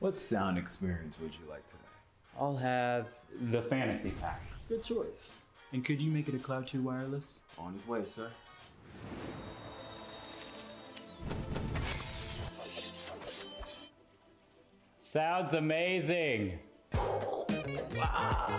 What sound experience would you like today? I'll have the fantasy pack. Good choice. And could you make it a Cloud 2 wireless? On his way, sir. Sounds amazing. Wow.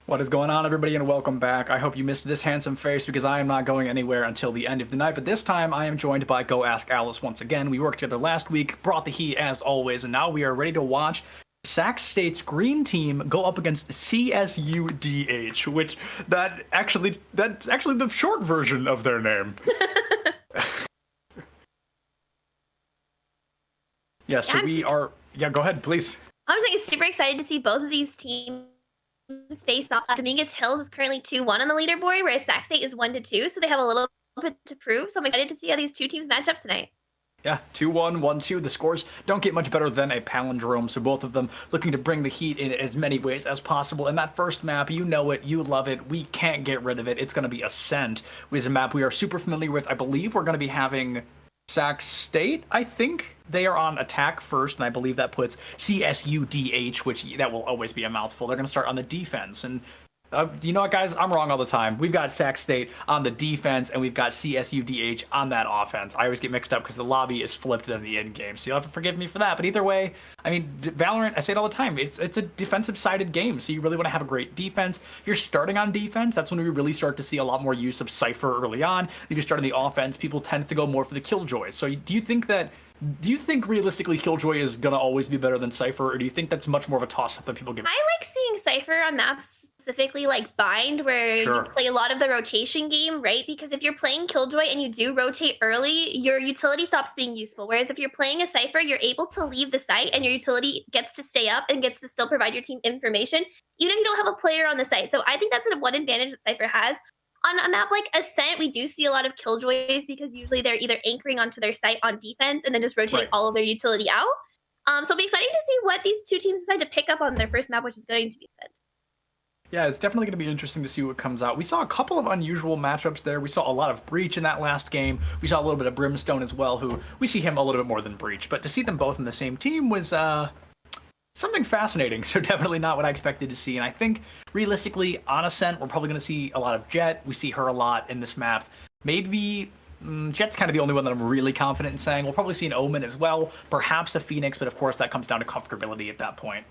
What is going on, everybody, and welcome back. I hope you missed this handsome face because I am not going anywhere until the end of the night, but this time I am joined by Go Ask Alice once again. We worked together last week, brought the heat as always, and now we are ready to watch Sac State's green team go up against CSUDH, which that's actually the short version of their name. Yeah, so we are... Yeah, go ahead, please. I was like super excited to see both of these teams face off. Dominguez Hills is currently 2-1 on the leaderboard, whereas Sac State is 1-2, so they have a little bit to prove. So I'm excited to see how these two teams match up tonight. Yeah, 2-1, 1-2. The scores don't get much better than a palindrome, so both of them looking to bring the heat in as many ways as possible. And that first map, you know it, you love it, we can't get rid of it. It's going to be Ascent, which is a map we are super familiar with. I believe we're going to be having Sac State, I think. They are on attack first, and I believe that puts CSUDH, which that will always be a mouthful. They're going to start on the defense. And you know what, guys? I'm wrong all the time. We've got Sac State on the defense, and we've got CSUDH on that offense. I always get mixed up because the lobby is flipped in the end game, so you'll have to forgive me for that. But either way, I mean, Valorant, I say it all the time, it's a defensive-sided game, so you really want to have a great defense. If you're starting on defense, that's when we really start to see a lot more use of Cypher early on. If you start on the offense, people tend to go more for the Killjoys. So do you think realistically Killjoy is going to always be better than Cypher, or do you think that's much more of a toss-up than people give? I like seeing Cypher on maps specifically like Bind, where you play a lot of the rotation game, right? Because if you're playing Killjoy and you do rotate early, your utility stops being useful. Whereas if you're playing a Cypher, you're able to leave the site and your utility gets to stay up and gets to still provide your team information, even if you don't have a player on the site. So I think that's one advantage that Cypher has. On a map like Ascent, we do see a lot of Killjoys because usually they're either anchoring onto their site on defense and then just rotating all of their utility out. So it'll be exciting to see what these two teams decide to pick up on their first map, which is going to be Ascent. Yeah, it's definitely going to be interesting to see what comes out. We saw a couple of unusual matchups there. We saw a lot of Breach in that last game. We saw a little bit of Brimstone as well, who we see him a little bit more than Breach. But to see them both in the same team was something fascinating. So definitely not what I expected to see. And I think realistically on Ascent, we're probably going to see a lot of Jet. We see her a lot in this map. Maybe Jet's kind of the only one that I'm really confident in saying. We'll probably see an Omen as well, perhaps a Phoenix, but of course that comes down to comfortability at that point.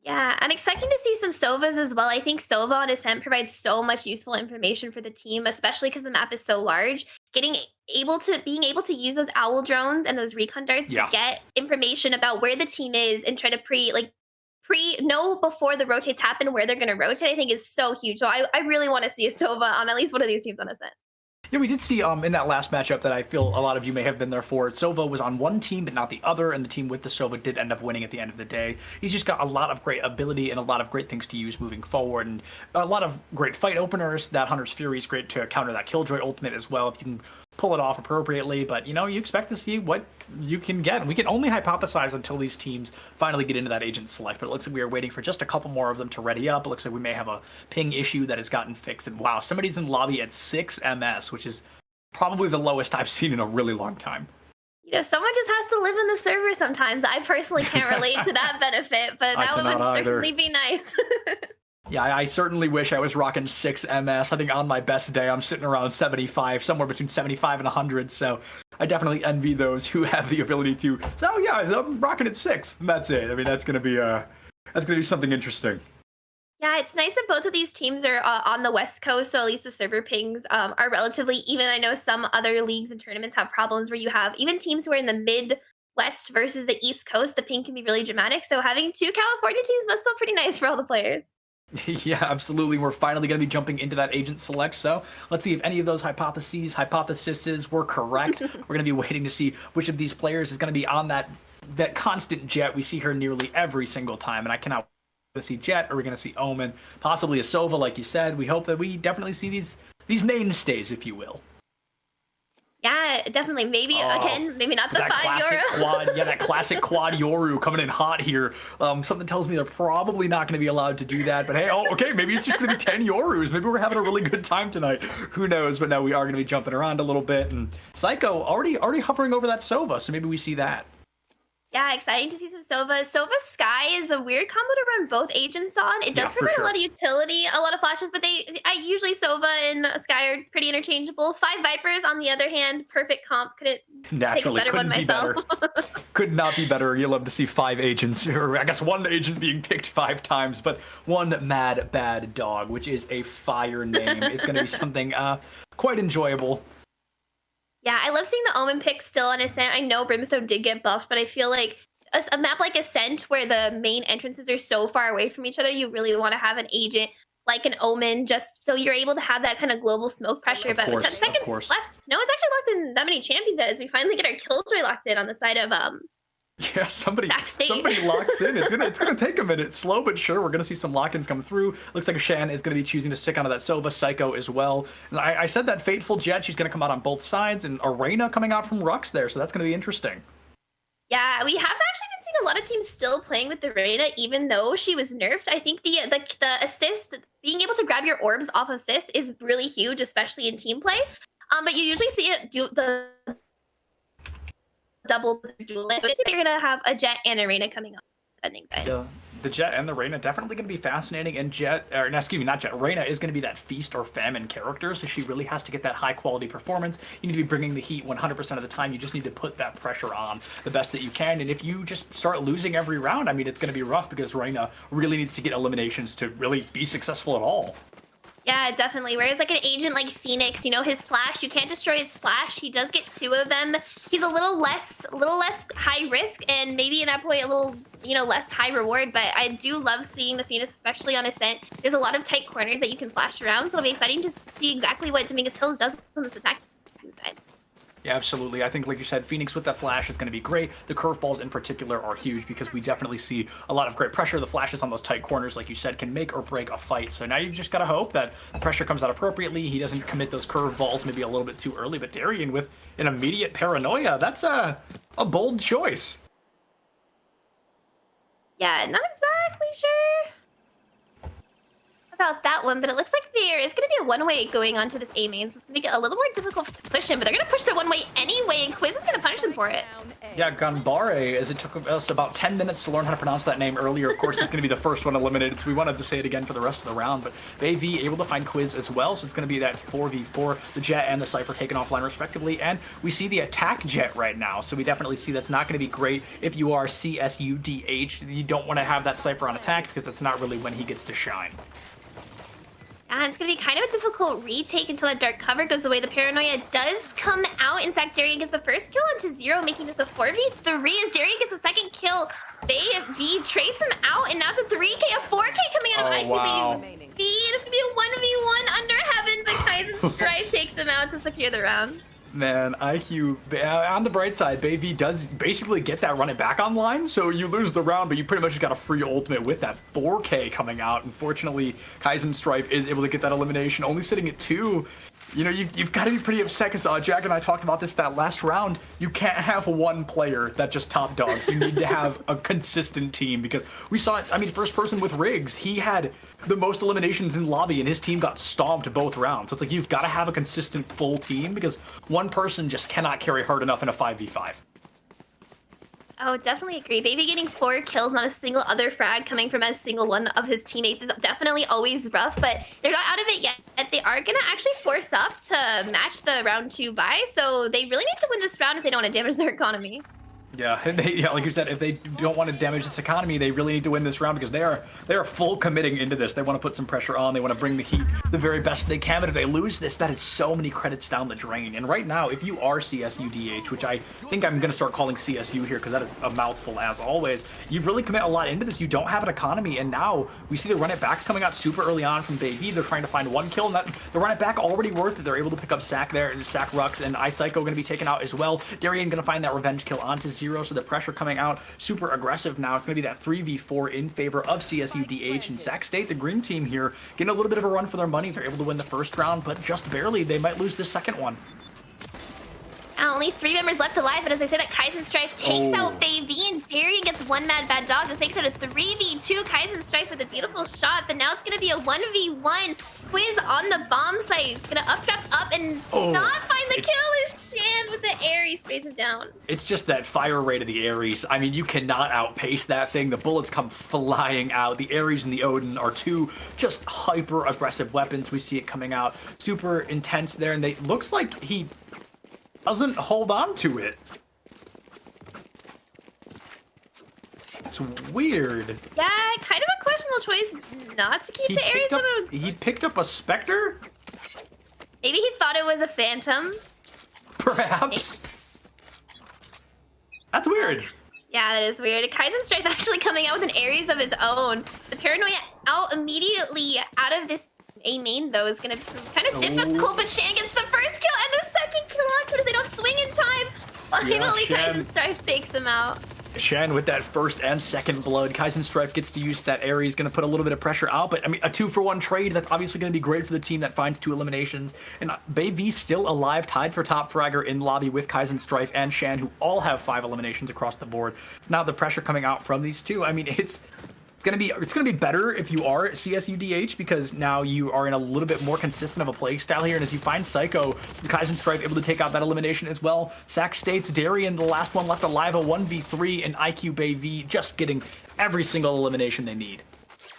Yeah, I'm expecting to see some Sovas as well. I think Sova on Ascent provides so much useful information for the team, especially because the map is so large. Being able to use those owl drones and those recon darts to get information about where the team is and try to know before the rotates happen where they're going to rotate, I think is so huge. So I really want to see a Sova on at least one of these teams on Ascent. Yeah, we did see in that last matchup that I feel a lot of you may have been there for. Sova was on one team but not the other, and the team with the Sova did end up winning at the end of the day. He's just got a lot of great ability and a lot of great things to use moving forward, and a lot of great fight openers. That Hunter's Fury is great to counter that Killjoy ultimate as well if you can pull it off appropriately, but you expect to see what you can get, and we can only hypothesize until these teams finally get into that agent select. But it looks like we are waiting for just a couple more of them to ready up. It looks like we may have a ping issue that has gotten fixed, and wow, somebody's in lobby at 6 ms, which is probably the lowest I've seen in a really long time. Someone just has to live in the server sometimes. I personally can't relate to that benefit, but that would certainly be nice. Yeah, I certainly wish I was rocking 6 ms. I think on my best day, I'm sitting around 75, somewhere between 75 and 100. So I definitely envy those who have the ability to. So yeah, I'm rocking at 6. And that's it. I mean, that's gonna be something interesting. Yeah, it's nice that both of these teams are on the West Coast, so at least the server pings are relatively even. I know some other leagues and tournaments have problems where you have even teams who are in the Midwest versus the East Coast. The ping can be really dramatic. So having 2 California teams must feel pretty nice for all the players. Yeah, absolutely. We're finally going to be jumping into that agent select. So let's see if any of those hypotheses were correct. We're going to be waiting to see which of these players is going to be on that constant Jet. We see her nearly every single time, and I cannot wait to see Jet. Are we going to see Omen? Possibly a Sova, like you said. We hope that we definitely see these mainstays, if you will. Yeah, definitely. Maybe again, maybe not the that 5 classic euro. Quad, yeah, that classic quad Yoru coming in hot here. Something tells me they're probably not going to be allowed to do that. But hey, okay, maybe it's just going to be 10 Yorus. Maybe we're having a really good time tonight. Who knows? But no, we are going to be jumping around a little bit. And Psycho already hovering over that Sova, so maybe we see that. Yeah, exciting to see some Sova. Sova Sky is a weird combo to run both agents on. It does provide a lot of utility, a lot of flashes, but usually Sova and Sky are pretty interchangeable. 5 Vipers, on the other hand, perfect comp. Couldn't naturally pick a better one myself. Could not be better. You love to see 5 agents, or I guess 1 agent being picked 5 times, but 1 mad bad dog, which is a fire name, is going to be something quite enjoyable. Yeah, I love seeing the Omen pick still on Ascent. I know Brimstone did get buffed, but I feel like a map like Ascent, where the main entrances are so far away from each other, you really want to have an agent like an Omen, just so you're able to have that kind of global smoke pressure. But with 10 seconds left, no one's actually locked in that many champions as we finally get our Killjoy locked in on the side of yeah, somebody locks in. It's gonna take a minute, slow but sure. We're gonna see some lock-ins come through. Looks like Shan is gonna be choosing to stick onto that Sova Psycho as well. And I said that fateful Jet, she's gonna come out on both sides, and Arena coming out from Rux there, so that's gonna be interesting. Yeah, we have actually been seeing a lot of teams still playing with the Arena, even though she was nerfed. I think the assist, being able to grab your orbs off assist, is really huge, especially in team play. But you usually see it do the double duelist. So you're gonna have a Jet and a Reyna coming up. The Jet and the Reyna definitely going to be fascinating, and Reyna is going to be that feast or famine character, so she really has to get that high quality performance. You need to be bringing the heat 100% of the time. You just need to put that pressure on the best that you can, and if you just start losing every round, I mean, it's going to be rough, because Reyna really needs to get eliminations to really be successful at all. Yeah, definitely. Whereas like an agent like Phoenix, his flash, you can't destroy his flash. He does get 2 of them. He's a little less high risk, and maybe in that point a little, less high reward. But I do love seeing the Phoenix, especially on Ascent. There's a lot of tight corners that you can flash around, so it'll be exciting to see exactly what Dominguez Hills does on this attack side. Yeah, absolutely. I think, like you said, Phoenix with that flash is going to be great. The curveballs in particular are huge, because we definitely see a lot of great pressure. The flashes on those tight corners, like you said, can make or break a fight. So now you've just got to hope that the pressure comes out appropriately. He doesn't commit those curveballs maybe a little bit too early. But Darian with an immediate paranoia, that's a bold choice. Yeah, not exactly sure about that one, but it looks like there is going to be a one-way going onto this A main, so it's going to make it a little more difficult to push him, but they're going to push their one-way anyway, and Quiz is going to punish them for it. Yeah, Ganbare, as it took us about 10 minutes to learn how to pronounce that name earlier, of course, it's going to be the first one eliminated, so we wanted to say it again for the rest of the round, but AV able to find Quiz as well, so it's going to be that 4v4, the Jet and the Cypher taken offline respectively, and we see the attack Jet right now, so we definitely see that's not going to be great if you are CSUDH. You don't want to have that Cypher on attack, because that's not really when he gets to shine. And it's going to be kind of a difficult retake until that dark cover goes away. The Paranoia does come out, and Zach Darian gets the first kill onto Zero, making this a 4v3 as Darian gets the second kill. V trades him out, and now it's a 3k, a 4k coming out of IQ wow. V. And it's going to be a 1v1 under heaven, but Kaizen Strife takes him out to secure the round. Man, IQ, on the bright side, Baby does basically get that run it back online, so you lose the round, but you pretty much just got a free ultimate with that 4k coming out. Unfortunately, Kaizen Strife is able to get that elimination, only sitting at 2. You know, you've got to be pretty upset, because Jack and I talked about this that last round. You can't have one player that just top dogs. You need to have a consistent team, because we saw it, I mean, first person with Riggs, he had the most eliminations in lobby, and his team got stomped both rounds. So it's like, you've got to have a consistent full team, because one person just cannot carry hard enough in a 5v5. Oh, definitely agree. Baby getting 4 kills, not a single other frag coming from a single one of his teammates is definitely always rough, but they're not out of it yet. They are going to actually force up to match the round 2 bye, so they really need to win this round if they don't want to damage their economy. Yeah, and yeah, like you said, if they don't want to damage this economy, they really need to win this round, because they are full committing into this. They want to put some pressure on. They want to bring the Heat the very best they can. But if they lose this, that is so many credits down the drain. And right now, if you are CSUDH, which I think I'm going to start calling CSU here, because that is a mouthful as always, you've really commit a lot into this. You don't have an economy, and now we see the run it back coming out super early on from Baby. They're trying to find 1 kill, and that the run it back already worth it. They're able to pick up Sack there, and Sack Rux and iPsycho going to be taken out as well. Darian going to find that revenge kill onto Zero, so the pressure coming out super aggressive now. It's going to be that 3v4 in favor of CSUDH, and Sac State, the green team here, getting a little bit of a run for their money. They're able to win the first round, but just barely. They might lose the second one. Only 3 members left alive, but as I said, that Kaizen Strife takes out Faye V, and Darian gets 1 mad bad dog. This makes it a 3v2. Kaizen Strife with a beautiful shot, but now it's going to be a 1v1. Quiz on the bomb site. It's going to updraft up and not find the kill. Is Shan with the Ares spaces down. It's just that fire rate of the Ares. I mean, you cannot outpace that thing. The bullets come flying out. The Ares and the Odin are 2 just hyper aggressive weapons. We see it coming out super intense there, and it looks like he doesn't hold on to it. It's weird. Yeah, kind of a questionable choice not to keep the Ares. He picked up a Spectre? Maybe he thought it was a Phantom. Perhaps. That's weird. Yeah, that is weird. Kaizen Strife actually coming out with an Ares of his own. The Paranoia out immediately out of this A main, though, is going to prove kind of difficult, but Shan gets the first kill and the second kill onto it as they don't swing in time. Finally, Kaizen Strife takes him out. Shan with that first and second blood. Kaizen Strife gets to use that Ares, going to put a little bit of pressure out, but I mean, a 2-for-1 trade, that's obviously going to be great for the team that finds 2 eliminations. And Baby still alive, tied for top fragger in lobby with Kaizen Strife and Shan, who all have 5 eliminations across the board. Now the pressure coming out from these 2, I mean, it's gonna be better if you are CSUDH, because now you are in a little bit more consistent of a play style here, and as you find Psycho, Kaizen Strife able to take out that elimination as well. Sac State's Darian, the last one left alive, a 1v3, and IQ Baby just getting every single elimination they need.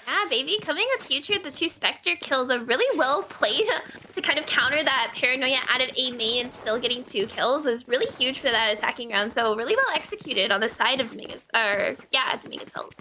Yeah, Baby coming up huge here. The 2 Spectre kills are really well played to kind of counter that Paranoia out of A main, and still getting 2 kills was really huge for that attacking round. So really well executed on the side of Dominguez, Dominguez Hills.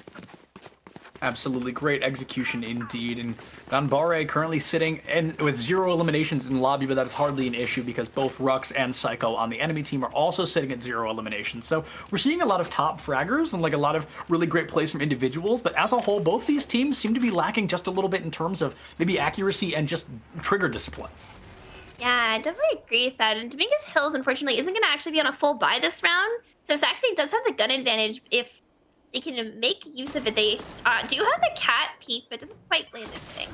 Absolutely great execution indeed, and Ganbare currently sitting with 0 eliminations in lobby, but that is hardly an issue because both Rux and Psycho on the enemy team are also sitting at 0 eliminations. So we're seeing a lot of top fraggers and like a lot of really great plays from individuals, but as a whole, both these teams seem to be lacking just a little bit in terms of maybe accuracy and just trigger discipline. Yeah, I definitely agree with that. And Dominguez Hills, unfortunately, isn't going to actually be on a full buy this round. So Saxon does have the gun advantage if they can make use of it. They do have the cat peek, but doesn't quite land anything.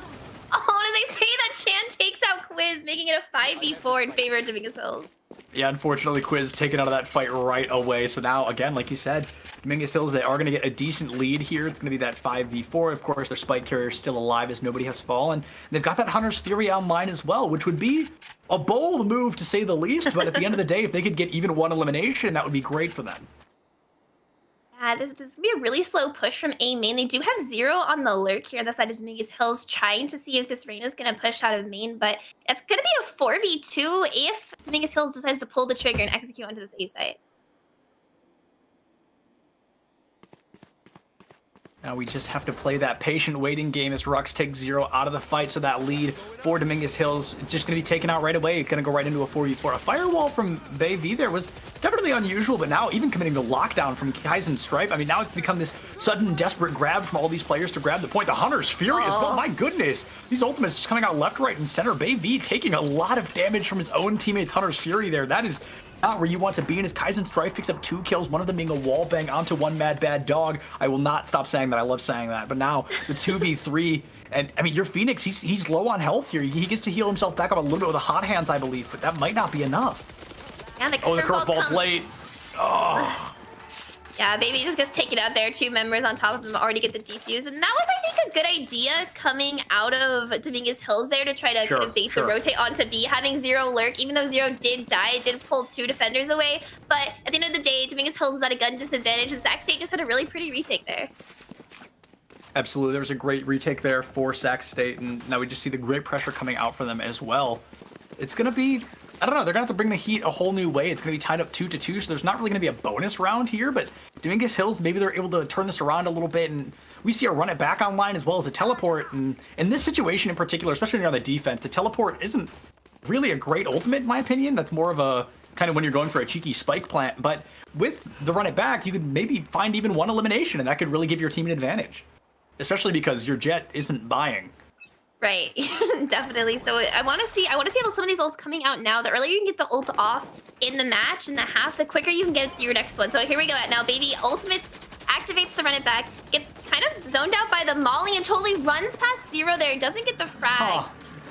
Oh, did they say that Shan takes out Quiz, making it a 5v4 in favor of Dominguez Hills? Yeah, unfortunately, Quiz taken out of that fight right away. So now, again, like you said, Dominguez Hills, they are going to get a decent lead here. It's going to be that 5v4. Of course, their Spike Carrier is still alive as nobody has fallen. They've got that Hunter's Fury online as well, which would be a bold move to say the least. But at the end of the day, if they could get even one elimination, that would be great for them. Yeah, this is going to be a really slow push from A main. They do have 0 on the lurk here on the side of Dominguez Hills, trying to see if this Rain is going to push out of main, but it's going to be a 4v2 if Dominguez Hills decides to pull the trigger and execute onto this A site. Now we just have to play that patient waiting game as Rux takes 0 out of the fight, so that lead for Dominguez Hills is just going to be taken out right away. It's going to go right into a 4v4. A firewall from Bay V there was definitely unusual, but now even committing the lockdown from Kaizen Stripe, I mean, now it's become this sudden desperate grab from all these players to grab the point. The Hunter's Fury as well, my goodness. These ultimates just coming out left, right, and center. Bay V taking a lot of damage from his own teammate's Hunter's Fury there. That is not where you want to be, and as Kaizen Strife picks up 2 kills, one of them being a wall bang onto one Mad Bad Dog. I will not stop saying that. I love saying that. But now the 2v3, and I mean, your Phoenix, he's low on health here. He gets to heal himself back up a little bit with a hot hands, I believe, but that might not be enough. Yeah, the curveball's late. Oh. Yeah, Baby just gets taken out there. 2 members on top of him already get the defuse. And that was, I think, a good idea coming out of Dominguez Hills there to try to kind of bait the rotate onto B. Having 0 lurk, even though 0 did die, it did pull 2 defenders away. But at the end of the day, Dominguez Hills was at a gun disadvantage, and Sac State just had a really pretty retake there. Absolutely. There was a great retake there for Sac State, and now we just see the great pressure coming out for them as well. It's going to be... I don't know, they're going to have to bring the heat a whole new way. It's going to be tied up 2-2, so there's not really going to be a bonus round here, but Dominguez Hills, maybe they're able to turn this around a little bit, and we see a run it back online as well as a teleport, and in this situation in particular, especially when you're on the defense, the teleport isn't really a great ultimate in my opinion. That's more of a kind of when you're going for a cheeky spike plant, but with the run it back, you could maybe find even one elimination, and that could really give your team an advantage, especially because your Jet isn't buying. Right, definitely. So I want to see some of these ults coming out now. The earlier you can get the ult off in the match, in the half, the quicker you can get to your next one. So here we go. Now, Baby ultimate activates the run it back, gets kind of zoned out by the mauling and totally runs past 0 there. Doesn't get the frag.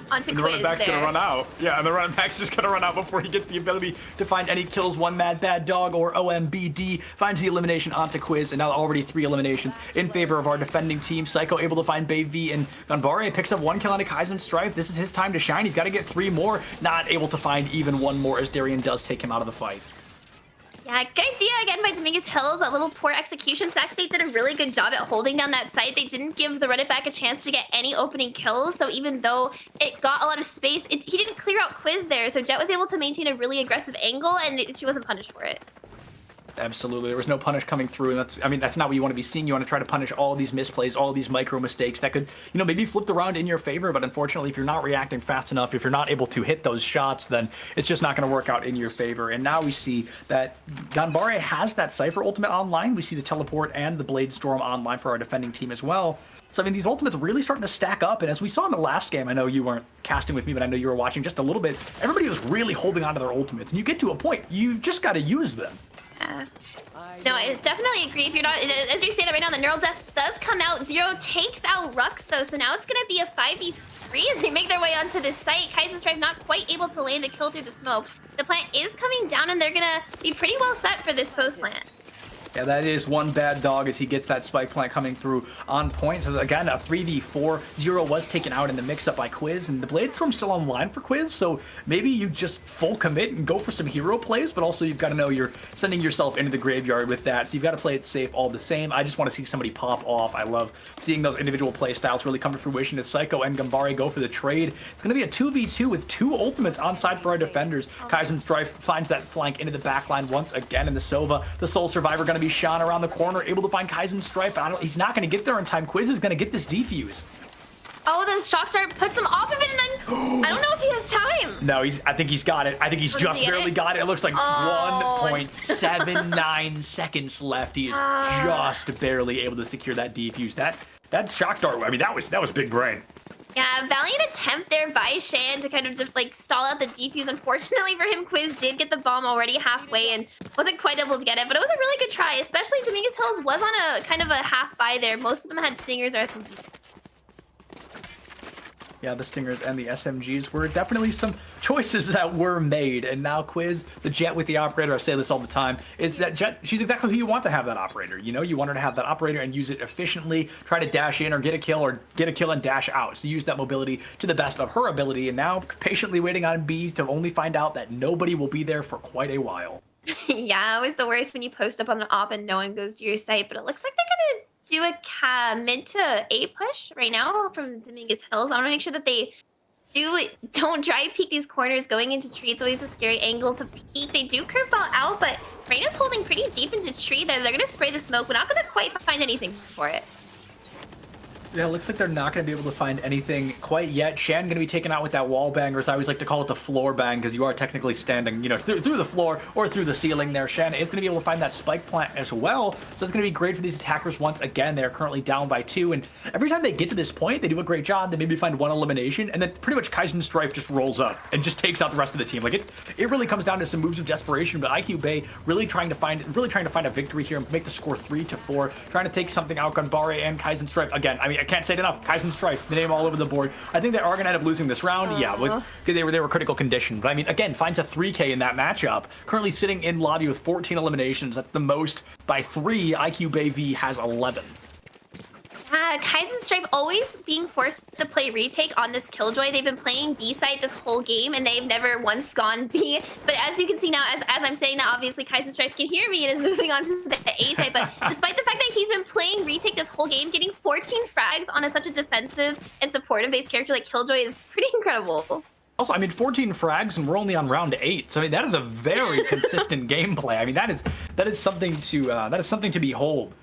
Onto the running back's gonna run out. Yeah, and the running back's just gonna run out before he gets the ability to find any kills. One Mad Bad Dog or OMBD finds the elimination onto Quiz, and now already 3 eliminations in favor of our defending team. Psycho able to find Bay V, and Ganbare picks up 1 kill on a Kaizen Strife. This is his time to shine. He's got to get 3 more. Not able to find even 1 more as Darian does take him out of the fight. Yeah, good idea again by Dominguez Hills. A little poor execution. Sac State did a really good job at holding down that site. They didn't give the run it back a chance to get any opening kills. So even though it got a lot of space, he didn't clear out Quiz there. So Jet was able to maintain a really aggressive angle, and she wasn't punished for it. Absolutely. There was no punish coming through, and that's not what you want to be seeing. You want to try to punish all of these misplays, all of these micro mistakes that could, maybe flip the round in your favor, but unfortunately, if you're not reacting fast enough, if you're not able to hit those shots, then it's just not going to work out in your favor. And now we see that Ganbare has that Cypher ultimate online. We see the teleport and the Blade Storm online for our defending team as well. So, I mean, these ultimates really starting to stack up, and as we saw in the last game, I know you weren't casting with me, but I know you were watching just a little bit, everybody was really holding on to their ultimates, and you get to a point, you've just got to use them. No, I definitely agree. If you're not, as you say that right now, the Neural Death does come out. 0 takes out Rux, though, so now it's going to be a 5v3 as they make their way onto this site. Kaizen Strife not quite able to land a kill through the smoke. The plant is coming down, and they're going to be pretty well set for this post plant. Yeah, that is 1 Bad Dog as he gets that spike plant coming through on point. So again, a 3v4. 0 was taken out in the mix-up by Quiz, and the Blade Storm's still online for Quiz, so maybe you just full commit and go for some hero plays, but also you've got to know you're sending yourself into the graveyard with that, so you've got to play it safe all the same. I just want to see somebody pop off. I love seeing those individual play styles really come to fruition as Psycho and Ganbare go for the trade. It's going to be a 2v2 with 2 ultimates on side for our defenders. Kaizen Strife finds that flank into the backline once again in the Sova. The Soul Survivor going to be Sean around the corner, able to find Kaizen Strife. He's not going to get there in time. Quiz is going to get this defuse. Oh, the shock dart puts him off of it, and then I don't know if he has time. No, I think he's got it. I think he's just barely got it. It looks like 1.79 seconds left. He is just barely able to secure that defuse. That shock dart, I mean, that was big brain. Yeah, valiant attempt there by Shan to kind of just like stall out the defuse. Unfortunately for him, Quiz did get the bomb already halfway and wasn't quite able to get it, but it was a really good try, especially Dominguez Hills was on a kind of a half buy there. Most of them had singers or SMGs. Yeah, the Stingers and the SMGs were definitely some choices that were made. And now Quiz, the Jet with the operator, I say this all the time, is that Jet, she's exactly who you want to have that operator. You know, you want her to have that operator and use it efficiently, try to dash in or get a kill and dash out. So use that mobility to the best of her ability. And now patiently waiting on B to only find out that nobody will be there for quite a while. Yeah, it was the worst when you post up on an op and no one goes to your site, but it looks like they're gonna do a mid to A push right now from Dominguez Hills. I want to make sure that they don't dry peek these corners going into tree. It's always a scary angle to peek. They do curveball out, but Reyna's holding pretty deep into tree there. They're gonna spray the smoke. We're not gonna quite find anything for it. Yeah, it looks like they're not going to be able to find anything quite yet. Shan going to be taken out with that wall bang, or as I always like to call it, the floor bang, because you are technically standing, you know, through the floor or through the ceiling there. Shan is going to be able to find that spike plant as well, so it's going to be great for these attackers once again. They're currently down by 2, and every time they get to this point, they do a great job. They maybe find one elimination, and then pretty much Kaizen Strife just rolls up and just takes out the rest of the team. Like, it really comes down to some moves of desperation, but IQ Bay really trying to find a victory here and make the score 3-4, trying to take something out. Gunbare and Kaizen Strife again. I mean, I can't say it enough. Kaizen Strife, the name all over the board. I think they are going to end up losing this round. Yeah, because they were critical condition. But I mean, again, finds a 3K in that matchup. Currently sitting in lobby with 14 eliminations. That's the most by 3. IQ Bay V has 11. Kaizen Stripe always being forced to play retake on this Killjoy. They've been playing B side this whole game, and they've never once gone B. But as you can see now, as I'm saying that, obviously Kaizen Stripe can hear me and is moving on to the A side. But despite the fact that he's been playing retake this whole game, getting 14 frags on such a defensive and supportive based character like Killjoy is pretty incredible. Also, I mean, 14 frags, and we're only on round 8. So I mean, that is a very consistent gameplay. I mean, that is something to behold.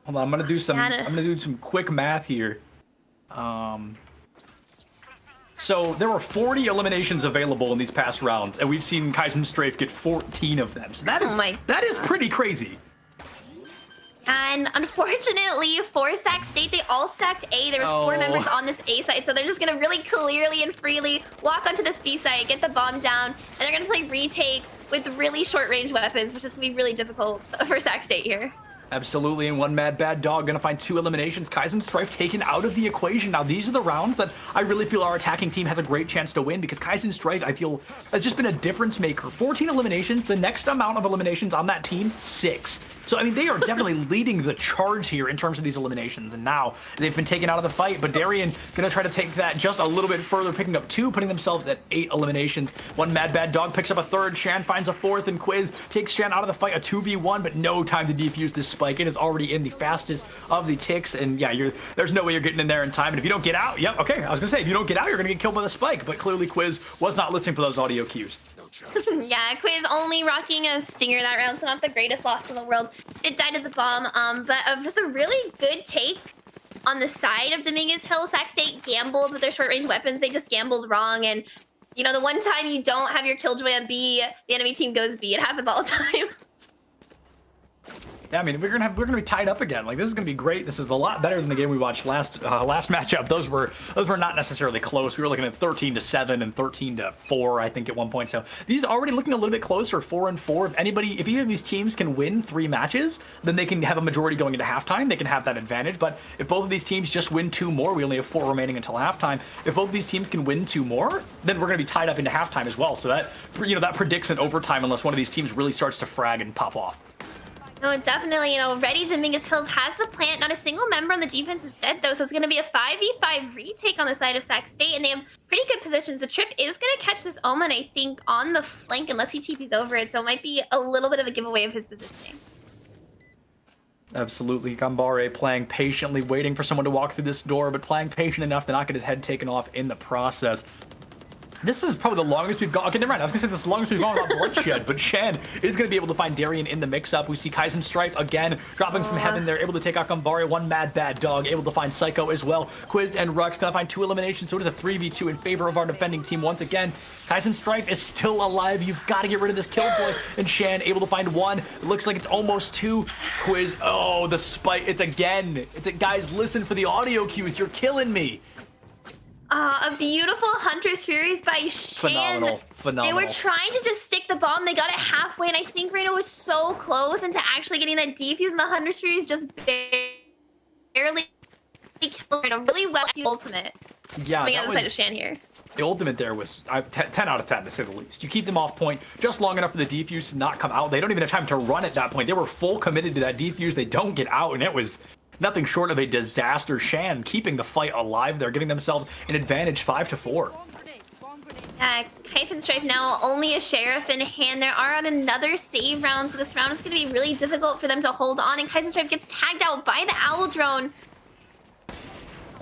Hold on, I'm gonna do some quick math here. So there were 40 eliminations available in these past rounds, and we've seen Kaizen Strafe get 14 of them. So that is pretty crazy. And unfortunately for Sac State, they all stacked A. There was 4 members on this A side, so they're just gonna really clearly and freely walk onto this B side, get the bomb down, and they're gonna play retake with really short range weapons, which is gonna be really difficult for Sac State here. Absolutely, and one mad bad dog gonna find 2 eliminations. Kaizen Strife taken out of the equation. Now these are the rounds that I really feel our attacking team has a great chance to win, because Kaizen Strife, I feel, has just been a difference maker. 14 eliminations, the next amount of eliminations on that team, 6. So, I mean, they are definitely leading the charge here in terms of these eliminations, and now they've been taken out of the fight, but Darien gonna try to take that just a little bit further, picking up 2, putting themselves at 8 eliminations. One mad bad dog picks up a 3rd, Shan finds a 4th, and Quiz takes Shan out of the fight, a 2v1, but no time to defuse this spike. It is already in the fastest of the ticks, and yeah, there's no way you're getting in there in time, and if you don't get out, yep, okay, I was gonna say, if you don't get out, you're gonna get killed by the spike, but clearly Quiz was not listening for those audio cues. Yeah, Quiz only rocking a stinger that round, so not the greatest loss in the world. It died at the bomb, but just a really good take on the side of Dominguez Hill. Sac State gambled with their short range weapons. They just gambled wrong, and you know, the one time you don't have your Killjoy on B, the enemy team goes B. It happens all the time. Yeah, I mean, we're gonna be tied up again. Like, this is gonna be great. This is a lot better than the game we watched last matchup. Those were not necessarily close. We were looking at 13-7 and 13-4, I think, at one point. So these are already looking a little bit closer, 4-4. If either of these teams can win 3 matches, then they can have a majority going into halftime. They can have that advantage. But if both of these teams just win 2 more, we only have 4 remaining until halftime. If both of these teams can win 2 more, then we're gonna be tied up into halftime as well. So that, you know, that predicts an overtime unless one of these teams really starts to frag and pop off. No, definitely, you know, Ready Dominguez Hills has the plant, not a single member on the defense instead, though, so it's going to be a 5v5 retake on the side of Sac State, and they have pretty good positions. The Trip is going to catch this Omen, I think, on the flank, unless he TPs over it, so it might be a little bit of a giveaway of his positioning. Absolutely, Gambare playing patiently, waiting for someone to walk through this door, but playing patient enough to not get his head taken off in the process. This is probably the longest we've gone. Okay, never mind. I was going to say this is the longest we've gone without bloodshed, but Shan is going to be able to find Darien in the mix-up. We see Kaizen Stripe again dropping from heaven. They're able to take out Gambare. One mad bad dog able to find Psycho as well. Quiz and Rux going to find 2 eliminations, so it is a 3v2 in favor of our defending team once again. Kaizen Stripe is still alive. You've got to get rid of this Killjoy. And Shan able to find 1. It looks like it's almost 2. Quiz. Oh, the spike. It's again. Guys, listen for the audio cues. You're killing me. A beautiful Hunter's Furies by Shan. Phenomenal. They were trying to just stick the bomb. They got it halfway, and I think Reno was so close into actually getting that defuse, and the Hunter's Furies just barely killed a really well ultimate. Yeah, Coming that out of the side of was Shan here. the ultimate there was 10 out of 10 to say the least. You keep them off point just long enough for the defuse to not come out. They don't even have time to run at that point. They were full committed to that defuse. They don't get out, and it was nothing short of a disaster. Shan keeping the fight alive. They're giving themselves an advantage 5-4. Kyphin Strife now only a sheriff in hand. There are on another save round, so this round is going to be really difficult for them to hold on, and Kyphin Strife gets tagged out by the Owl Drone.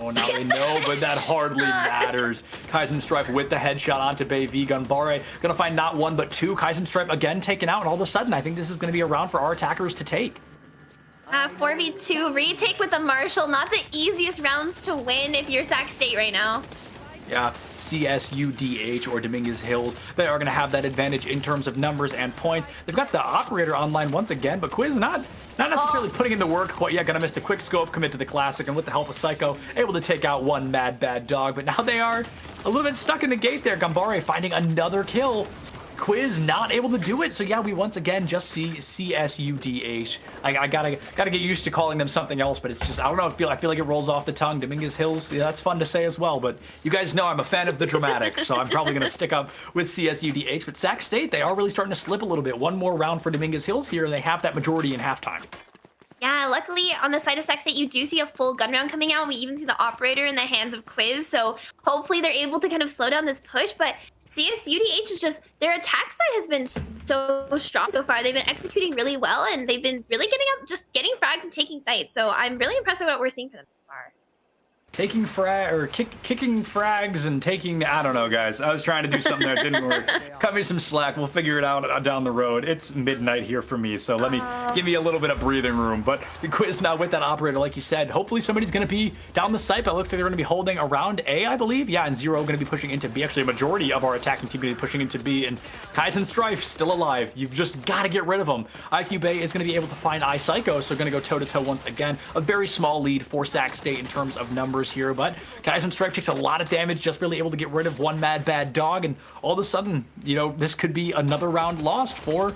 Oh, now we know, but that hardly matters. Kaizen Strife with the headshot onto Bay V. Gunbare gonna find not one, but two. Kaizen Strife again taken out, and all of a sudden, I think this is gonna be a round for our attackers to take. 4v2 retake with the Marshall. Not the easiest rounds to win if you're Sac State right now. Yeah, CSUDH or Dominguez Hills, they are going to have that advantage in terms of numbers and points. They've got the operator online once again, but Quiz not necessarily putting in the work quite yet. Going to miss the quick scope, commit to the classic, and with the help of Psycho, able to take out one mad bad dog. But now they are a little bit stuck in the gate there. Gambare finding another kill. Quiz not able to do it, so yeah, we once again just see CSUDH. I gotta get used to calling them something else, but it's just, I don't know, I feel like it rolls off the tongue. Dominguez Hills, yeah, that's fun to say as well, but you guys know I'm a fan of the dramatics, so I'm probably gonna stick up with CSUDH. But Sac State, they are really starting to slip a little bit. One more round for Dominguez Hills here, and they have that majority in halftime. Yeah, luckily on the side of Sac State, you do see a full gun round coming out. We even see the operator in the hands of Quiz, so hopefully they're able to kind of slow down this push. But CSUDH is just, their attack side has been so strong so far. They've been executing really well, and they've been really getting frags and taking sites. So I'm really impressed with what we're seeing from them so far. Taking kicking frags and taking, I don't know, guys. I was trying to do something that didn't work. Cut me some slack. We'll figure it out down the road. It's midnight here for me, so give me a little bit of breathing room. But the Quiz now with that operator, like you said, hopefully somebody's going to be down the site, but it looks like they're going to be holding around A, I believe. Yeah, and Zero going to be pushing into B. Actually, a majority of our attacking team going to be pushing into B, and Kaizen Strife still alive. You've just got to get rid of him. IQ Bay is going to be able to find iPsycho, so going to go toe-to-toe once again. A very small lead for Sac State in terms of numbers here, but Kaizen Strife takes a lot of damage, just really able to get rid of one mad bad dog, and all of a sudden, you know, this could be another round lost for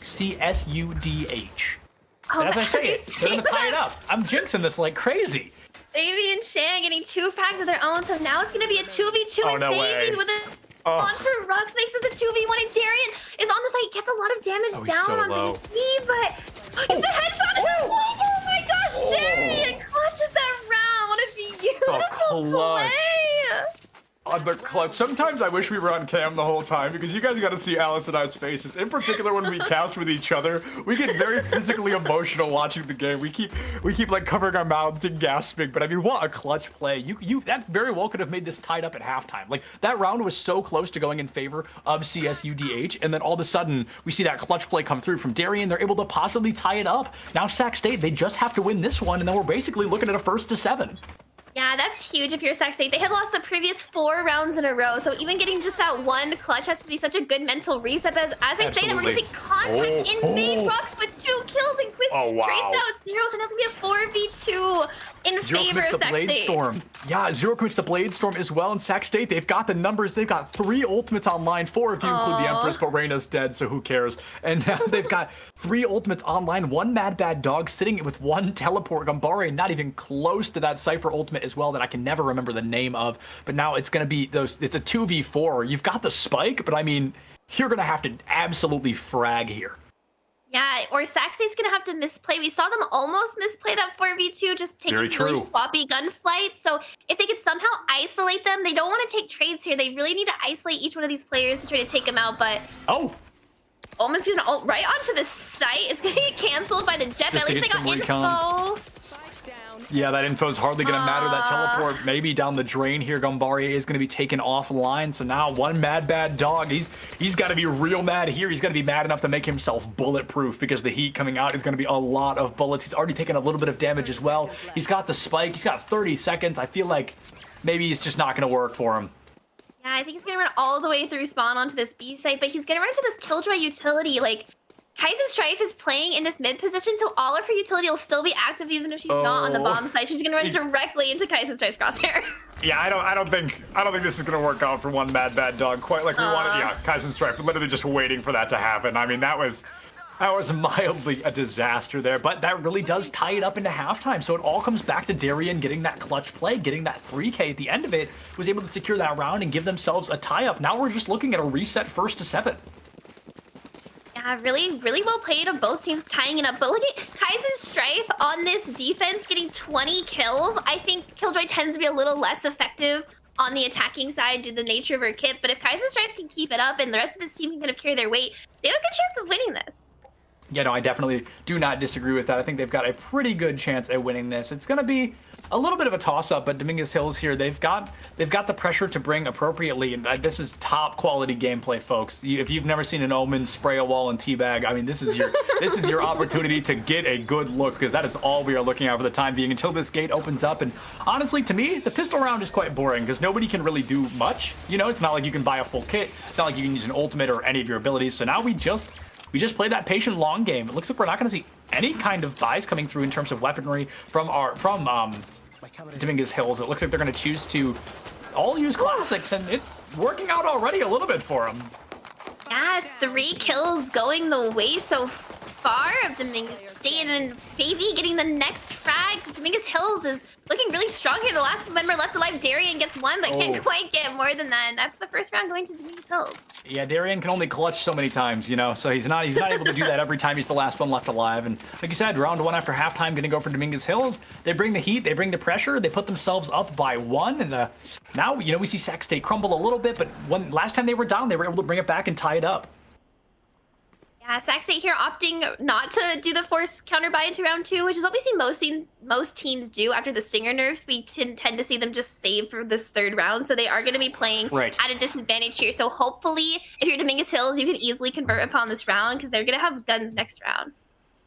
CSUDH. As I say it, they're gonna tie it up. I'm jinxing this like crazy. Baby and Shan getting 2 frags of their own, so now it's gonna be a 2v2, and no Baby way. with a launcher rocks makes this a 2v1, and Darian is on the site, gets a lot of damage down so on low. Baby, but it's a headshot. Oh my gosh, Darian clutches that round. What a beautiful play. On the clutch. Sometimes I wish we were on cam the whole time, because you guys got to see Alice and I's faces. In particular, when we cast with each other, we get very physically emotional watching the game. We keep like covering our mouths and gasping. But I mean, what a clutch play! You that very well could have made this tied up at halftime. Like, that round was so close to going in favor of CSUDH, and then all of a sudden we see that clutch play come through from Darian. They're able to possibly tie it up. Now Sac State, they just have to win this one, and then we're basically looking at a 1-7. Yeah, that's huge if you're Sac State. They had lost the previous 4 rounds in a row, so even getting just that one clutch has to be such a good mental reset. As I say that, we're going to see contact in main rocks with 2 kills, and Quiz trades out Zero, so now it's going to be a 4v2 in favor of Sac State. Storm. Yeah, Zero commits the Blade Storm as well, and Sac State, they've got the numbers. They've got 3 ultimates online, 4 if you include the Empress, but Reyna's dead, so who cares? And now they've got 3 ultimates online, 1 mad bad dog sitting with 1 teleport. Gambare not even close to that Cypher ultimate as well that I can never remember the name of, but now it's going to be it's a 2v4. You've got the spike, but I mean, you're going to have to absolutely frag here. Yeah, or Sac State's going to have to misplay. We saw them almost misplay that 4v2, just taking really sloppy gunfight. So if they could somehow isolate them, they don't want to take trades here. They really need to isolate each one of these players to try to take them out, but... Omen's going to ult right onto the site. It's going to get canceled by the jet, but at least they got info. Yeah, that info's hardly going to matter. That teleport maybe down the drain here. Gambare is going to be taken offline. So now 1 mad bad dog. He's got to be real mad here. He's going to be mad enough to make himself bulletproof, because the heat coming out is going to be a lot of bullets. He's already taken a little bit of damage as well. He's got the spike. He's got 30 seconds. I feel like maybe it's just not going to work for him. Yeah, I think he's going to run all the way through spawn onto this B site, but he's going to run to this Killjoy utility. Like, Kaizen Strife is playing in this mid position, so all of her utility will still be active even if she's not on the bomb site. She's gonna run directly into Kaizen Strife's crosshair. Yeah, I don't think this is gonna work out for 1 mad bad dog quite like we wanted. Yeah, Kaizen Strife literally just waiting for that to happen. I mean, that was That was mildly a disaster there, but that really does tie it up into halftime. So it all comes back to Darien getting that clutch play, getting that 3K at the end of it, was able to secure that round and give themselves a tie-up. Now we're just looking at a reset 1st to 7. Yeah, really well played of both teams tying it up. But look at Kaizen Strife on this defense getting 20 kills. I think Killjoy tends to be a little less effective on the attacking side due to the nature of her kit. But if Kaizen Strife can keep it up and the rest of his team can kind of carry their weight, they have a good chance of winning this. Yeah, no, I definitely do not disagree with that. I think they've got a pretty good chance at winning this. It's going to be a little bit of a toss-up, but Dominguez Hills here, they've got the pressure to bring appropriately, and this is top quality gameplay, folks. If you've never seen an Omen spray a wall and teabag, I mean, this is your opportunity to get a good look, because that is all we are looking at for the time being until this gate opens up. And honestly, to me, the pistol round is quite boring because nobody can really do much. You know, it's not like you can buy a full kit. It's not like you can use an ultimate or any of your abilities. So now we just play that patient long game. It looks like we're not going to see any kind of buys coming through in terms of weaponry from Dominguez Hills. It looks like they're going to choose to all use classics, and it's working out already a little bit for them. Yeah, 3 kills going the way so far of Dominguez State, and Baby getting the next frag. Dominguez Hills is looking really strong here. The last member left alive, Darien, gets 1, but can't quite get more than that. And that's the first round going to Dominguez Hills. Yeah, Darien can only clutch so many times, you know, so he's not able to do that every time he's the last one left alive. And like you said, round 1 after halftime, going to go for Dominguez Hills. They bring the heat, they bring the pressure, they put themselves up by 1, and now, you know, we see Sac State crumble a little bit, but last time they were down, they were able to bring it back and tie it up. Yeah, Sac State here opting not to do the force counter buy into round 2, which is what we see most teams do after the Stinger nerfs. We tend to see them just save for this 3rd round, so they are going to be playing at a disadvantage here. So hopefully, if you're Dominguez Hills, you can easily convert upon this round because they're going to have guns next round.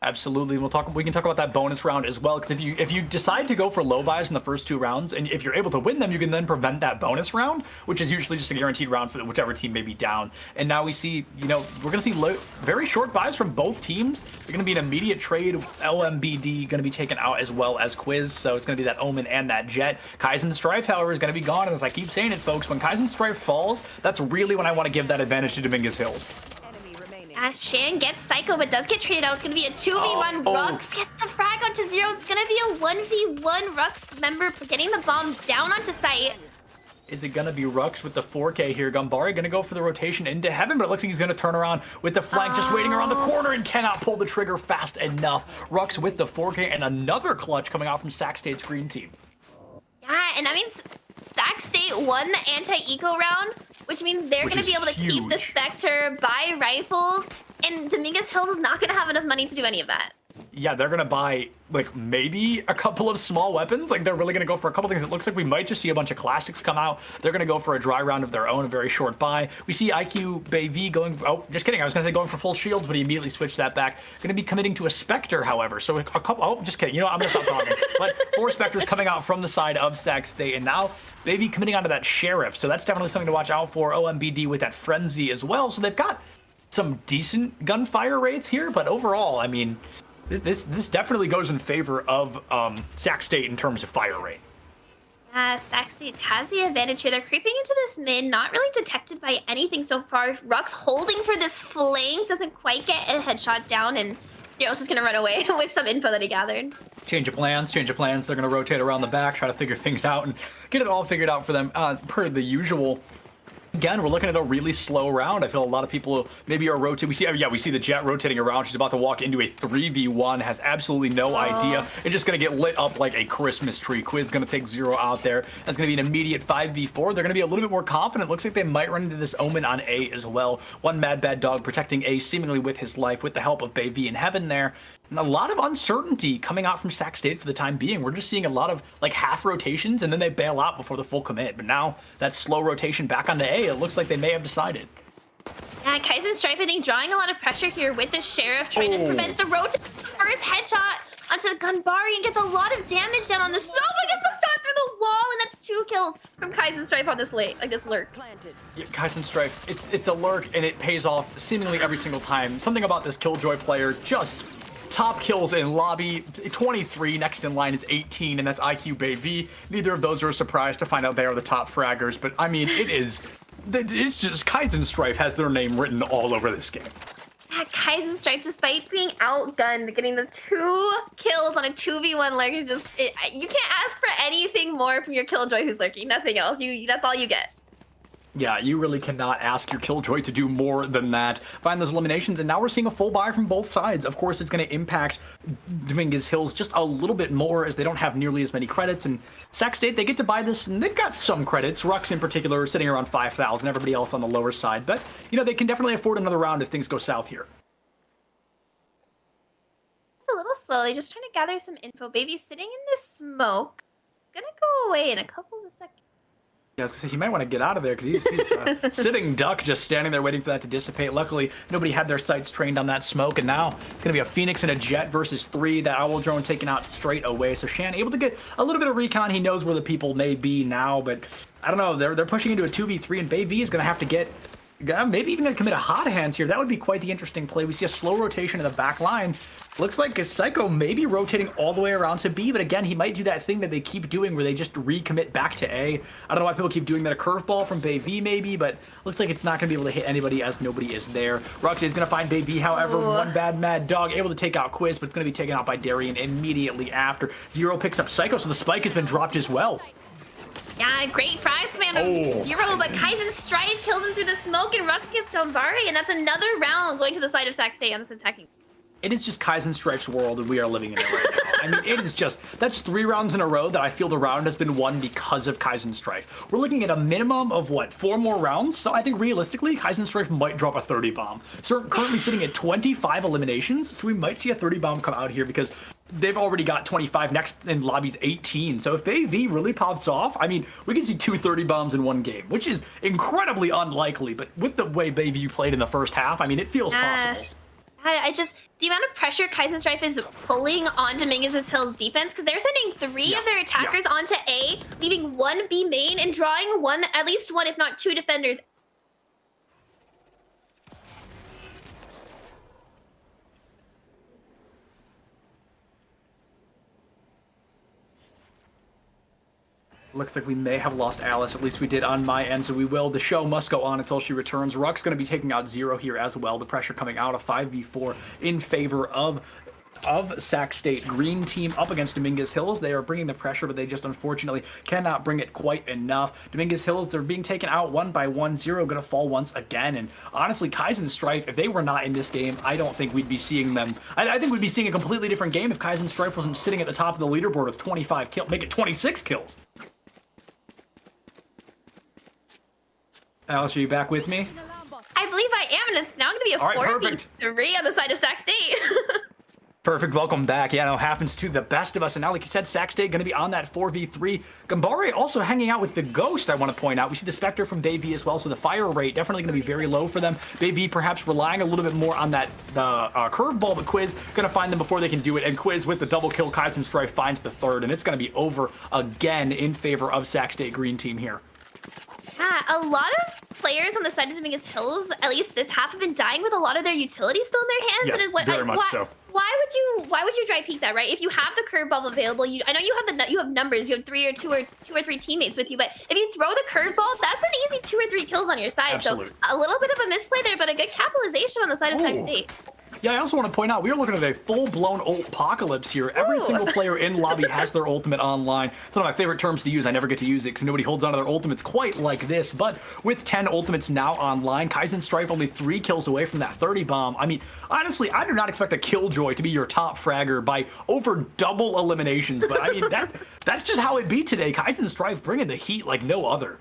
Absolutely. We can talk about that bonus round as well, because if you decide to go for low buys in the first 2 rounds, and if you're able to win them, you can then prevent that bonus round, which is usually just a guaranteed round for whichever team may be down. And now we see, you know, we're going to see very short buys from both teams. They're going to be an immediate trade. LMBD going to be taken out as well as Quiz, so it's going to be that Omen and that Jet. Kaizen Strife, however, is going to be gone, and as I keep saying it, folks, when Kaizen Strife falls, that's really when I want to give that advantage to Dominguez Hills. Shan gets Psycho, but does get traded out. It's going to be a 2v1. Rux gets the frag onto 0. It's going to be a 1v1. Rux member getting the bomb down onto site. Is it going to be Rux with the 4K here? Gumbari going to go for the rotation into heaven, but it looks like he's going to turn around with the flank, just waiting around the corner and cannot pull the trigger fast enough. Rux with the 4K and another clutch coming out from Sac State's green team. Yeah, and that means Sac State won the anti-eco round, which means they're going to be able to keep the Spectre, buy rifles, and Dominguez Hills is not going to have enough money to do any of that. Yeah, they're going to buy, like, maybe a couple of small weapons. Like, they're really going to go for a couple things. It looks like we might just see a bunch of classics come out. They're going to go for a dry round of their own, a very short buy. We see IQ Bayv going, oh, just kidding. I was going to say going for full shields, but he immediately switched that back. Going to be committing to a Spectre, however. So a couple, oh, just kidding. You know what? I'm going to stop talking. But 4 Spectres coming out from the side of Sac State, and now Bayv committing onto that Sheriff. So that's definitely something to watch out for. OMBD with that Frenzy as well. So they've got some decent gunfire rates here, but overall, I mean, this definitely goes in favor of Sac State in terms of fire rate. Yeah, Sac State has the advantage here. They're creeping into this mid, not really detected by anything so far. Rux holding for this flank, doesn't quite get a headshot down, and Zero's just gonna run away with some info that he gathered. Change of plans. They're gonna rotate around the back, try to figure things out, and get it all figured out for them per the usual. Again, we're looking at a really slow round. I feel a lot of people maybe are rotating. We see the Jet rotating around. She's about to walk into a 3v1, has absolutely no idea. It's just going to get lit up like a Christmas tree. Quiz going to take 0 out there. That's going to be an immediate 5v4. They're going to be a little bit more confident. Looks like they might run into this Omen on A as well. One Mad Bad Dog protecting A seemingly with his life with the help of Bayv in heaven there. And a lot of uncertainty coming out from Sac State for the time being. We're just seeing a lot of like half rotations and then they bail out before the full commit. But now that slow rotation back onto A, it looks like they may have decided. Yeah, Kaizen Strife, I think, drawing a lot of pressure here with the Sheriff, trying to prevent the rotate. First headshot onto Gunbari and gets a lot of damage down on the sofa, gets the shot through the wall, and that's 2 kills from Kaizen Strife on this lurk. Yeah, Kaizen Strife, it's a lurk and it pays off seemingly every single time. Something about this Killjoy player, just top kills in lobby, 23, next in line is 18, and that's IQ Bayv. Neither of those are a surprise to find out they are the top fraggers, but I mean, it's just Kaizen Strife has their name written all over this game. Yeah, Kaizen Strife, despite being outgunned, getting the 2 kills on a 2v1 lurk is just... you can't ask for anything more from your Killjoy who's lurking. Nothing else. That's all you get. Yeah, you really cannot ask your Killjoy to do more than that. Find those eliminations, and now we're seeing a full buy from both sides. Of course, it's going to impact Dominguez Hills just a little bit more as they don't have nearly as many credits. And Sac State, they get to buy this, and they've got some credits. Rux, in particular, sitting around 5,000. Everybody else on the lower side. But, you know, they can definitely afford another round if things go south here. It's a little slowly, just trying to gather some info. Baby's sitting in this smoke. It's going to go away in a couple of seconds. I was gonna say, he might want to get out of there because he's sitting duck just standing there waiting for that to dissipate. Luckily, nobody had their sights trained on that smoke, and now it's going to be a Phoenix and a Jet versus 3. That Owl drone taken out straight away. So Shan able to get a little bit of recon. He knows where the people may be now, but I don't know. They're pushing into a 2v3, and Bay V is going to have to get... maybe even gonna commit a hot hands here. That would be quite the interesting play. We see a slow rotation in the back line. Looks like a Psycho may be rotating all the way around to B, but again, he might do that thing that they keep doing where they just recommit back to A. I don't know why people keep doing that. A curveball from Bay V maybe, but looks like it's not gonna be able to hit anybody as nobody is there. Roxy is gonna find Bay V, however. Ooh. One bad Mad Dog able to take out Quiz, but it's gonna be taken out by Darian immediately after. Zero picks up Psycho, so the spike has been dropped as well. Yeah, great fries command of Zero, but Kaizen Strife kills him through the smoke, and Rux gets Gambari, and that's another round going to the side of Sac State on this attacking. It is just Kaizen Strife's world, and we are living in it right now. I mean, it is just, that's 3 rounds in a row that I feel the round has been won because of Kaizen Strife. We're looking at a minimum of, what, 4 more rounds? So I think realistically, Kaizen Strife might drop a 30 bomb. So we're currently sitting at 25 eliminations, so we might see a 30 bomb come out here because they've already got 25, next in lobby's 18. So if Bay V really pops off, I mean, we can see 2 30 bombs in one game, which is incredibly unlikely, but with the way Bay V played in the first half, I mean, it feels possible. The amount of pressure Kaizen Strife is pulling on Dominguez Hill's defense, because they're sending 3 of their attackers onto A, leaving 1 B main and drawing at least 1, if not 2 defenders. Looks like we may have lost Alice, at least we did on my end, so we will. The show must go on until she returns. Ruck's going to be taking out Zero here as well. The pressure coming out of 5v4 in favor of Sac State. Green team up against Dominguez Hills. They are bringing the pressure, but they just unfortunately cannot bring it quite enough. Dominguez Hills, they're being taken out 1 by 1. Zero going to fall once again. And honestly, Kaizen Strife, if they were not in this game, I don't think we'd be seeing them. I think we'd be seeing a completely different game if Kaizen Strife wasn't sitting at the top of the leaderboard with 25 kills, make it 26 kills. Alice, are you back with me? I believe I am, and it's now going to be a 4v3 on the side of Sac State. Perfect. Welcome back. Yeah, no, happens to the best of us. And now, like you said, Sac State going to be on that 4v3. Gambari also hanging out with the Ghost, I want to point out. We see the Spectre from Bay V as well, so the fire rate definitely going to be very low for them. Bay V perhaps relying a little bit more on that curveball, but Quiz going to find them before they can do it. And Quiz with the double kill, Kaizen Strife finds the 3rd, and it's going to be over again in favor of Sac State Green Team here. Yeah, a lot of players on the side of Dominguez Hills, at least this half, have been dying with a lot of their utility still in their hands. Yes, very much so. Why would you dry peek that, right? If you have the curveball available, I know you have numbers, you have 3 or 3 teammates with you, but if you throw the curveball, that's an easy 2 or 3 kills on your side. Absolutely. So a little bit of a misplay there, but a good capitalization on the side of Sac State. Yeah, I also want to point out, we are looking at a full-blown ult-apocalypse here. Every single player in lobby has their ultimate online. It's one of my favorite terms to use. I never get to use it because nobody holds on to their ultimates quite like this. But with 10 ultimates now online, Kaizen Strife only 3 kills away from that 30 bomb. I mean, honestly, I do not expect a Killjoy to be your top fragger by over double eliminations. But I mean, that's just how it be today. Kaizen Strife bringing the heat like no other.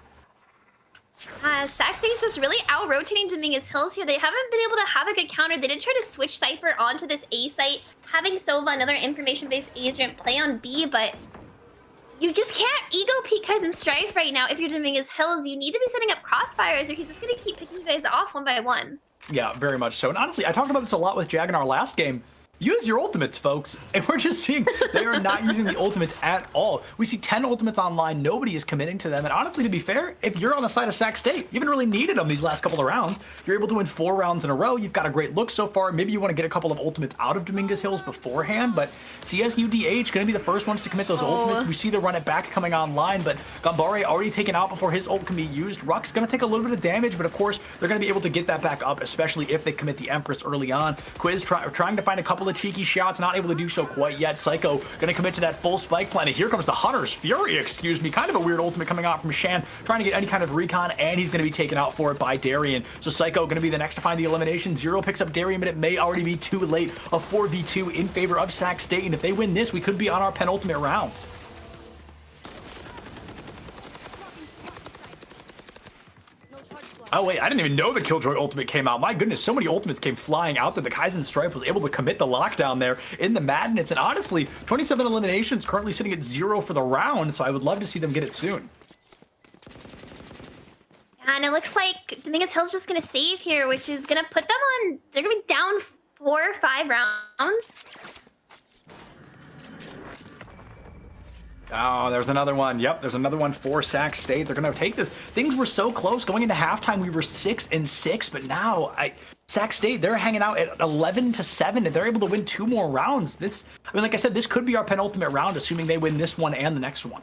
Sac State's just really out-rotating Dominguez Hills here. They haven't been able to have a good counter. They did try to switch Cypher onto this A site, having Sova, another information-based agent, play on B, but you just can't ego peek Kaizen Strife right now if you're Dominguez Hills. You need to be setting up crossfires or he's just going to keep picking you guys off 1 by 1. Yeah, very much so. And honestly, I talked about this a lot with Jag in our last game. Use your ultimates, folks. And we're just seeing they are not using the ultimates at all. We see 10 ultimates online. Nobody is committing to them. And honestly, to be fair, if you're on the side of Sac State, you haven't really needed them these last couple of rounds. You're able to win 4 rounds in a row. You've got a great look so far. Maybe you want to get a couple of ultimates out of Dominguez Hills beforehand, but CSUDH going to be the first ones to commit those ultimates. We see the run it back coming online, but Gambare already taken out before his ult can be used. Ruck's going to take a little bit of damage, but of course, they're going to be able to get that back up, especially if they commit the Empress early on. Quiz trying to find a couple of cheeky shots, not able to do so quite yet. Psycho going to commit to that full spike plan, and here comes the Hunter's Fury, excuse me. Kind of a weird ultimate coming out from Shan, trying to get any kind of recon, and he's going to be taken out for it by Darien. So Psycho going to be the next to find the elimination. Zero picks up Darien, but it may already be too late. A 4v2 in favor of Sac State, and if they win this, we could be on our penultimate round. Oh wait, I didn't even know the Killjoy ultimate came out. My goodness, so many ultimates came flying out that the Kaizen Strife was able to commit the lockdown there in the Madness. And honestly, 27 eliminations, currently sitting at 0 for the round, so I would love to see them get it soon. Yeah, and it looks like Dominguez Hill's just going to save here, which is going to put them on, they're going to be down 4 or 5 rounds. Oh, there's another one. Yep, there's another one for Sac State. They're going to take this. Things were so close. Going into halftime, we were 6-6, but now Sac State, they're hanging out at 11-7, and they're able to win 2 more rounds. I mean, like I said, this could be our penultimate round, assuming they win this one and the next one.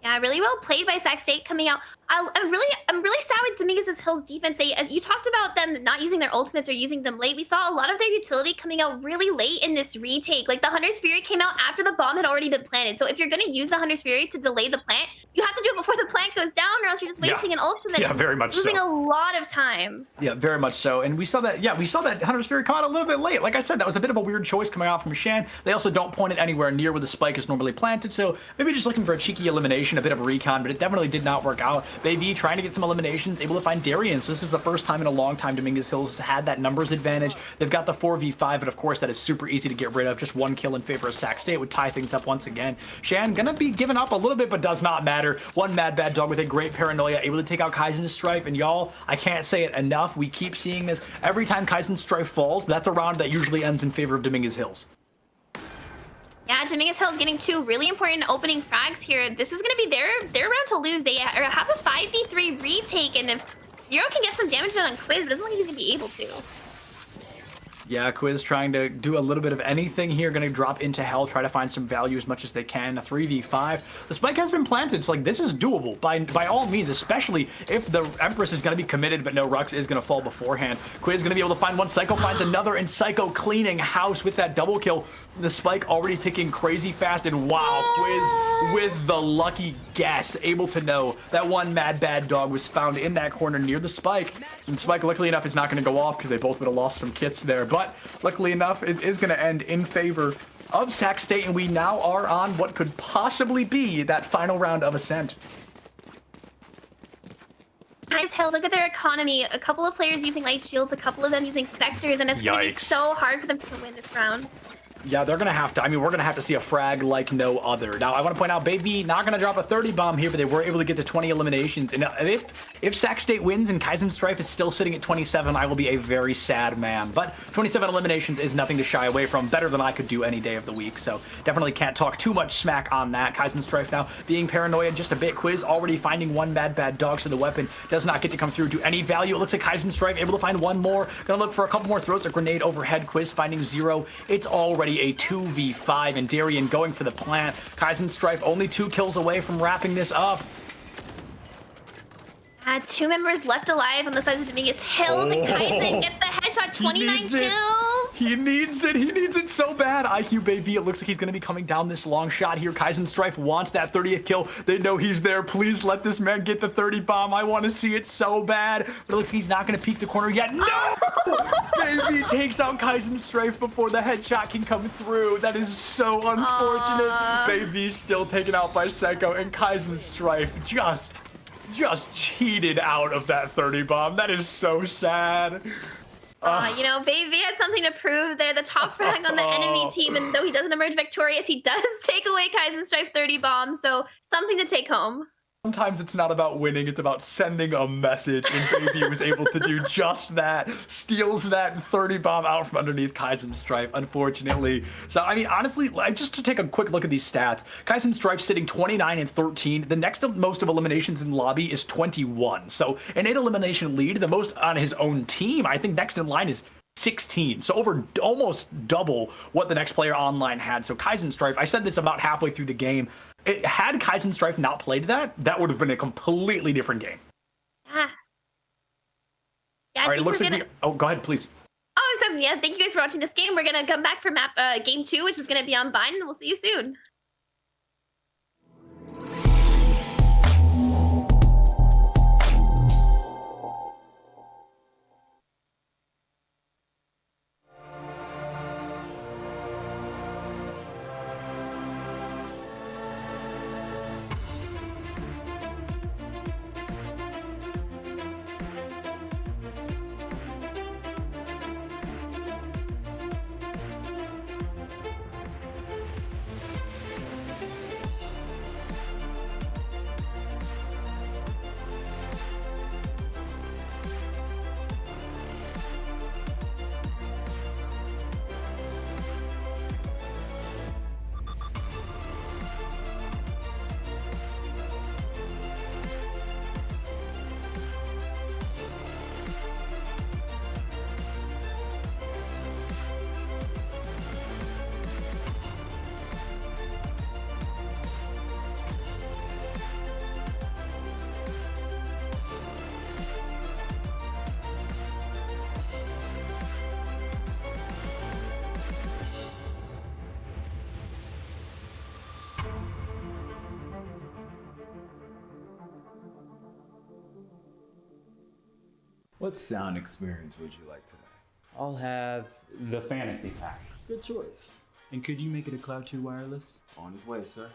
Yeah, really well played by Sac State coming out. I'm really sad with Dominguez Hill's defense. You talked about them not using their ultimates or using them late. We saw a lot of their utility coming out really late in this retake. Like the Hunter's Fury came out after the bomb had already been planted. So if you're going to use the Hunter's Fury to delay the plant, you have to do it before the plant goes down, or else you're just wasting an ultimate. Yeah, very much losing so. a lot of time. Yeah, very much so. And we saw that, Hunter's Fury come out a little bit late. Like I said, that was a bit of a weird choice coming out from Shan. They also don't point it anywhere near where the spike is normally planted. So maybe just looking for a cheeky elimination, a bit of a recon, but it definitely did not work out. Baby trying to get some eliminations, able to find Darien. So this is the first time in a long time Dominguez Hills has had that numbers advantage. They've got the 4v5, but of course that is super easy to get rid of. Just 1 kill in favor of Sac State would tie things up once again. Shan gonna be giving up a little bit, but does not matter. One Mad Bad Dog with a great paranoia, able to take out Kaizen Strife. And y'all, I can't say it enough. We keep seeing this. Every time Kaizen Strife falls, that's a round that usually ends in favor of Dominguez Hills. Yeah, Dominguez Hill's getting 2 really important opening frags here. This is going to be their round to lose. They have a 5v3 retake, and if Zero can get some damage done on Quiz, it doesn't look like he's going to be able to. Yeah, Quiz trying to do a little bit of anything here, going to drop into hell, try to find some value as much as they can. A 3v5. The spike has been planted, so like this is doable by all means, especially if the Empress is going to be committed, but no, Rux is going to fall beforehand. Quiz going to be able to find one, Psycho finds another, and Psycho cleaning house with that double kill. The spike already ticking crazy fast, and wow, Quiz with the lucky guess, able to know that one Mad Bad Dog was found in that corner near the spike. And Spike, luckily enough, is not going to go off because they both would have lost some kits there. But luckily enough, it is going to end in favor of Sac State, and we now are on what could possibly be that final round of Ascent. Guys, Hills, look at their economy. A couple of players using light shields, a couple of them using specters, and it's going to be so hard for them to win this round. Yeah, they're going to have to. I mean, we're going to have to see a frag like no other. Now, I want to point out, Baby not going to drop a 30 bomb here, but they were able to get to 20 eliminations. And if Sac State wins and Kaizen Strife is still sitting at 27, I will be a very sad man. But 27 eliminations is nothing to shy away from. Better than I could do any day of the week. So definitely can't talk too much smack on that. Kaizen Strife now being paranoid just a bit. Quiz already finding one Mad Bad Dog, so the weapon does not get to come through to any value. It looks like Kaizen Strife able to find one more. Gonna look for a couple more throws. A grenade overhead. Quiz finding 0. It's already a 2v5, and Darien going for the plant. Kaizen Strife only 2 kills away from wrapping this up. 2 members left alive on the sides of Dominguez Hills, and Kaizen gets the headshot, 29 kills. He needs it. He needs it so bad. IQ Baby, it looks like he's going to be coming down this long shot here. Kaizen Strife wants that 30th kill. They know he's there. Please let this man get the 30 bomb. I want to see it so bad. But it looks like he's not going to peek the corner yet. No! Baby takes out Kaizen Strife before the headshot can come through. That is so unfortunate. Baby still taken out by Psycho, and Kaizen Strife just cheated out of that 30 bomb. That is so sad. You know, Baby had something to prove. They're the top frag on the enemy team, and though he doesn't emerge victorious, he does take away Kaizen Strife 30 bomb, so something to take home. Sometimes it's not about winning, it's about sending a message, and Baby was able to do just that. Steals that 30 bomb out from underneath Kaizen's Strife, unfortunately. So, I mean, honestly, just to take a quick look at these stats, Kaizen's Strife sitting 29 and 13. The next most of eliminations in lobby is 21. So, an 8 elimination lead, the most on his own team. I think next in line is 16, so over almost double what the next player online had. So Kaizen Strife, I said this about halfway through the game, had Kaizen Strife not played that would have been a completely different game. Yeah. All right, it looks like oh, go ahead, please. Oh, so yeah, thank you guys for watching this game. We're gonna come back for game 2, which is gonna be on Vine, and we'll see you soon. What sound experience would you like today? I'll have the fantasy pack. Good choice. And could you make it a Cloud 2 wireless? On his way, sir.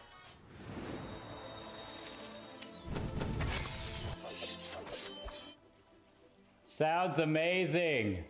Sounds amazing.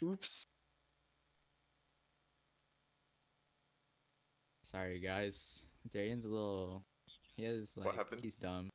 Oops. Sorry, guys. Darian's a little. What happened? He's dumb.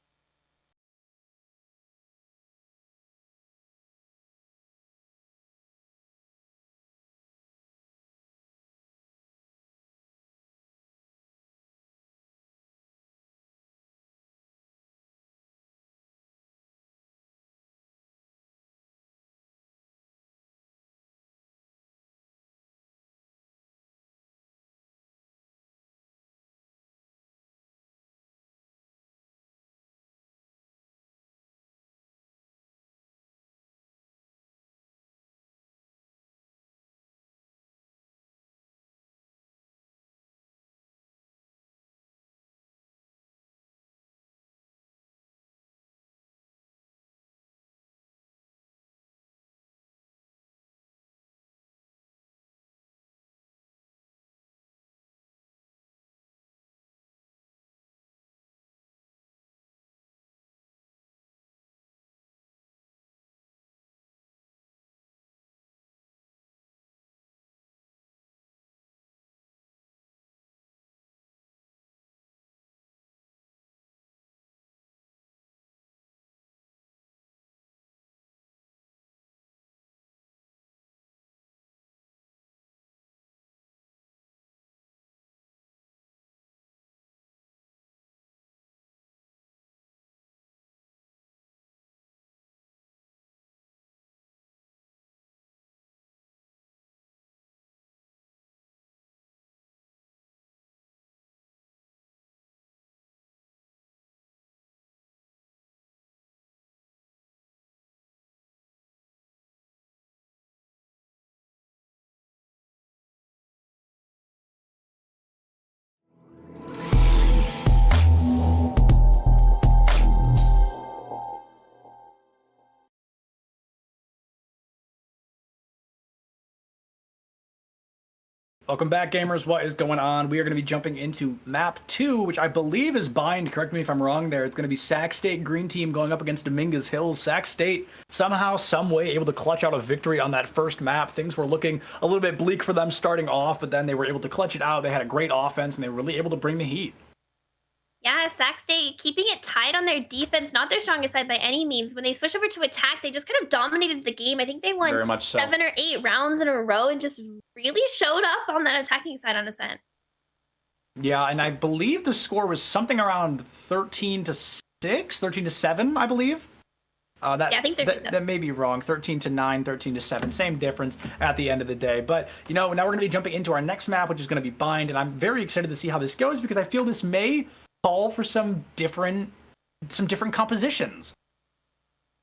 Welcome back, gamers. What is going on? We are going to be jumping into map 2, which I believe is Bind. Correct me if I'm wrong there. It's going to be Sac State Green Team going up against Dominguez Hills. Sac State somehow, some way able to clutch out a victory on that first map. Things were looking a little bit bleak for them starting off, but then they were able to clutch it out. They had a great offense, and they were really able to bring the heat. Yeah, Sac State keeping it tied on their defense, not their strongest side by any means. When they switched over to attack, they just kind of dominated the game. I think they won Very much so. 7 or 8 rounds in a row and just really showed up on that attacking side on Ascent. Yeah, and I believe the score was something around 13-6, 13-7, I believe. Yeah, I think that may be wrong. 13-9, 13-7, same difference at the end of the day. But you know, now we're going to be jumping into our next map, which is going to be Bind, and I'm very excited to see how this goes because I feel this may call for some different compositions.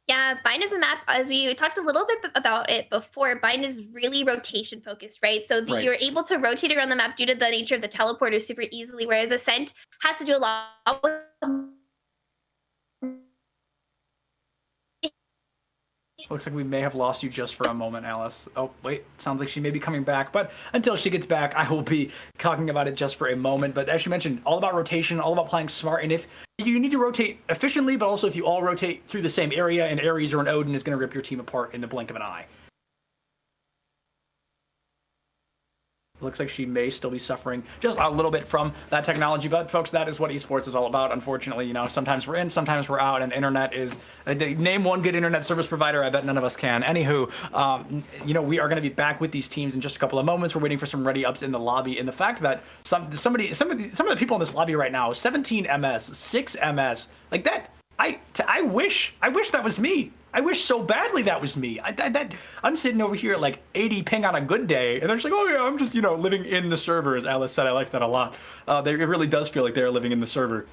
Yeah, Bind is a map, as we talked a little bit about it before, Bind is really rotation focused, right? So Right. you're able to rotate around the map due to the nature of the teleporter super easily, whereas Ascent has to do a lot with Looks like we may have lost you just for a moment, Alice. Oh, wait. Sounds like she may be coming back. But until she gets back, I will be talking about it just for a moment. But as you mentioned, all about rotation, all about playing smart. And if you need to rotate efficiently, but also if you all rotate through the same area, an Ares or an Odin is going to rip your team apart in the blink of an eye. Looks like she may still be suffering just a little bit from that technology, but folks, that is what esports is all about. Unfortunately, you know, sometimes we're in, sometimes we're out, and internet is. Name one good internet service provider. I bet none of us can. Anywho, you know, we are going to be back with these teams in just a couple of moments. We're waiting for some ready ups in the lobby, and the fact that some of the people in this lobby right now, 17 MS, 6 MS, like that. I wish that was me. I wish so badly that was me. I'm sitting over here at like 80 ping on a good day, and they're just like, oh yeah, I'm just, you know, living in the server, as Alice said. I like that a lot. It really does feel like they're living in the server.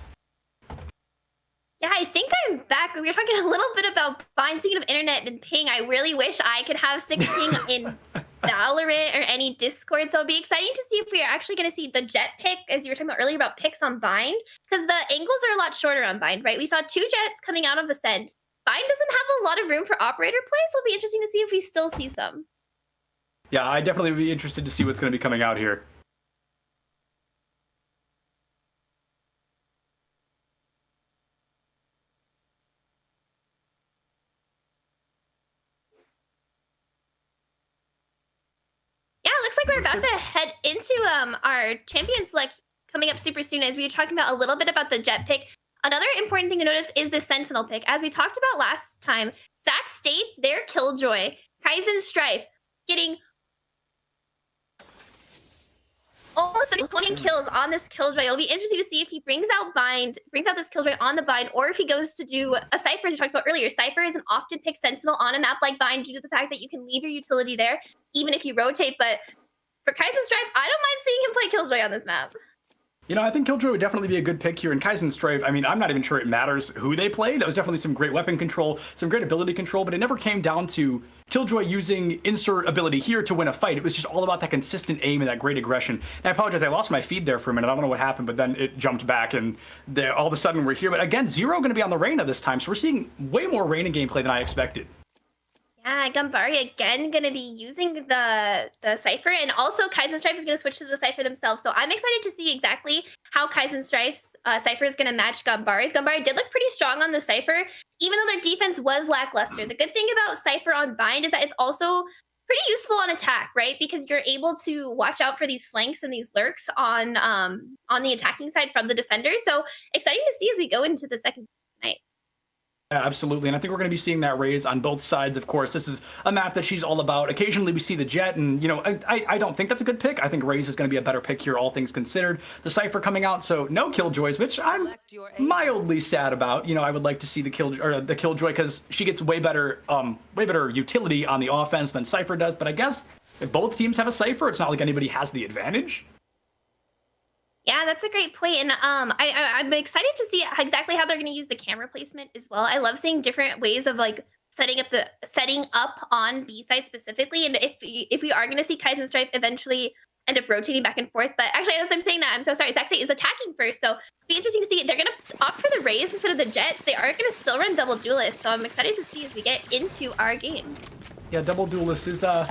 Yeah, I think I'm back. We were talking a little bit about Bind. Speaking of internet and ping, I really wish I could have 6 ping in Valorant or any Discord. So it'll be exciting to see if we are actually going to see the jet pick, as you were talking about earlier about picks on Bind, because the angles are a lot shorter on Bind, right? We saw 2 jets coming out of Ascent. Bind doesn't have a lot of room for operator play, so it'll be interesting to see if we still see some. Yeah, I definitely would be interested to see what's going to be coming out here. looks like we're about to head into our champion select coming up super soon, as we were talking about a little bit about the Jet pick. Another important thing to notice is the Sentinel pick. As we talked about last time, Sac State's their Killjoy, Kaizen Strife, getting almost 20 kills on this Killjoy. It'll be interesting to see if he brings out this Killjoy on the Bind, or if he goes to do a Cypher, as we talked about earlier. Cypher is an often picked Sentinel on a map like Bind due to the fact that you can leave your utility there, even if you rotate. But for Kaizen Strife, I don't mind seeing him play Killjoy on this map. You know, I think Killjoy would definitely be a good pick here. And Kaizen Strife, I mean, I'm not even sure it matters who they play. That was definitely some great weapon control, some great ability control, but it never came down to Killjoy using insert ability here to win a fight. It was just all about that consistent aim and that great aggression. And I apologize, I lost my feed there for a minute. I don't know what happened, but then it jumped back and all of a sudden we're here. But again, Zero going to be on the Reyna this time, so we're seeing way more Reyna gameplay than I expected. Yeah, Gambari again going to be using the Cypher, and also Kaizen Strife is going to switch to the Cypher themselves. So I'm excited to see exactly how Kaizen Strife's Cypher is going to match Gambari's. Gambari did look pretty strong on the Cypher, even though their defense was lackluster. The good thing about Cypher on Bind is that it's also pretty useful on attack, right? Because you're able to watch out for these flanks and these lurks on the attacking side from the defender. So exciting to see as we go into the second night. Yeah, absolutely, and I think we're going to be seeing that raise on both sides. Of course, this is a map that she's all about. Occasionally we see the Jet, and you know, I don't think that's a good pick. I think Raze is going to be a better pick here, all things considered. The Cypher coming out, so no Killjoys, which I'm mildly sad about. You know, I would like to see the Killjoy because she gets way better utility on the offense than Cypher does. But I guess if both teams have a Cypher, it's not like anybody has the advantage. Yeah, that's a great point. And I'm excited to see exactly how they're going to use the camera placement as well. I love seeing different ways of like setting up on B side specifically. And if we are going to see Kaizen Strife eventually end up rotating back and forth. But actually, as I'm saying that, I'm so sorry, Sac State is attacking first. So it'll be interesting to see. They're going to opt for the Raze instead of the Jets. They are going to still run double duelist. So I'm excited to see as we get into our game. Yeah, double duelist is a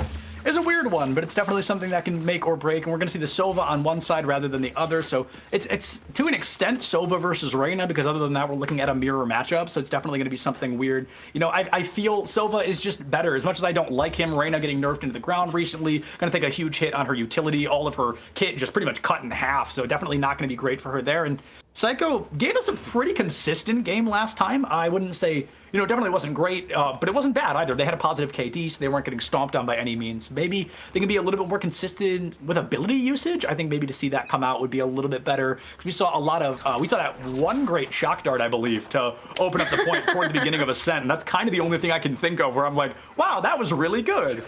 weird one, but it's definitely something that can make or break, and we're going to see the Sova on one side rather than the other, so it's to an extent Sova versus Reyna, because other than that we're looking at a mirror matchup, so it's definitely going to be something weird. You know, I feel Sova is just better. As much as I don't like him, Reyna getting nerfed into the ground recently, going to take a huge hit on her utility, all of her kit just pretty much cut in half, so definitely not going to be great for her there. And Psycho gave us a pretty consistent game last time. I wouldn't say, you know, it definitely wasn't great, but it wasn't bad either. They had a positive KD, so they weren't getting stomped on by any means. Maybe they can be a little bit more consistent with ability usage. I think maybe to see that come out would be a little bit better. Because we saw a lot of, we saw that one great shock dart, I believe, to open up the point toward the beginning of Ascent. And that's kind of the only thing I can think of where I'm like, wow, that was really good.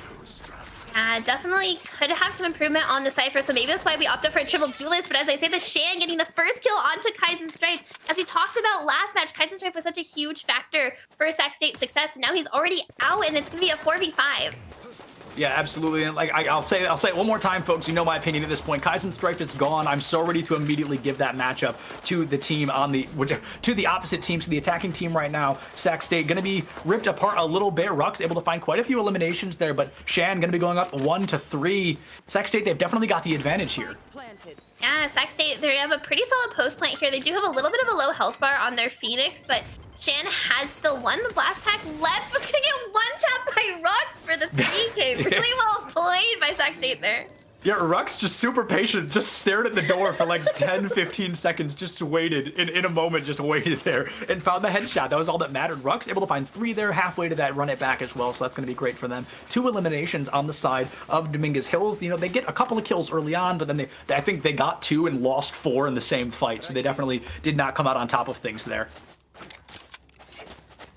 Definitely could have some improvement on the Cypher, so maybe that's why we opted for a triple duelist. But as I say, the Shan getting the first kill onto Kaizen Strife. As we talked about last match, Kaizen Strife was such a huge factor for Sac State's success. Now he's already out, and it's gonna be a 4v5. Yeah, absolutely. And like I'll say it one more time, folks. You know my opinion at this point. Kaizen Strife is gone. I'm so ready to immediately give that matchup to the team to the opposite team, to the attacking team right now. Sac State gonna be ripped apart a little bit. Ruck's able to find quite a few eliminations there, but Shan gonna be going up 1-3. Sac State, they've definitely got the advantage here. Yeah, Sac State, they have a pretty solid post plant here. They do have a little bit of a low health bar on their Phoenix, but Shan has still one blast pack left. Was gonna get one tap by Rux for the 3K. Really well played by Sac State there. Yeah, Rux just super patient, just stared at the door for like 10-15 seconds, just waited, in a moment, just waited there, and found the headshot. That was all that mattered. Rux able to find 3 there, halfway to that, run it back as well, so that's going to be great for them. 2 eliminations on the side of Dominguez Hills. You know, they get a couple of kills early on, but then I think they got 2 and lost 4 in the same fight, so they definitely did not come out on top of things there.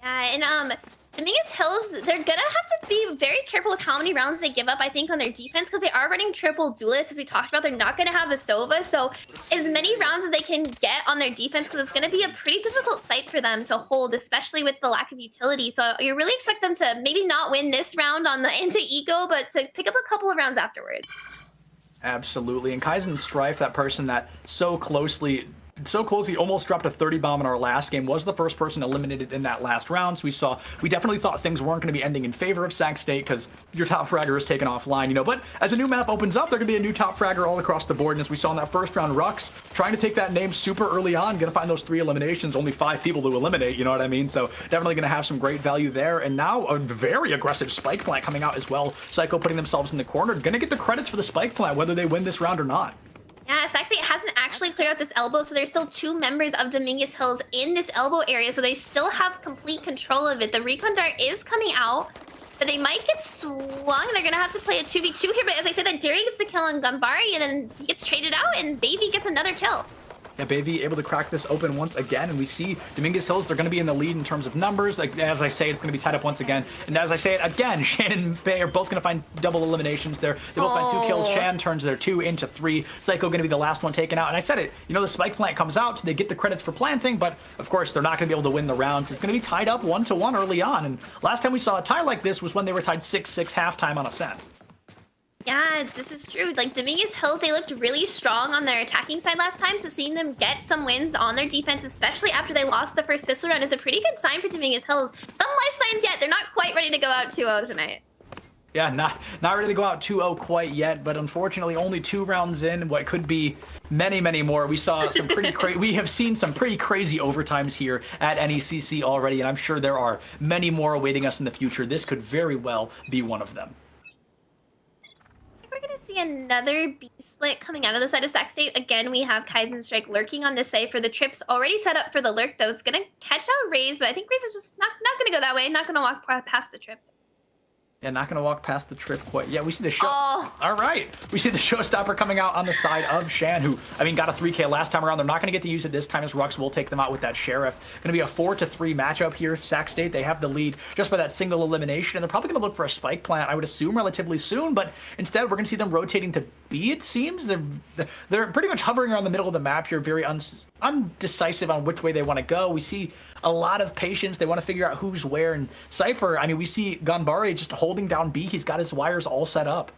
Yeah, and Dominguez Hills, they're gonna have to be very careful with how many rounds they give up, I think, on their defense, because they are running triple duelists, as we talked about. They're not gonna have a Sova, so as many rounds as they can get on their defense, because it's gonna be a pretty difficult site for them to hold, especially with the lack of utility. So you really expect them to maybe not win this round on the anti-eco, but to pick up a couple of rounds afterwards. Absolutely, and Kaizen Strife, that person that so closely so close. He almost dropped a 30 bomb in our last game. Was the first person eliminated in that last round. So we definitely thought things weren't going to be ending in favor of Sac State because your top fragger is taken offline, But as a new map opens up, there going to be a new top fragger all across the board. And as we saw in that first round, Rux trying to take that name super early on, going to find those 3 eliminations, only 5 people to eliminate. You know what I mean? So definitely going to have some great value there. And now a very aggressive spike plant coming out as well. Psycho putting themselves in the corner, going to get the credits for the spike plant, whether they win this round or not. Yeah, Sac State hasn't actually cleared out this elbow, so there's still 2 members of Dominguez Hills in this elbow area, so they still have complete control of it. The recon dart is coming out, but they might get swung. They're gonna have to play a 2v2 here, but as I said, that Darian gets the kill on Gambari, and then he gets traded out, and Baby gets another kill. Yeah, Baby able to crack this open once again, and we see Dominguez Hills, they're going to be in the lead in terms of numbers. Like, as I say, it's going to be tied up once again. And as I say it again, Shan and Bay are both going to find double eliminations there. They both find 2 kills. Shan turns their 2 into 3. Psycho going to be the last one taken out. And I said it, the spike plant comes out, so they get the credits for planting, but of course, they're not going to be able to win the rounds. It's going to be tied up 1-1 early on. And last time we saw a tie like this was when they were tied 6-6 halftime on Ascent. Yeah, this is true. Like, Dominguez Hills, they looked really strong on their attacking side last time, so seeing them get some wins on their defense, especially after they lost the first pistol round, is a pretty good sign for Dominguez Hills. Some life signs yet. They're not quite ready to go out 2-0 tonight. Yeah, not ready to go out 2-0 quite yet, but unfortunately only 2 rounds in, what could be many, many more. We saw some pretty we have seen some pretty crazy overtimes here at NECC already, and I'm sure there are many more awaiting us in the future. This could very well be one of them. We're going to see another B split coming out of the side of Sac State. Again, we have Kaizen Strike lurking on this side for the trips. Already set up for the lurk, though. It's going to catch out Raze, but I think Raze is just not going to go that way. Not going to walk past the trip. Yeah, not going to walk past the trip quite. Yeah, we see the show. Oh. All right. We see the showstopper coming out on the side of Shan, who, got a 3K last time around. They're not going to get to use it this time as Rux will take them out with that Sheriff. Going to be a 4-3 matchup here. Sac State, they have the lead just by that single elimination, and they're probably going to look for a spike plant, I would assume, relatively soon, but instead we're going to see them rotating to B, it seems. They're pretty much hovering around the middle of the map here, very undecisive on which way they want to go. We see a lot of patience. They want to figure out who's where. And Cypher, we see Gambari just holding down B. He's got his wires all set up.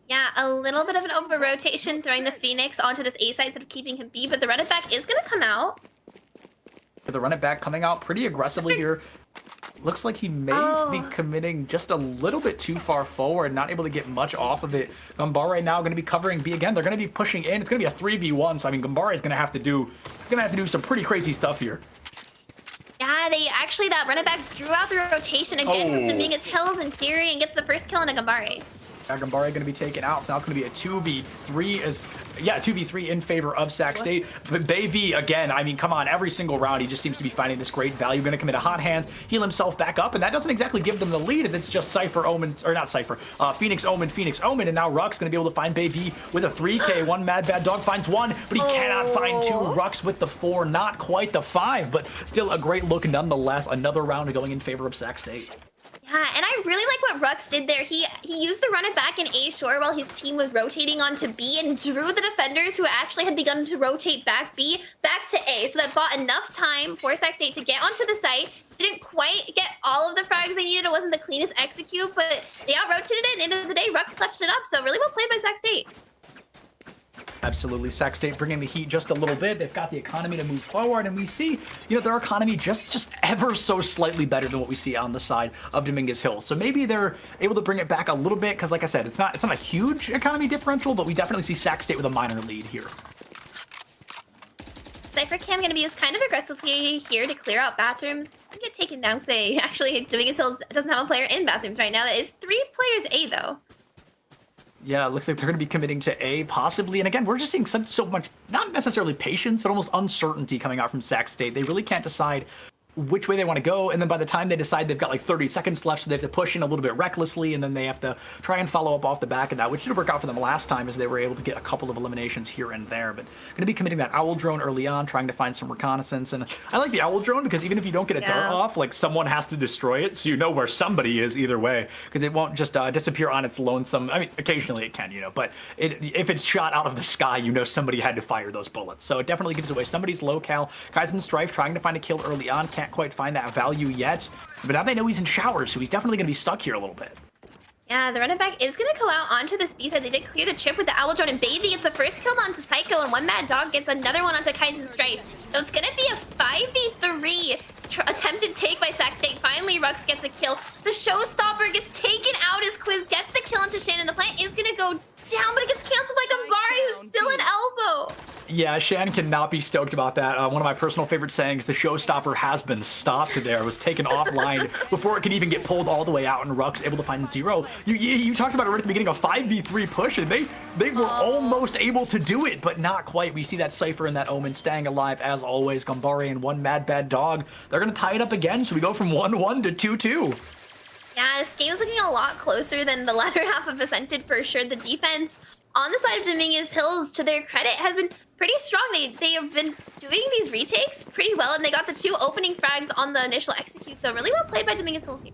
Yeah, a little bit of an over-rotation, throwing the Phoenix onto this A side instead of keeping him B, but the run it back is going to come out. The run it back coming out pretty aggressively here. Looks like he may be committing just a little bit too far forward, not able to get much off of it. Gambari now going to be covering B again. They're going to be pushing in. It's going to be a 3v1, so Gambari is going to have to do some pretty crazy stuff here. Yeah, that run it back drew out the rotation again from Dominguez Hills in theory and gets the first kill on a Gambari. Gambari going to be taken out, so now it's going to be a 2v3 2v3 in favor of Sac State. But Baby, again, come on, every single round he just seems to be finding this great value. Going to commit a hot hands, heal himself back up, and that doesn't exactly give them the lead as it's just Cypher, Omen, or not Cypher, Phoenix, Omen, and now Rux going to be able to find Baby with a 3K. One Mad Bad Dog finds 1, but he cannot find 2. Rux with the 4, not quite the 5, but still a great look nonetheless. Another round going in favor of Sac State. Yeah, and I really like what Rux did there. He used the run it back in A shore while his team was rotating onto B and drew the defenders who actually had begun to rotate back B back to A. So that bought enough time for Sac State to get onto the site. Didn't quite get all of the frags they needed. It wasn't the cleanest execute, but they out-rotated it, and at the end of the day, Rux clutched it up. So really well played by Sac State. Absolutely. Sac State bringing the heat just a little bit. They've got the economy to move forward, and we see, their economy just ever so slightly better than what we see on the side of Dominguez Hills. So maybe they're able to bring it back a little bit, because like I said, it's not a huge economy differential, but we definitely see Sac State with a minor lead here. Cypher Cam going to be used kind of aggressively here to clear out bathrooms. And get taken down because Dominguez Hills doesn't have a player in bathrooms right now. That is 3 players A, though. Yeah, it looks like they're going to be committing to A, possibly. And again, we're just seeing so much, not necessarily patience, but almost uncertainty coming out from Sac State. They really can't decide which way they want to go, and then by the time they decide, they've got like 30 seconds left, so they have to push in a little bit recklessly, and then they have to try and follow up off the back of that, which did work out for them last time as they were able to get a couple of eliminations here and there. But going to be committing that owl drone early on, trying to find some reconnaissance. And I like the owl drone because even if you don't get a dart off, like someone has to destroy it, so you know where somebody is either way, because it won't just disappear on its lonesome. Occasionally it can, but if it's shot out of the sky, somebody had to fire those bullets. So it definitely gives away somebody's locale. Kaizen Strife trying to find a kill early on, can't quite find that value yet, but now they know he's in showers, so he's definitely going to be stuck here a little bit. Yeah, the running back is gonna go out onto this B side. They did clear the chip with the owl drone, and Baby gets the first kill onto Psycho, and one Mad Dog gets another one onto Kaizen Strife. So it's gonna be a 5v3 attempted take by Sac State. Finally, Rux gets a kill. The Showstopper gets taken out as Quiz gets the kill onto Shannon. The plant is gonna go down, but it gets canceled by Gambari, who's still an elbow. Yeah, Shan cannot be stoked about that. One of my personal favorite sayings, the showstopper has been stopped there. It was taken offline before it could even get pulled all the way out, and Rux able to find zero. You talked about it right at the beginning, a 5v3 push, and they were almost able to do it, but not quite. We see that Cypher and that Omen staying alive as always. Gambari and one Mad Bad Dog. They're going to tie it up again, so we go from 1-1 to 2-2. Yeah, this game's looking a lot closer than the latter half of Ascended for sure. The defense on the side of Dominguez Hills, to their credit, has been pretty strong. They have been doing these retakes pretty well, and they got the 2 opening frags on the initial execute. So really well played by Dominguez Hills here.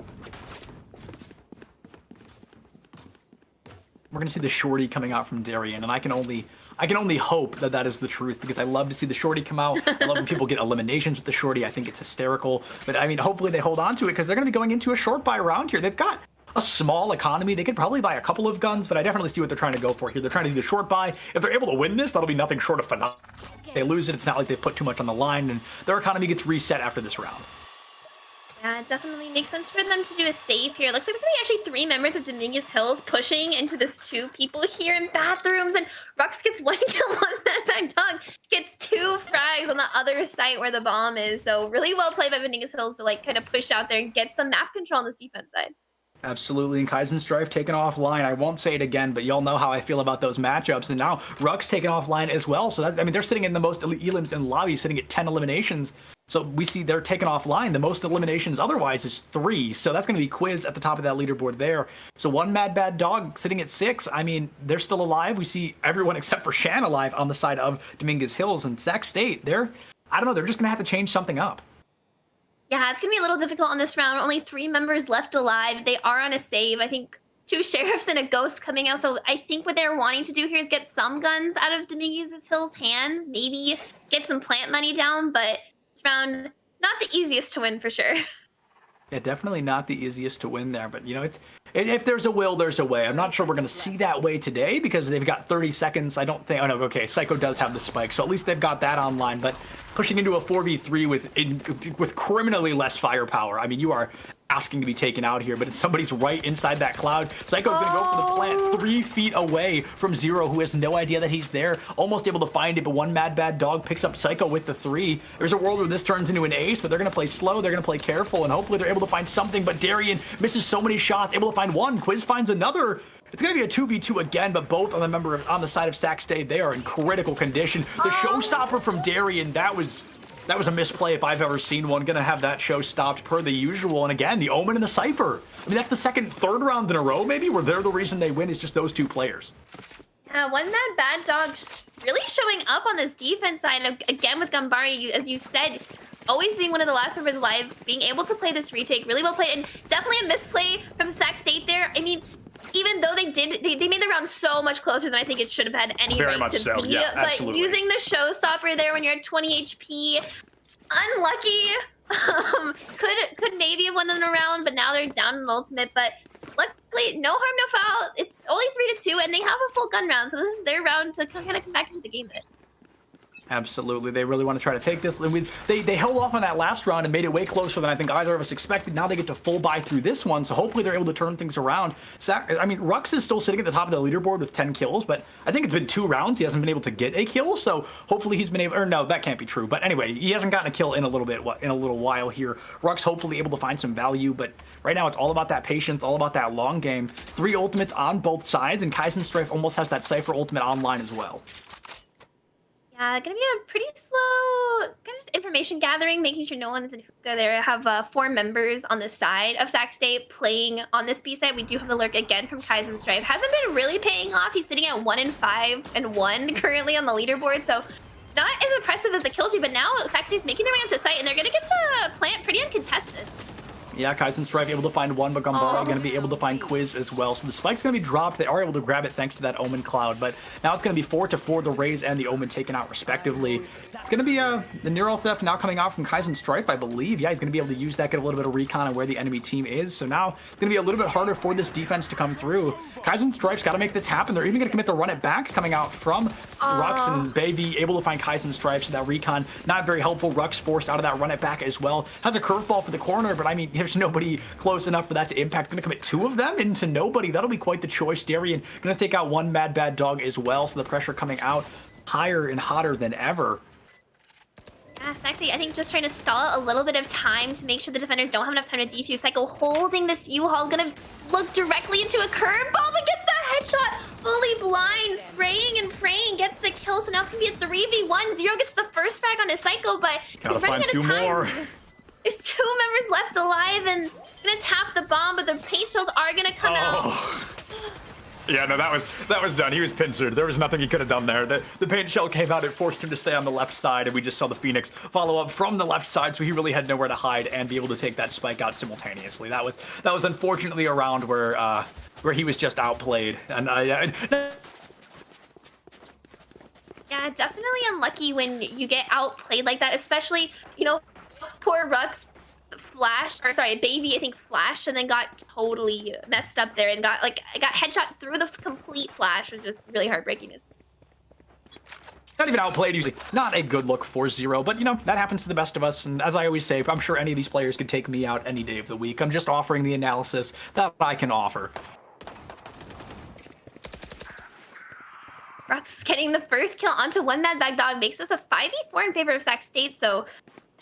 We're gonna see the shorty coming out from Darien, and I can only hope that that is the truth, because I love to see the shorty come out. I love when people get eliminations with the shorty. I think it's hysterical. But I mean, hopefully they hold on to it, because they're gonna be going into a short buy round here. They've got a small economy. They could probably buy a couple of guns, but I definitely see what they're trying to go for here. They're trying to do the short buy. If they're able to win this, that'll be nothing short of phenomenal. If they lose it, it's not like they've put too much on the line, and their economy gets reset after this round. Yeah, it definitely makes sense for them to do a save here. It looks like there's gonna be actually 3 members of Dominguez Hills pushing into this 2 people here in bathrooms, and Rux gets 1 kill, one Mad Dog gets 2 frags on the other site where the bomb is. So really well played by Dominguez Hills to like kind of push out there and get some map control on this defense side. Absolutely, and Kaizen Strife taken offline. I won't say it again, but y'all know how I feel about those matchups. And now Rux taken offline as well. So that's, I mean, they're sitting in the most elite elims in the lobby, sitting at 10 eliminations. So we see they're taken offline. The most eliminations otherwise is 3. So that's going to be Quiz at the top of that leaderboard there. So one Mad Bad Dog sitting at 6. I mean, they're still alive. We see everyone except for Shan alive on the side of Dominguez Hills, and Sac State. I don't know, they're just going to have to change something up. Yeah, it's going to be a little difficult on this round. Only 3 members left alive. They are on a save. I think 2 sheriffs and a ghost coming out. So I think what they're wanting to do here is get some guns out of Dominguez Hills' hands. Maybe get some plant money down. But this round, not the easiest to win for sure. Yeah, definitely not the easiest to win there. But, you know, if there's a will, there's a way. I'm not sure we're going to see that way today because they've got 30 seconds. I don't think... Oh, no, okay, Psycho does have the spike, so at least they've got that online. But pushing into a 4v3 with criminally less firepower, I mean, you are asking to be taken out here, but if somebody's right inside that cloud, Psycho's going to go for the plant 3 feet away from Zero, who has no idea that he's there. Almost able to find it, but one Mad Bad Dog picks up Psycho with the 3. There's a world where this turns into an ace, but they're going to play slow, they're going to play careful, and hopefully they're able to find something, but Darien misses so many shots, able to find one. Quiz finds another. It's going to be a 2v2 again, but both on the side of Sac State, they are in critical condition. The showstopper from Darien, that was a misplay if I've ever seen one. Gonna have that show stopped per the usual. And again, the Omen and the Cypher. I mean, that's the third round in a row, maybe, where they're the reason they win is just those 2 players. Yeah, one Mad Bad Dog really showing up on this defense side. Again, with Gambari, as you said, always being one of the last members alive, being able to play this retake, really well played. And definitely a misplay from Sac State there. I mean, even though they made the round so much closer than I think it should have had any right to be. Yeah, but absolutely. Using the showstopper there when you're at 20 HP, unlucky. Could maybe have won them a round, but now they're down in ultimate. But luckily, no harm, no foul. It's only 3-2, and they have a full gun round, so this is their round to kind of come back into the game a bit. Absolutely. They really want to try to take this. They held off on that last round and made it way closer than I think either of us expected. Now they get to full buy through this one, so hopefully they're able to turn things around. I mean, Rux is still sitting at the top of the leaderboard with 10 kills, but I think it's been 2 rounds. He hasn't been able to get a kill, so hopefully he's been able... Or no, that can't be true. But anyway, he hasn't gotten a kill in a little while here. Rux hopefully able to find some value, but right now it's all about that patience, all about that long game. 3 ultimates on both sides, and Kaizen Strife almost has that Cypher ultimate online as well. Gonna be a pretty slow kind of just information gathering, making sure no one is in hookah there. I have 4 members on the side of Sac State playing on this B side. We do have the lurk again from Kaizen Strife. Hasn't been really paying off. He's sitting at 1-5-1 currently on the leaderboard, so not as impressive as the kill tree, but now Sac State's making their way onto site, and they're gonna get the plant pretty uncontested. Yeah, Kaizen Strife able to find one, but Gambara going to be able to find Quiz as well. So the spike's going to be dropped. They are able to grab it thanks to that Omen Cloud, but now it's going to be 4-4, the Raze and the Omen taken out respectively. It's going to be the Neural Theft now coming out from Kaizen Strife, I believe. Yeah, he's going to be able to use that, get a little bit of recon on where the enemy team is. So now it's going to be a little bit harder for this defense to come through. Kaizen Strife's got to make this happen. They're even going to commit the run it back coming out from Rux, and Baby able to find Kaizen Strife, so that recon not very helpful. Rux forced out of that run it back as well. Has a curveball for the corner, but I mean, there's nobody close enough for that to impact. Gonna commit 2 of them into nobody. That'll be quite the choice. Darien gonna take out one Mad Bad Dog as well, so the pressure coming out higher and hotter than ever. Yeah, Sexy, I think just trying to stall a little bit of time to make sure the defenders don't have enough time to defuse. Psycho holding this U-Haul, gonna look directly into a curveball that gets that headshot. Fully blind, spraying and praying, gets the kill. So now it's gonna be a 3v1. Zero gets the first frag on his Psycho, but Gotta he's running find out of 2 time. more. There's 2 members left alive and gonna tap the bomb, but the paint shells are gonna come out. Yeah, no, that was done. He was pincered. There was nothing he could have done there. The paint shell came out. It forced him to stay on the left side, and we just saw the Phoenix follow up from the left side, so he really had nowhere to hide and be able to take that spike out simultaneously. That was unfortunately a round where he was just outplayed. And Yeah, definitely unlucky when you get outplayed like that, especially, you know, poor Rux flashed, or sorry, Baby, I think flashed and then got totally messed up there and got headshot through the complete flash, which is really heartbreaking. Not even outplayed usually. Not a good look for Zero, but you know, that happens to the best of us. And as I always say, I'm sure any of these players could take me out any day of the week. I'm just offering the analysis that I can offer. Rux getting the first kill onto one Mad Bad Dog makes this a 5v4 in favor of Sac State. So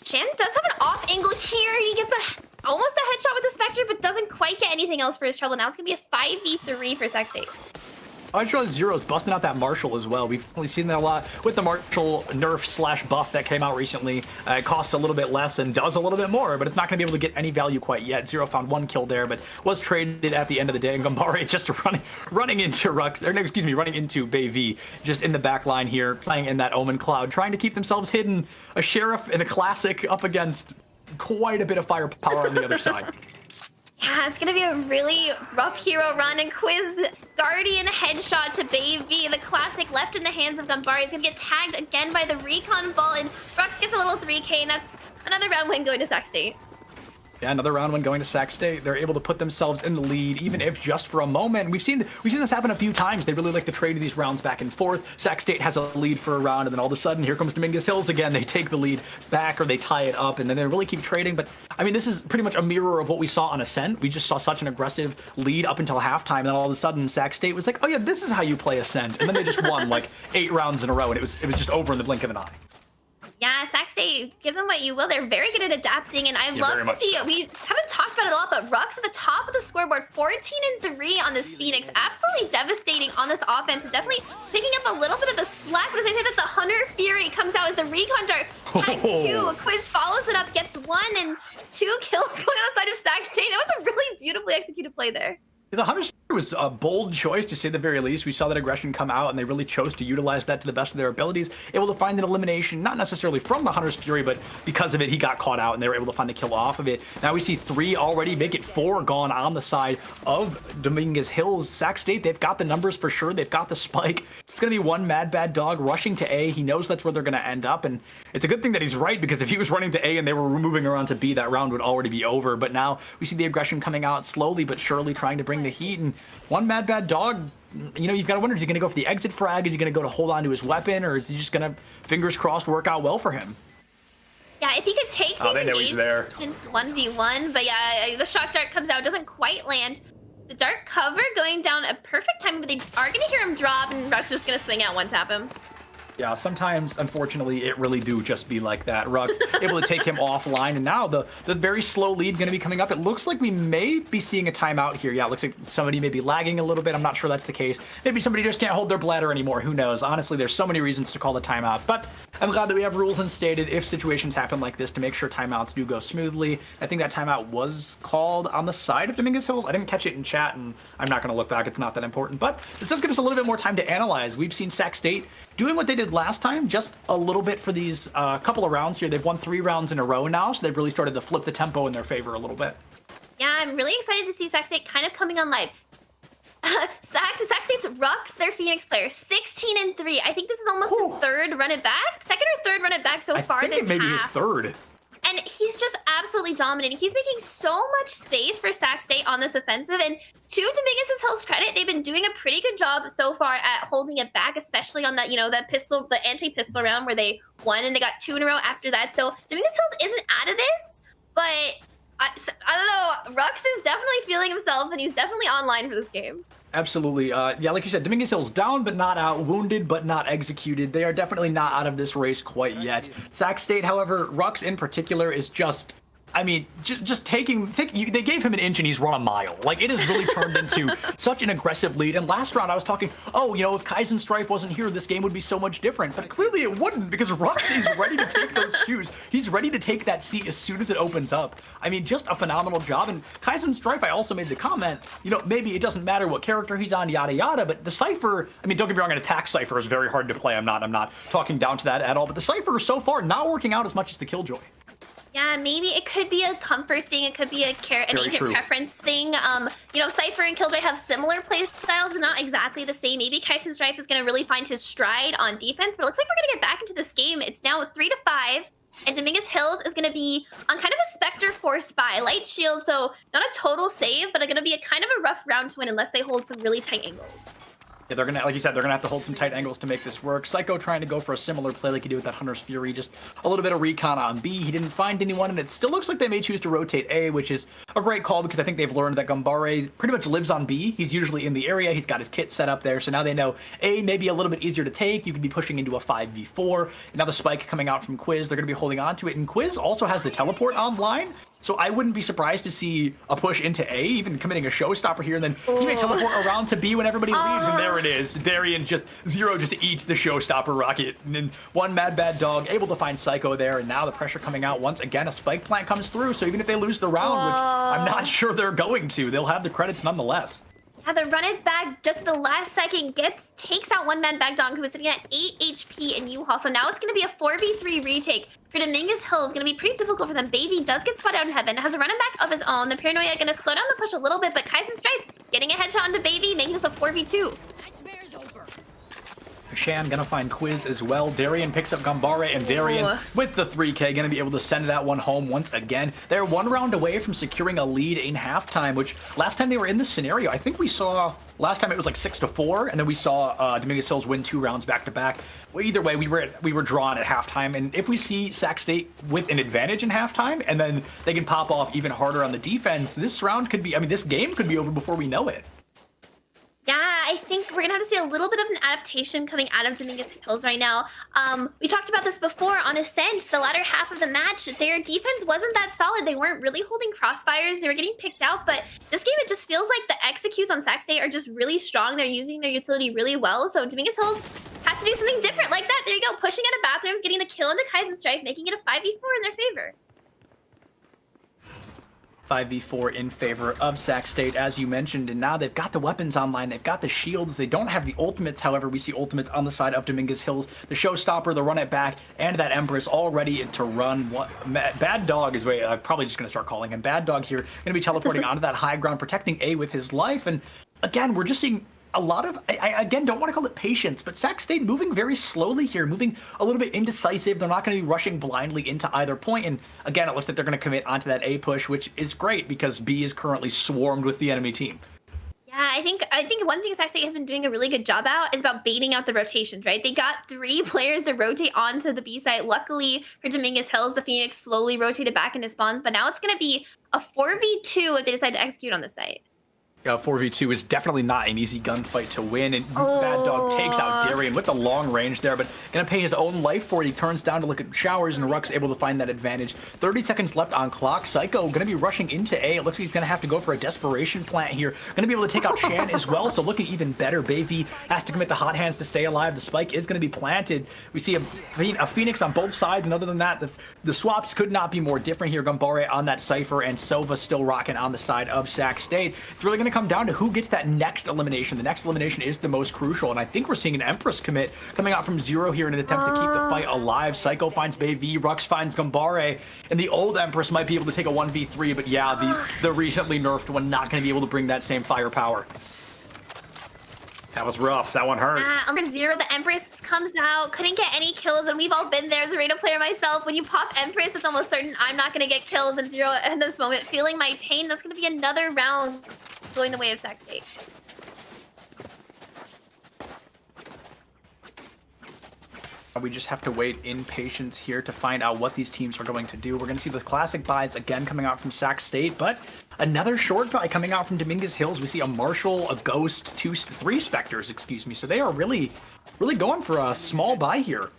Shan does have an off angle here. He gets almost a headshot with the Spectre, but doesn't quite get anything else for his trouble. Now it's gonna be a 5v3 for Sac State. I just realized Zero's busting out that Marshall as well. We've only seen that a lot with the Marshall nerf / buff that came out recently. It costs a little bit less and does a little bit more, but it's not going to be able to get any value quite yet. Zero found 1 kill there, but was traded at the end of the day. And Gambare just running into Rux, or no, excuse me, running into Baby, just in the back line here, playing in that Omen Cloud, trying to keep themselves hidden. A Sheriff and a Classic up against quite a bit of firepower on the other side. Yeah, it's gonna be a really rough hero run, and Quiz Guardian headshot to Baby. The Classic left in the hands of Gambari. He's gonna get tagged again by the recon ball, and Rux gets a little 3K, and that's another round win going to Sac State. Yeah, another round one going to Sac State. They're able to put themselves in the lead, even if just for a moment. We've seen this happen a few times. They really like to trade these rounds back and forth. Sac State has a lead for a round, and then all of a sudden, here comes Dominguez Hills again. They take the lead back, or they tie it up, and then they really keep trading. But I mean, this is pretty much a mirror of what we saw on Ascent. We just saw such an aggressive lead up until halftime, and then all of a sudden, Sac State was like, "Oh yeah, this is how you play Ascent," and then they just won like 8 rounds in a row, and it was just over in the blink of an eye. Yeah, Sac State, give them what you will. They're very good at adapting, and I love to see it. We haven't talked about it a lot, but Rux at the top of the scoreboard, 14-3 on this Phoenix. Absolutely devastating on this offense. Definitely picking up a little bit of the slack. But as I say that, the Hunter Fury comes out as the recon dart tags 2. Quiz follows it up, gets 1 and 2 kills going on the side of Sac State. That was a really beautifully executed play there. The Hunter's was a bold choice, to say the very least. We saw that aggression come out, and they really chose to utilize that to the best of their abilities. Able to find an elimination, not necessarily from the Hunter's Fury, but because of it, he got caught out, and they were able to find a kill off of it. Now we see 3 already, make it 4 gone on the side of Dominguez Hills. Sac State, they've got the numbers for sure. They've got the spike. It's going to be one Mad Bad Dog rushing to A. He knows that's where they're going to end up, and it's a good thing that he's right, because if he was running to A and they were moving around to B, that round would already be over. But now we see the aggression coming out slowly but surely, trying to bring the heat, and one Mad Bad Dog, you know, you've got to wonder, is he going to go for the exit frag? Is he going to go to hold on to his weapon? Or is he just going to, fingers crossed, work out well for him? Yeah, if he could take these engagements 1v1, but yeah, the shock dart comes out, doesn't quite land. The dark cover going down a perfect time, but they are going to hear him drop, and Rux is just going to swing out, one-tap him. Yeah, sometimes, unfortunately, it really do just be like that. Rux able to take him offline, and now the very slow lead going to be coming up. It looks like we may be seeing a timeout here. Yeah, it looks like somebody may be lagging a little bit. I'm not sure that's the case. Maybe somebody just can't hold their bladder anymore. Who knows? Honestly, there's so many reasons to call the timeout, but I'm glad that we have rules instated if situations happen like this to make sure timeouts do go smoothly. I think that timeout was called on the side of Dominguez Hills. I didn't catch it in chat, and I'm not going to look back. It's not that important, but this does give us a little bit more time to analyze. We've seen Sac State doing what they did last time, just a little bit for these couple of rounds here. They've won 3 rounds in a row now, so they've really started to flip the tempo in their favor a little bit. Yeah, I'm really excited to see Sate kind of coming on live. State's Rux, their Phoenix player, 16-3. I think this is almost his third run it back, second or third run it back so far this half. Maybe his third. And he's just absolutely dominating. He's making so much space for Sate on this offensive. And to Dominguez's Hill's credit, they've been doing a pretty good job so far at holding it back, especially on that, that pistol, the anti-pistol round where they won and they got 2 in a row after that. So Dominguez Hills isn't out of this, but I don't know. Rux is definitely feeling himself, and he's definitely online for this game. Absolutely. Yeah, like you said, Dominguez Hill's down but not out, wounded but not executed. They are definitely not out of this race quite yet. Sac State, however, Rux in particular is just... I mean, just they gave him an inch and he's run a mile. Like, it has really turned into such an aggressive lead. And last round I was talking, oh, if Kaizen Strife wasn't here, this game would be so much different. But clearly it wouldn't, because Rux is ready to take those shoes. He's ready to take that seat as soon as it opens up. I mean, just a phenomenal job. And Kaizen Strife, I also made the comment, maybe it doesn't matter what character he's on, yada yada, but the Cypher, I mean, don't get me wrong, an attack Cypher is very hard to play. I'm not talking down to that at all. But the Cypher so far not working out as much as the Killjoy. Yeah, maybe it could be a comfort thing. It could be an agent preference thing. Cypher and Killjoy have similar play styles, but not exactly the same. Maybe Kaizen Strife is going to really find his stride on defense, but it looks like we're going to get back into this game. It's now 3-5, and Dominguez Hills is going to be on kind of a Spectre Force buy. Light shield, so not a total save, but going to be a kind of a rough round to win unless they hold some really tight angles. Yeah, they're gonna, like you said, they're gonna have to hold some tight angles to make this work. Psycho trying to go for a similar play like he did with that Hunter's Fury, just a little bit of recon on B. He didn't find anyone, and it still looks like they may choose to rotate A, which is a great call because I think they've learned that Gambare pretty much lives on B. He's usually in the area. He's got his kit set up there, so now they know A may be a little bit easier to take. You could be pushing into a 5v4. And now the spike coming out from Quiz, they're gonna be holding on to it, and Quiz also has the teleport online. So I wouldn't be surprised to see a push into A, even committing a showstopper here, and then he may teleport around to B when everybody leaves, and there it is. Darian Zero just eats the showstopper rocket, and then one Mad Bad Dog able to find Psycho there, and now the pressure coming out once again. A spike plant comes through, so even if they lose the round, which I'm not sure they're going to, they'll have the credits nonetheless. Yeah, the run it back just the last second takes out one Mad Bad Dog who was sitting at 8 HP in U-Haul. So now it's going to be a 4v3 retake for Dominguez Hill. Is going to be pretty difficult for them. Baby does get spotted out in heaven, has a run it back of his own. The Paranoia going to slow down the push a little bit, but Kaizen Strife getting a headshot onto Baby, making this a 4v2. Shan gonna find Quiz as well. Darian picks up Gambare, and Darian with the 3K gonna be able to send that one home once again. They're one round away from securing a lead in halftime, which last time they were in this scenario, I think we saw, last time it was like 6-4, and then we saw Dominguez Hills win 2 rounds back to back. Well, either way, we were drawn at halftime, and if we see Sac State with an advantage in halftime, and then they can pop off even harder on the defense, this round could be, I mean, this game could be over before we know it. Yeah, I think we're going to have to see a little bit of an adaptation coming out of Dominguez Hills right now. We talked about this before on Ascent. The latter half of the match, their defense wasn't that solid. They weren't really holding crossfires. They were getting picked out. But this game, it just feels like the executes on Sac State are just really strong. They're using their utility really well. So Dominguez Hills has to do something different like that. There you go. Pushing out of bathrooms, getting the kill into Kaizen Strife, making it a 5v4 in their favor. 5v4 in favor of Sac State, as you mentioned, and now they've got the weapons online, they've got the shields, they don't have the ultimates. However, we see ultimates on the side of Dominguez Hills, the showstopper, the run it back, and that Empress all ready to run. Bad Dog is I'm probably just going to start calling him Bad Dog here, going to be teleporting onto that high ground, protecting A with his life, and again, we're just seeing a lot of, I again, don't want to call it patience, but Sac State moving very slowly here, moving a little bit indecisive. They're not going to be rushing blindly into either point. And again, it looks like they're going to commit onto that A push, which is great because B is currently swarmed with the enemy team. Yeah, I think one thing Sac State has been doing a really good job at is about baiting out the rotations, right? They got 3 players to rotate onto the B site. Luckily for Dominguez Hills, the Phoenix slowly rotated back into spawns, but now it's going to be a 4v2 if they decide to execute on the site. 4v2 is definitely not an easy gunfight to win, and Bad Dog takes out Darian with the long range there, but gonna pay his own life for it. He turns down to look at showers, and Rux able to find that advantage. 30 seconds left on clock. Psycho gonna be rushing into A. It looks like he's gonna have to go for a desperation plant here. Gonna be able to take out Shan as well, so looking even better. Baby has to commit the hot hands to stay alive. The spike is gonna be planted. We see a Phoenix on both sides, and other than that, the swaps could not be more different here. Gambare on that Cypher, and Sova still rocking on the side of Sac State. It's really gonna to come down to who gets that next elimination. The next elimination is the most crucial, and I think we're seeing an Empress commit coming out from Zero here in an attempt to keep the fight alive. Psycho finds Baby, Rux finds Gambare, and the old Empress might be able to take a 1v3, but yeah, the recently nerfed one not going to be able to bring that same firepower. That was rough. That one hurt. Under Zero, the Empress comes out, couldn't get any kills, and we've all been there as a Reno player myself. When you pop Empress, it's almost certain I'm not going to get kills, and Zero in this moment feeling my pain. That's going to be another round going the way of Sac State. We just have to wait in patience here to find out what these teams are going to do. We're going to see the classic buys again coming out from Sac State, but another short buy coming out from Dominguez Hills. We see a Marshall, a Ghost, three Spectres, excuse me. So they are really going for a small buy here.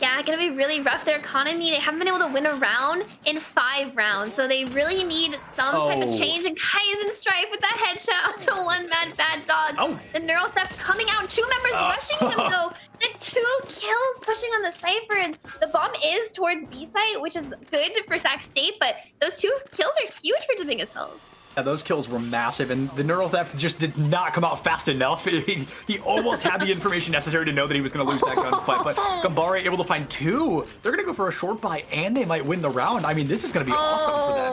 Yeah, gonna be really rough. Their economy, they haven't been able to win a round in 5 rounds, so they really need some type of change. And Kaizen Strife with that headshot onto one mad bad dog. The Neural Theft coming out, 2 members rushing him though. The 2 kills pushing on the Cypher, and the bomb is towards B site, which is good for Sac State, but those 2 kills are huge for Dominguez Hills. Yeah, those kills were massive, and the Neural Theft just did not come out fast enough. He almost had the information necessary to know that he was going to lose that gunfight, but Gambare able to find 2. They're going to go for a short buy, and they might win the round. I mean, this is going to be awesome for them.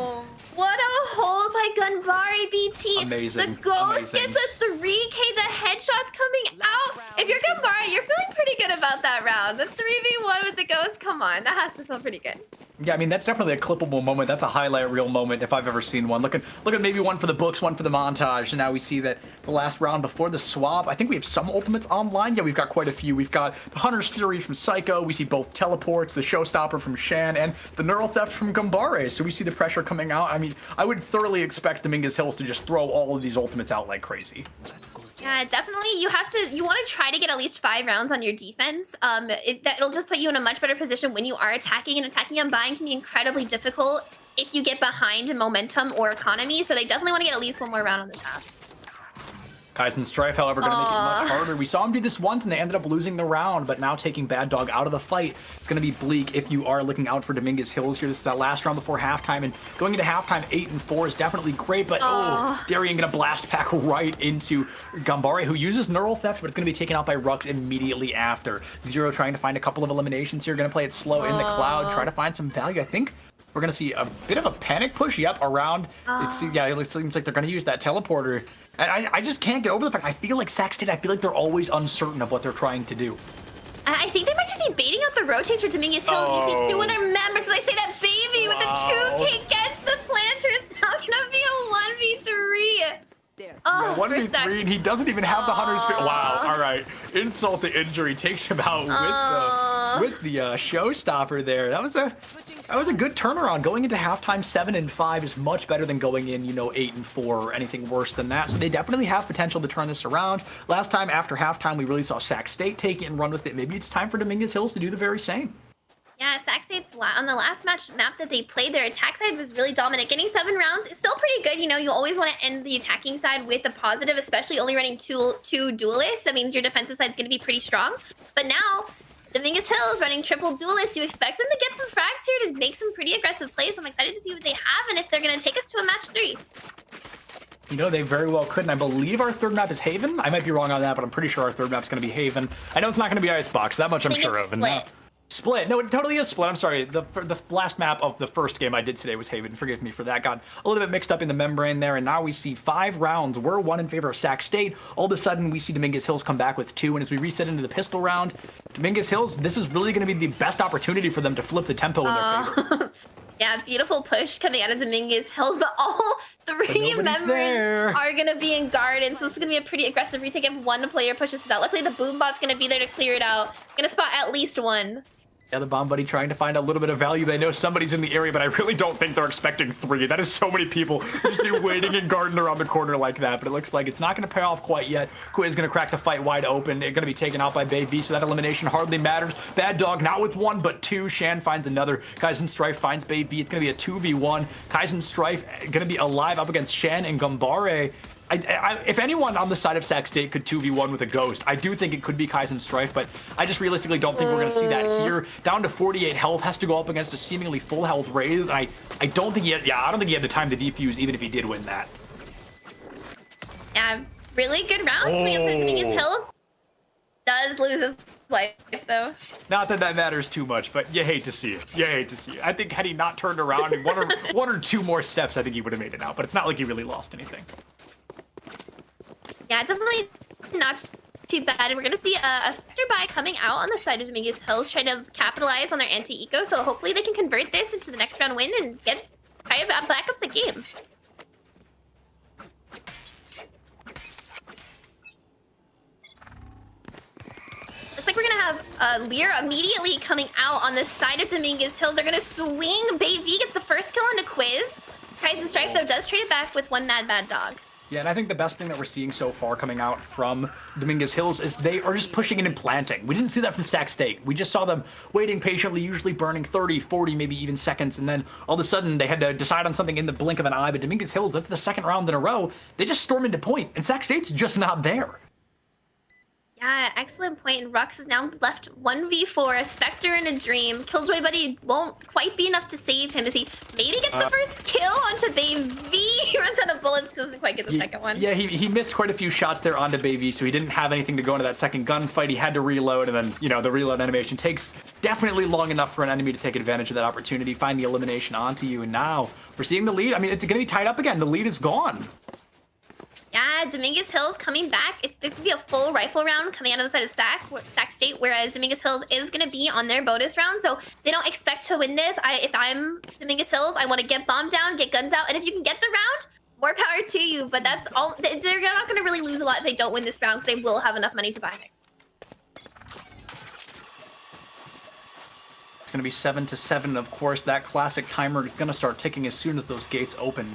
What a hold by Gambare, BT. Amazing. The Ghost gets a 3K. The headshots coming out. If you're Gambare, you're feeling pretty good about that round. The 3v1 with the Ghost, come on. That has to feel pretty good. Yeah, I mean, that's definitely a clippable moment. That's a highlight reel moment if I've ever seen one. Look at maybe one for the books, one for the montage. And now we see that the last round before the swap, I think we have some ultimates online. Yeah, we've got quite a few. We've got the Hunter's Fury from Psycho. We see both teleports, the Showstopper from Shan, and the Neural Theft from Gambare. So we see the pressure coming out. I mean, I would thoroughly expect Dominguez Hills to just throw all of these ultimates out like crazy. Yeah, definitely. You want to try to get at least 5 rounds on your defense. It'll just put you in a much better position when you are attacking, and attacking and buying can be incredibly difficult if you get behind in momentum or economy. So they definitely want to get at least 1 more round on this half. Kaizen Strife, however, going to make it much harder. We saw him do this once, and they ended up losing the round, but now taking Bad Dog out of the fight, it's going to be bleak if you are looking out for Dominguez Hills here. This is that last round before halftime, and going into halftime, 8-4 is definitely great, but Darien going to blast pack right into Gambare, who uses Neural Theft, but it's going to be taken out by Rux immediately after. Zero trying to find a couple of eliminations here, going to play it slow in the cloud, try to find some value. I think we're going to see a bit of a panic push, around. It seems like they're going to use that teleporter. And I just can't get over the fact, I feel like Sac State, I feel like they're always uncertain of what they're trying to do. I think they might just be baiting out the rotates for Dominguez Hills. You see 2 of their members, as I say that Baby with the 2K gets the planter. It's now going to be a 1v3. Oh, 1v3, and he doesn't even have the Hunter's Fury. Wow, all right. Insult to injury takes him out with the Showstopper there. That was a good turnaround. Going into halftime, 7-5 is much better than going in, 8-4 or anything worse than that. So they definitely have potential to turn this around. Last time after halftime, we really saw Sac State take it and run with it. Maybe it's time for Dominguez Hills to do the very same. Yeah, Sac State's on the last map that they played, their attack side was really dominant. Getting 7 rounds is still pretty good. You always want to end the attacking side with a positive, especially only running two duelists. That means your defensive side is going to be pretty strong. But now, Dominguez Hills running triple duelists. You expect them to get some frags here to make some pretty aggressive plays. So I'm excited to see what they have and if they're going to take us to a match 3. They very well could, and I believe our 3rd map is Haven. I might be wrong on that, but I'm pretty sure our 3rd map's going to be Haven. I know it's not going to be Icebox, that much I'm sure of. Split. No, it totally is Split. I'm sorry. The last map of the first game I did today was Haven. Forgive me for that. Got a little bit mixed up in the membrane there, and now we see 5 rounds. We're 1 in favor of Sac State. All of a sudden, we see Dominguez Hills come back with 2, and as we reset into the pistol round, Dominguez Hills, this is really going to be the best opportunity for them to flip the tempo in their favor. Yeah, beautiful push coming out of Dominguez Hills, but all 3 members are going to be in Garden, so this is going to be a pretty aggressive retake if 1 player pushes it out. Luckily, the boom bot's going to be there to clear it out. Going to spot at least 1. Yeah, the Bomb Buddy trying to find a little bit of value. They know somebody's in the area, but I really don't think they're expecting 3. That is so many people just be waiting in Garden around the corner like that, but it looks like it's not going to pay off quite yet. Quid is going to crack the fight wide open. They're going to be taken out by Baby, so that elimination hardly matters. Bad Dog not with 1, but 2. Shan finds another. Kaizen Strife finds Baby. It's going to be a 2v1. Kaizen Strife going to be alive up against Shan and Gambare. If anyone on the side of Sac State could 2v1 with a Ghost, I do think it could be Kaizen Strife, but I just realistically don't think we're going to see that here. Down to 48 health, has to go up against a seemingly full health Raze. I don't think he had the time to defuse, even if he did win that. Yeah, really good round coming up for Dominguez Hills. Does lose his life though. Not that that matters too much, but you hate to see it. You hate to see it. I think had he not turned around in one or two more steps, I think he would have made it out. But it's not like he really lost anything. Yeah, definitely not too bad. And we're gonna see a Spectre buy coming out on the side of Dominguez Hills, trying to capitalize on their anti-eco. So hopefully they can convert this into the next round win and get kind of back up the game. Looks like we're gonna have Lear immediately coming out on the side of Dominguez Hills. They're gonna swing. Bay V gets the first kill into Quiz. Kaizen Strife though does trade it back with one Mad Dog. Yeah, and I think the best thing that we're seeing so far coming out from Dominguez Hills is they are just pushing in and planting. We didn't see that from Sac State. We just saw them waiting patiently, usually burning 30, 40, maybe even seconds, and then all of a sudden they had to decide on something in the blink of an eye. But Dominguez Hills, that's the second round in a row, they just storm into point, and Sac State's just not there. Yeah, excellent point. And Rux is now left 1v4, a Spectre and a Dream. Killjoy Buddy won't quite be enough to save him as he maybe gets the first kill onto Bay V. He runs out of bullets, doesn't quite get the second one. Yeah, he missed quite a few shots there onto Bay V, so he didn't have anything to go into that second gunfight. He had to reload, and then, you know, the reload animation takes definitely long enough for an enemy to take advantage of that opportunity, find the elimination onto you, and now we're seeing the lead. I mean, it's going to be tied up again. The lead is gone. Yeah, Dominguez Hills coming back. It's going to be a full rifle round coming out of the side of Sac State, whereas Dominguez Hills is going to be on their bonus round, so they don't expect to win this. If I'm Dominguez Hills, I want to get bomb down, get guns out, and if you can get the round, more power to you, but that's all. They're not going to really lose a lot if they don't win this round, because they will have enough money to buy it. It's going to be 7-7, of course. That classic timer is going to start ticking as soon as those gates open.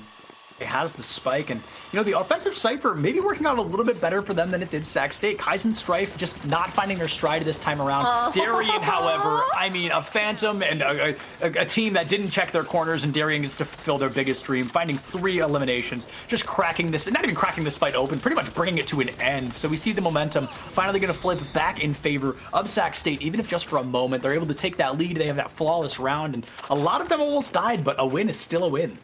It has the spike, and you know, the offensive Cypher maybe working out a little bit better for them than it did Sac State. Kaizen Strife just not finding their stride this time around. Oh. Darien, however, I mean, a Phantom and a team that didn't check their corners, and Darien gets to fulfill their biggest dream, finding 3 eliminations, just cracking this, not even cracking this fight open, pretty much bringing it to an end. So we see the momentum finally going to flip back in favor of Sac State, even if just for a moment. They're able to take that lead. They have that flawless round, and a lot of them almost died, but a win is still a win.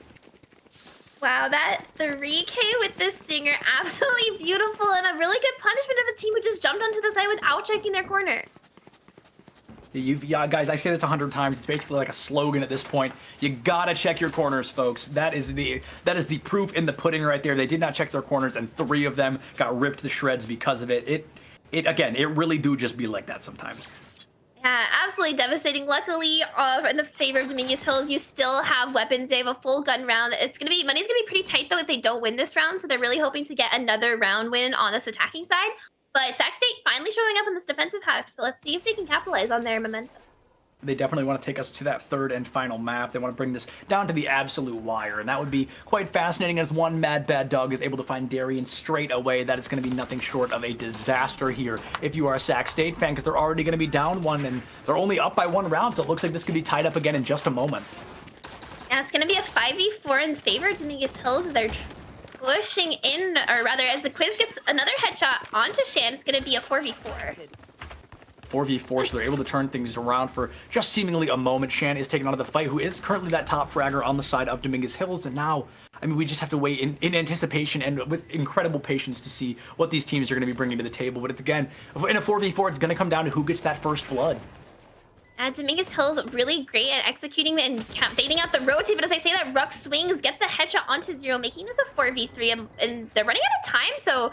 Wow, that 3K with this Stinger, absolutely beautiful, and a really good punishment of a team who just jumped onto the side without checking their corner. Yeah, guys, I say this 100 times. It's basically like a slogan at this point. You gotta check your corners, folks. That is the proof in the pudding right there. They did not check their corners, and 3 of them got ripped to shreds because of it. It really do just be like that sometimes. Yeah, absolutely devastating. Luckily, in the favor of Dominguez Hills, you still have weapons. They have a full gun round. Money's gonna be pretty tight though if they don't win this round. So they're really hoping to get another round win on this attacking side. But Sac State finally showing up in this defensive half. So let's see if they can capitalize on their momentum. They definitely want to take us to that third and final map. They want to bring this down to the absolute wire, and that would be quite fascinating as one Mad Bad Dog is able to find Darien straight away. That is going to be nothing short of a disaster here if you are a Sac State fan, because they're already going to be down 1, and they're only up by 1 round, so it looks like this could be tied up again in just a moment. Yeah, it's going to be a 5v4 in favor of Dominguez Hills. They're pushing in, or rather, as the Quiz gets another headshot onto Shan, it's going to be a 4v4. 4v4, so they're able to turn things around for just seemingly a moment. Shan is taken out of the fight, who is currently that top fragger on the side of Dominguez Hills, and now, I mean, we just have to wait in anticipation and with incredible patience to see what these teams are going to be bringing to the table. But it's, again, in a 4v4, it's going to come down to who gets that first blood. Dominguez Hills really great at executing and baiting out the rotate, but as I say that, Rux swings, gets the headshot onto 0, making this a 4v3, and they're running out of time, so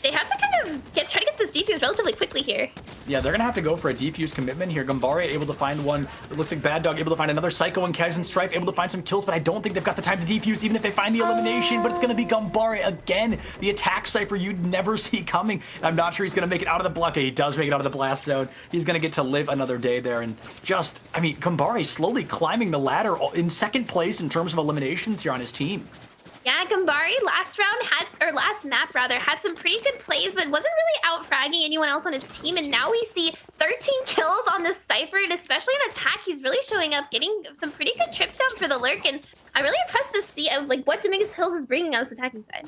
they have to kind of try to get this defuse relatively quickly here. Yeah, they're going to have to go for a defuse commitment here. Gambare able to find one. It looks like Bad Dog able to find another Psycho, and Kaizen Strife able to find some kills, but I don't think they've got the time to defuse, even if they find the elimination. But it's going to be Gambare again, the attack Cypher you'd never see coming. I'm not sure he's going to make it out of the blockade. He does make it out of the blast zone. He's going to get to live another day there. And just, I mean, Gambare slowly climbing the ladder in second place in terms of eliminations here on his team. Yeah, Gambare last map had some pretty good plays, but wasn't really out fragging anyone else on his team. And now we see 13 kills on this Cypher, and especially in attack, he's really showing up, getting some pretty good trips down for the lurk. And I'm really impressed to see like what Dominguez Hills is bringing on this attacking side.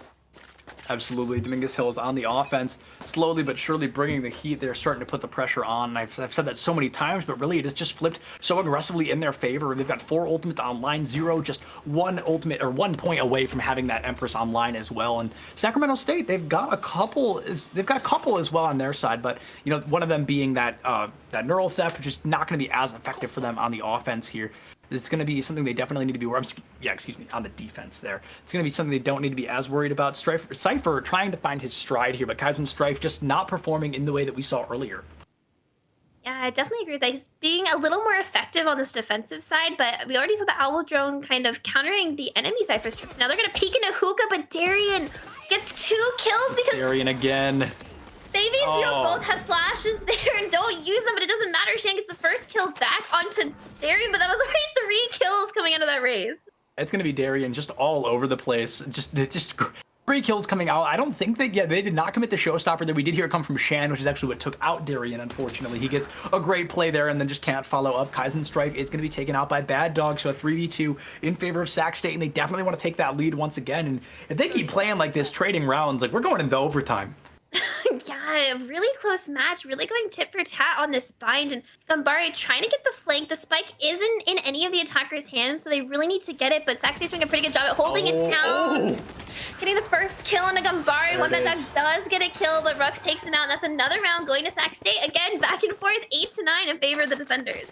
Absolutely. Dominguez Hills on the offense, slowly but surely bringing the heat. They're starting to put the pressure on. I've said that so many times, but really it has just flipped so aggressively in their favor. They've got 4 ultimates online, 0, just 1 ultimate or 1 point away from having that Empress online as well. And Sacramento State, they've got a couple as well on their side, but you know, one of them being that that neural theft, which is not going to be as effective for them on the offense here. It's going to be something they definitely need to be worried. Yeah, excuse me, on the defense there. It's going to be something they don't need to be as worried about. Cypher trying to find his stride here, but Kaizen Strife just not performing in the way that we saw earlier. Yeah, I definitely agree with that. He's being a little more effective on this defensive side, but we already saw the Owl Drone kind of countering the enemy Cypher streaks. Now they're going to peek into Hookah, but Darian gets 2 kills because Darian again. Baby and Zero both have flashes there and don't use them, but it doesn't matter. Shan gets the first kill back onto Darian, but that was already 3 kills coming out of that raise. It's going to be Darian just all over the place. Just 3 kills coming out. I don't think that, they did not commit the showstopper there. We did hear it come from Shan, which is actually what took out Darian, unfortunately. He gets a great play there and then just can't follow up. Kaizen Strife is going to be taken out by Bad Dog, so a 3v2 in favor of Sac State, and they definitely want to take that lead once again. And if they keep playing like this, trading rounds, like we're going into overtime. Yeah, a really close match, really going tit for tat on this bind, and Gambare trying to get the flank. The spike isn't in any of the attackers' hands, so they really need to get it, but Sac State's doing a pretty good job at holding it down. Getting the first kill on a Gambare. One Bad Dog does get a kill, but Rux takes him out, and that's another round going to Sac State. Again, back and forth, 8-9 in favor of the defenders.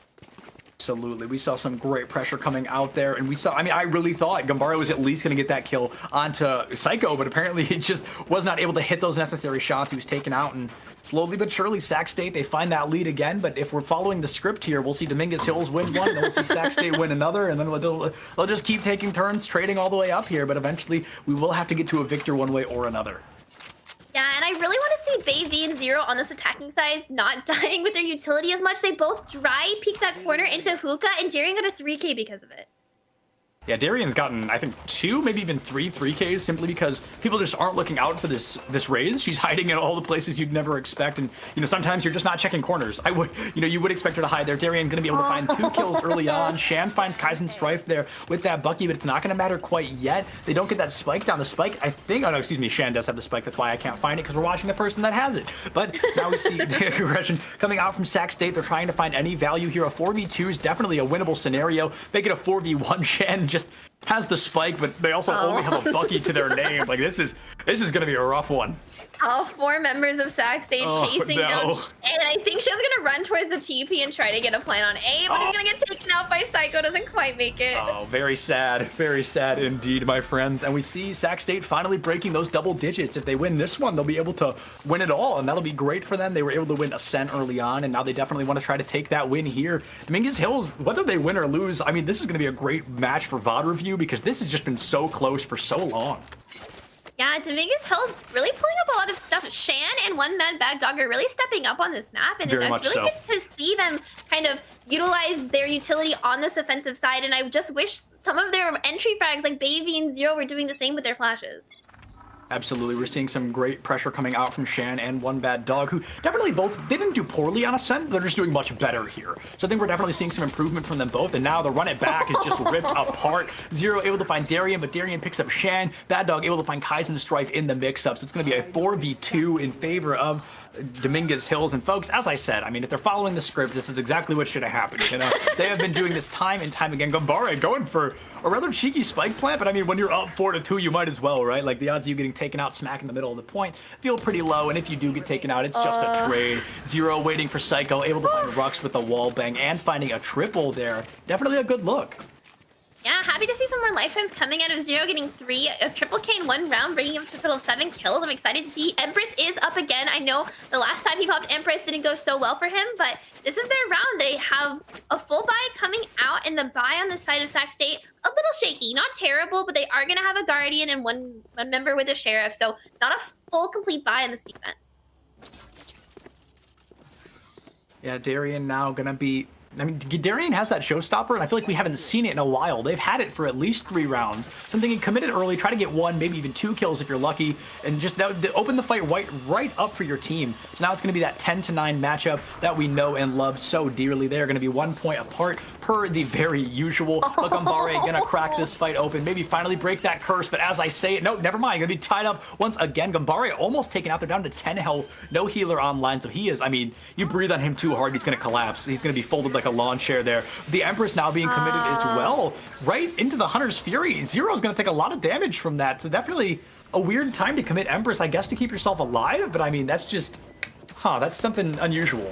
Absolutely. We saw some great pressure coming out there, and we saw, I really thought Gambaro was at least going to get that kill onto Psycho, but apparently he just was not able to hit those necessary shots. He was taken out, and slowly but surely, Sac State, they find that lead again, but if we're following the script here, we'll see Dominguez Hills win one, and we'll see Sac State win another, and then they'll just keep taking turns, trading all the way up here, but eventually we will have to get to a victor one way or another. Yeah, and I really want to see Bay V and Zero on this attacking side not dying with their utility as much. They both dry peeked that corner into Hookah, and Darian got a 3K because of it. Yeah, Darian's gotten, I think, 2, maybe even 3Ks simply because people just aren't looking out for this raise. She's hiding in all the places you'd never expect, and sometimes you're just not checking corners. You would expect her to hide there. Darian gonna be able to find 2 kills early on. Shan finds Kaizen Strife there with that Bucky, but it's not gonna matter quite yet. They don't get that spike down. The spike, I think, oh no, excuse me, Shan does have the spike. That's why I can't find it, because we're watching the person that has it. But now we see the aggression coming out from Sac State. They're trying to find any value here. A 4v2 is definitely a winnable scenario. Make it a 4v1. Shan just has the spike, but they also only have a Bucky to their name. Like this is gonna be a rough one. All 4 members of Sac State chasing down, and I think she's gonna run towards the TP and try to get a plan on A, but he's gonna get taken out by Psycho. Doesn't quite make it. Oh, very sad indeed, my friends. And we see Sac State finally breaking those double digits. If they win this one, they'll be able to win it all, and that'll be great for them. They were able to win Ascent early on, and now they definitely want to try to take that win here. Dominguez Hills, whether they win or lose, I mean, this is going to be a great match for VOD review because this has just been so close for so long. Yeah, Dominguez Hill's really pulling up a lot of stuff. Shan and One Mad Bad Dog are really stepping up on this map, and it's really good to see them kind of utilize their utility on this offensive side, and I just wish some of their entry frags like Baby and Zero were doing the same with their flashes. Absolutely, we're seeing some great pressure coming out from Shan and One Bad Dog, who definitely they didn't do poorly on Ascent, they're just doing much better here. So I think we're definitely seeing some improvement from them both, and now the run it back is just ripped apart. Zero able to find Darian, but Darian picks up Shan. Bad Dog able to find Kaizen Strife in the mix-up, so it's going to be a 4v2 in favor of Dominguez Hills. And folks, as I said, I mean, if they're following the script, this is exactly what should have happened. They have been doing this time and time again. Gambare going for a rather cheeky spike plant, but I mean, when you're up 4-2, you might as well, right? Like the odds of you getting taken out smack in the middle of the point feel pretty low, and if you do get taken out, it's just a trade. Zero waiting for Psycho, able to find Rux with a wall bang and finding a triple there. Definitely a good look. Yeah, happy to see some more lifetimes coming out of Zero, getting a triple K in 1 round, bringing him to a total of 7 kills. I'm excited to see Empress is up again. I know the last time he popped Empress didn't go so well for him, but this is their round. They have a full buy coming out, and the buy on the side of Sac State, a little shaky. Not terrible, but they are going to have a Guardian and one member with a Sheriff, so not a full complete buy in this defense. Yeah, Darian now going to be... I mean, Darian has that showstopper, and I feel like we haven't seen it in a while. They've had it for at least 3 rounds. Something you committed early, try to get 1, maybe even 2 kills if you're lucky, and just open the fight right up for your team. So now it's going to be that 10-9 matchup that we know and love so dearly. They're going to be 1 point apart. per the very usual, Gambare gonna crack this fight open, maybe finally break that curse, but as I say it, no, never mind, gonna be tied up once again. Gambare almost taken out, they're down to 10 health, no healer online, so he is, I mean, you breathe on him too hard, he's gonna collapse. He's gonna be folded like a lawn chair there. The Empress now being committed as well, right into the Hunter's Fury. Zero's gonna take a lot of damage from that, so definitely a weird time to commit Empress, I guess, to keep yourself alive, but I mean, that's just, that's something unusual.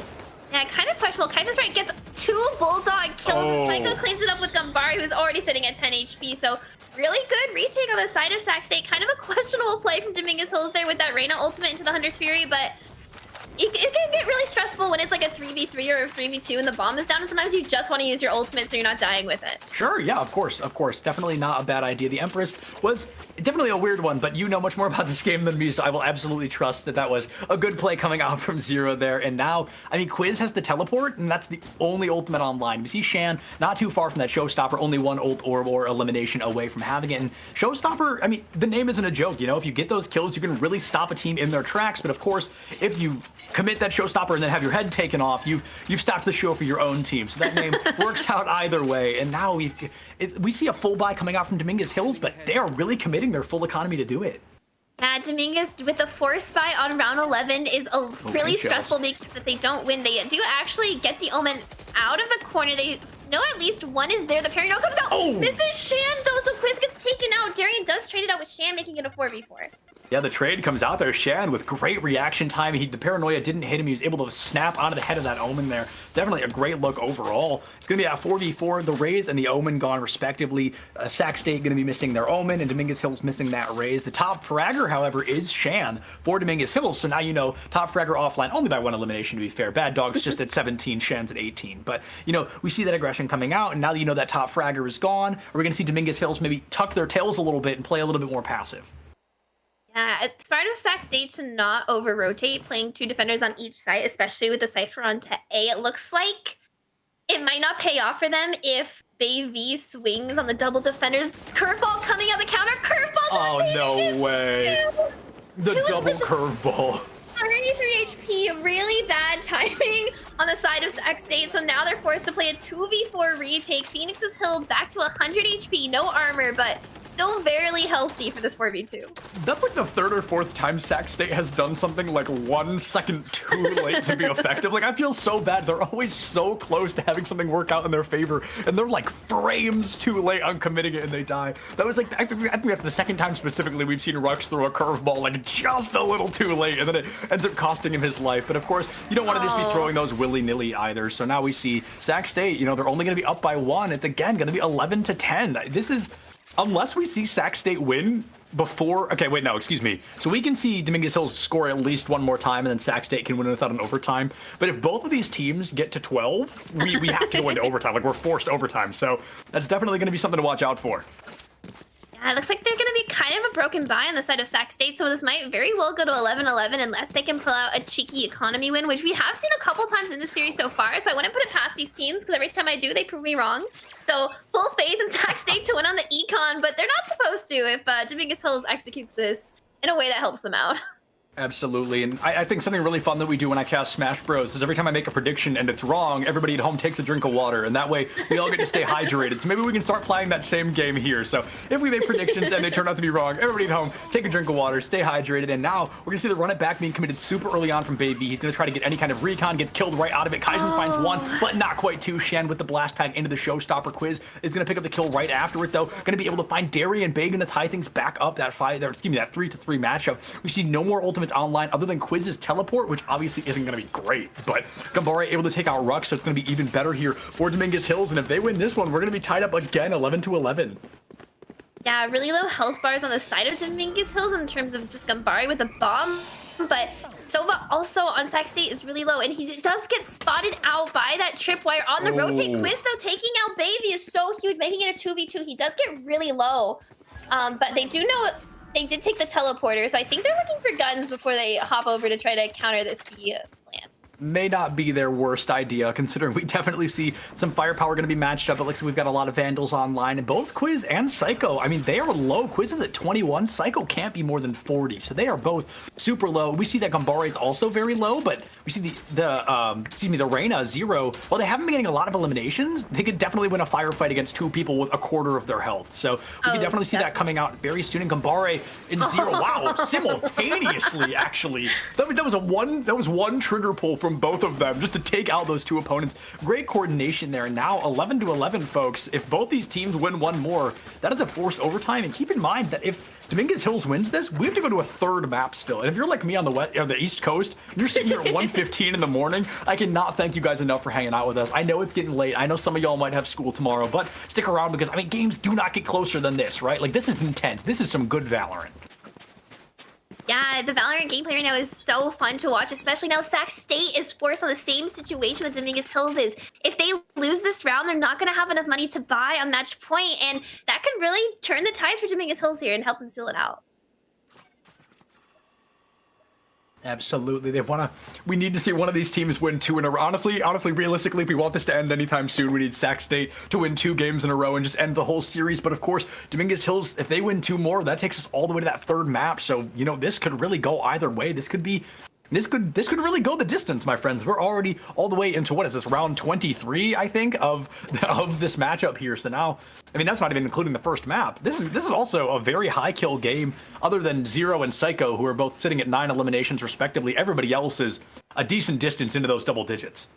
Yeah, kind of questionable. Kaiser's right, gets 2 Bulldog kills, and Psycho cleans it up with Gambari, who's already sitting at 10 HP, so really good retake on the side of Sac State. Kind of a questionable play from Dominguez Hills there with that Reyna ultimate into the Hunter's Fury, but it can get really stressful when it's like a 3v3 or a 3v2 and the bomb is down, and sometimes you just want to use your ultimate so you're not dying with it. Sure, yeah, of course. Definitely not a bad idea. The Empress was definitely a weird one, but you know much more about this game than me, so I will absolutely trust that that was a good play coming out from Zero there. And now, I mean, Quiz has the teleport, and that's the only ultimate online. We see Shan not too far from that Showstopper, only 1 ult orb or elimination away from having it. And Showstopper, I mean, the name isn't a joke, you know? If you get those kills, you can really stop a team in their tracks, but of course, if you commit that Showstopper and then have your head taken off, you've stopped the show for your own team. So that name works out either way. And now we see a full buy coming out from Dominguez Hills, but they are really committing their full economy to do it. Yeah, Dominguez with the force buy on round 11 is really stressful because if they don't win, they do actually get the Omen out of the corner. They know at least one is there. The parry no comes out. This is Shan though, so Quiz gets taken out. Darian does trade it out with Shan, making it a 4v4. Yeah, the trade comes out there. Shan with great reaction time. The paranoia didn't hit him. He was able to snap onto the head of that Omen there. Definitely a great look overall. It's going to be a 4v4. The Raze and the Omen gone respectively. Sac State going to be missing their Omen, and Dominguez Hills missing that Raze. The top fragger, however, is Shan for Dominguez Hills. So now you know top fragger offline only by 1 elimination, to be fair. Bad Dog's just at 17, Shan's at 18. But, you know, we see that aggression coming out, and now that you know that top fragger is gone, we're going to see Dominguez Hills maybe tuck their tails a little bit and play a little bit more passive. It's part of Sac State to not over-rotate, playing 2 defenders on each side, especially with the Cypher on to A. It looks like it might not pay off for them if Bay V swings on the double defenders. Curveball coming out the counter. Curveball! Oh, no way. The double curveball. 33 HP, really bad timing on the side of Sac State, so now they're forced to play a 2v4 retake. Phoenix is healed back to 100 HP, no armor, but still barely healthy for this 4v2. That's like the 3rd or 4th time Sac State has done something like 1 second too late to be effective. Like, I feel so bad. They're always so close to having something work out in their favor, and they're like frames too late on committing it and they die. That was like, I think that's the 2nd time specifically we've seen Rux throw a curveball like just a little too late, and then it ends up costing him his life. But of course, you don't want to just be throwing those willy-nilly either. So now we see Sac State, you know, they're only going to be up by 1. It's again going to be 11-10. This is, unless we see Sac State win before, okay, wait, no, excuse me. So we can see Dominguez Hills score at least 1 more time, and then Sac State can win without an overtime. But if both of these teams get to 12, we have to go into overtime. Like, we're forced overtime. So that's definitely going to be something to watch out for. Yeah, it looks like they're going to be kind of a broken buy on the side of Sac State, so this might very well go to 11-11 unless they can pull out a cheeky economy win, which we have seen a couple times in this series so far, so I wouldn't put it past these teams, because every time I do, they prove me wrong. So full faith in Sac State to win on the econ, but they're not supposed to if Dominguez Hills executes this in a way that helps them out. Absolutely, and I think something really fun that we do when I cast Smash Bros is every time I make a prediction and it's wrong, everybody at home takes a drink of water, and that way we all get to stay hydrated. So maybe we can start playing that same game here. So if we make predictions and they turn out to be wrong, everybody at home take a drink of water, stay hydrated, and now we're gonna see the run it back being committed super early on from Baby. He's gonna try to get any kind of recon, gets killed right out of it. Kaizen finds 1, but not quite 2. Shen with the blast pack into the Showstopper. Quiz is gonna pick up the kill right after it though. Gonna be able to find Darian Bagan to tie things back up that 3-3 matchup. We see no more ultimates online other than Quiz's teleport, which obviously isn't going to be great, but Gambare able to take out Rux, so it's going to be even better here for Dominguez Hills, and if they win this one, we're going to be tied up again, 11-11. Yeah, really low health bars on the side of Dominguez Hills in terms of just Gambare with a bomb, but Sova also on Sac State is really low, and he does get spotted out by that tripwire on the rotate. Quiz, though, taking out Baby is so huge, making it a 2v2. He does get really low, but they do know they did take the teleporter, so I think they're looking for guns before they hop over to try to counter this B plant. may not be their worst idea, considering we definitely see some firepower going to be matched up. It looks like we've got a lot of Vandals online, and both Quiz and Psycho, I mean, they are low. Quiz is at 21, Psycho can't be more than 40, so they are both super low. We see that Gambare is also very low, but we see the Reyna 0. While they haven't been getting a lot of eliminations, they could definitely win a firefight against 2 people with a quarter of their health. So we could definitely see that coming out very soon. And Gambare in 0, wow, simultaneously, actually. That was one trigger pull from both of them just to take out those 2 opponents. Great coordination there. And now 11-11, folks. If both these teams win one more, that is a forced overtime. And keep in mind that if Dominguez Hills wins this, we have to go to a 3rd map still. And if you're like me on the East Coast, and you're sitting here at 1:15 in the morning, I cannot thank you guys enough for hanging out with us. I know it's getting late. I know some of y'all might have school tomorrow, but stick around because, I mean, games do not get closer than this, right? Like, this is intense. This is some good Valorant. Yeah, the Valorant gameplay right now is so fun to watch, especially now Sac State is forced on the same situation that Dominguez Hills is. If they lose this round, they're not going to have enough money to buy a match point, and that could really turn the tides for Dominguez Hills here and help them seal it out. Absolutely. We need to see one of these teams win 2 in a row. Honestly, realistically, if we want this to end anytime soon, we need Sac State to win 2 games in a row and just end the whole series. But of course, Dominguez Hills, if they win 2 more, that takes us all the way to that 3rd map. So, you know, this could really go either way. This could really go the distance, my friends. We're already all the way into, what is this, round 23, I think, of this matchup here. So now, I mean, that's not even including the first map. This is also a very high kill game, other than 0 and Psycho, who are both sitting at 9 eliminations respectively. Everybody else is a decent distance into those double digits.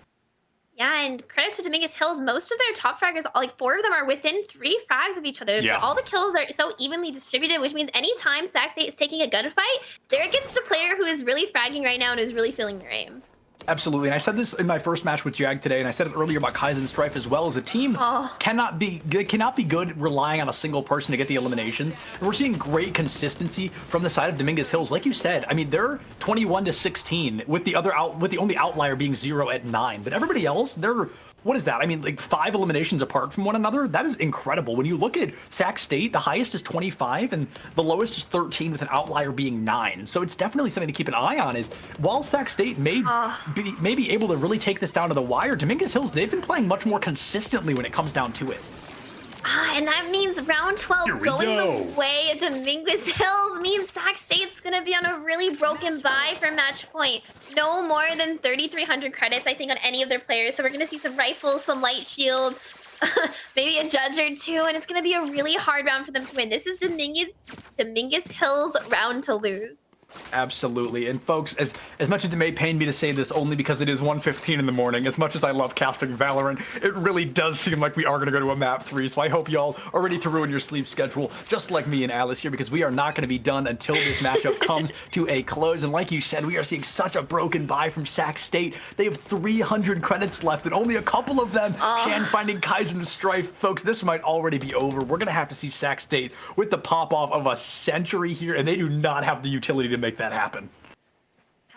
Yeah, and credit to Dominguez Hills, most of their top fraggers, like 4 of them are within 3 frags of each other. Yeah. All the kills are so evenly distributed, which means anytime Sac State is taking a gunfight, they're against a player who is really fragging right now and is really feeling their aim. Absolutely, and I said this in my first match with Jag today, and I said it earlier about Kaizen Strife as well. As a team, cannot be good relying on a single person to get the eliminations. And we're seeing great consistency from the side of Dominguez Hills. Like you said, I mean, they're 21-16 with the only outlier being 0 at 9. But everybody else, they're, what is that? I mean, like 5 eliminations apart from one another. That is incredible. When you look at Sac State, the highest is 25 and the lowest is 13 with an outlier being 9. So it's definitely something to keep an eye on. Is while Sac State may be able to really take this down to the wire, Dominguez Hills, they've been playing much more consistently when it comes down to it. And that means round 12 going the way of Dominguez Hills means Sac State's going to be on a really broken bye for match point. No more than 3,300 credits, I think, on any of their players. So we're going to see some rifles, some light shields, maybe a judge or 2, and it's going to be a really hard round for them to win. This is Dominguez Hills' round to lose. Absolutely. And folks, as much as it may pain me to say this only because it is 1:15 in the morning, as much as I love casting Valorant, it really does seem like we are going to go to a map 3. So I hope y'all are ready to ruin your sleep schedule, just like me and Alice here, because we are not going to be done until this matchup comes to a close. And like you said, we are seeing such a broken bye from Sac State. They have 300 credits left and only a couple of them. Shan finding Kaizen Strife. Folks, this might already be over. We're going to have to see Sac State with the pop-off of a century here, and they do not have the utility to make that happen.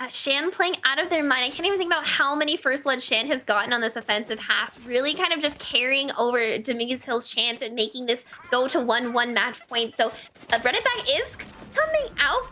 Shan playing out of their mind. I can't even think about how many first blood Shan has gotten on this offensive half. Really kind of just carrying over Dominguez Hills' chance at making this go to 1-1 match point. So Reddit back is coming out.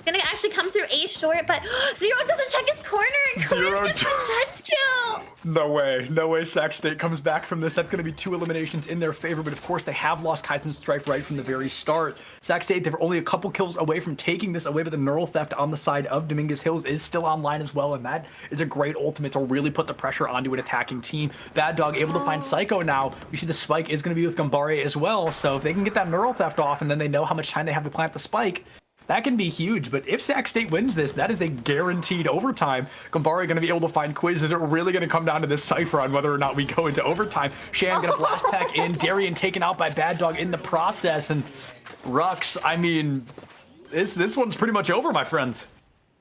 It's gonna actually come through A short, but 0 doesn't check his corner and Quiz gets the judge kill. No way Sac State comes back from this. That's going to be 2 eliminations in their favor, but of course they have lost Kaizen Strife right from the very start. Sac State, they're only a couple kills away from taking this away, but the neural theft on the side of Dominguez Hills is still online as well, and that is a great ultimate to really put the pressure onto an attacking team. Bad Dog able to find Psycho now. We see the spike is going to be with Gambare as well, so if they can get that neural theft off and then they know how much time they have to plant the spike, that can be huge. But if Sac State wins this, that is a guaranteed overtime. Gambare going to be able to find Quiz. Is it really going to come down to this cipher on whether or not we go into overtime? Shan going to blast pack in. Darian taken out by Bad Dog in the process. And Rux, I mean, this one's pretty much over, my friends.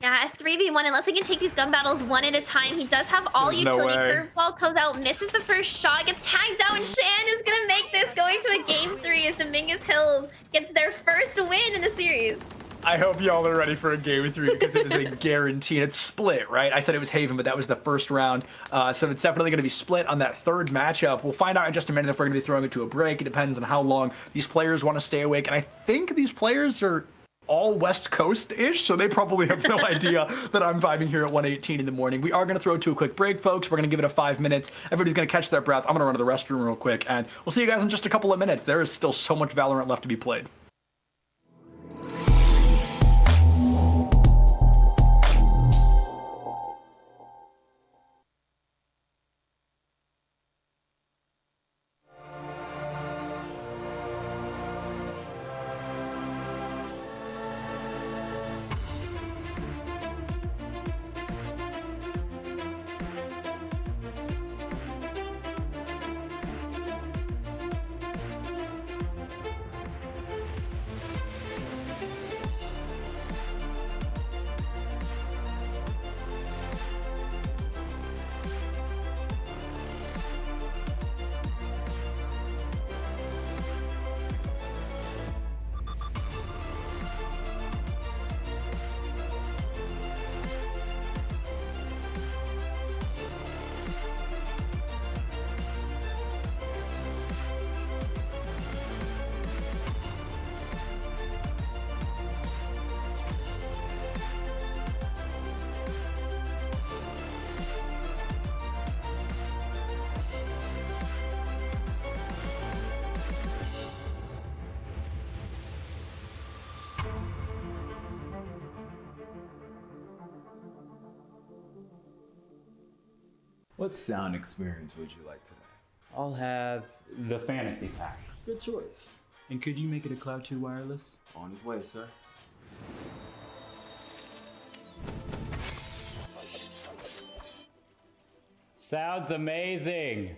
Yeah, a 3v1, unless he can take these gun battles one at a time. He does have all utility. Curveball comes out, misses the first shot, gets tagged out, and Shan is going to make this going to a game 3 as Dominguez Hills gets their first win in the series. I hope y'all are ready for a game 3 because it is a guarantee. It's split, right? I said it was Haven, but that was the first round. So it's definitely going to be split on that 3rd matchup. We'll find out in just a minute if we're going to be throwing it to a break. It depends on how long these players want to stay awake. And I think these players are all West Coast-ish, so they probably have no idea that I'm vibing here at 1:18 in the morning. We are going to throw to a quick break, folks. We're going to give it a 5 minutes. Everybody's going to catch their breath. I'm going to run to the restroom real quick, and we'll see you guys in just a couple of minutes. There is still so much Valorant left to be played. What sound experience would you like today? I'll have the fantasy pack. Good choice. And could you make it a Cloud 2 wireless? On his way, sir. Sounds amazing.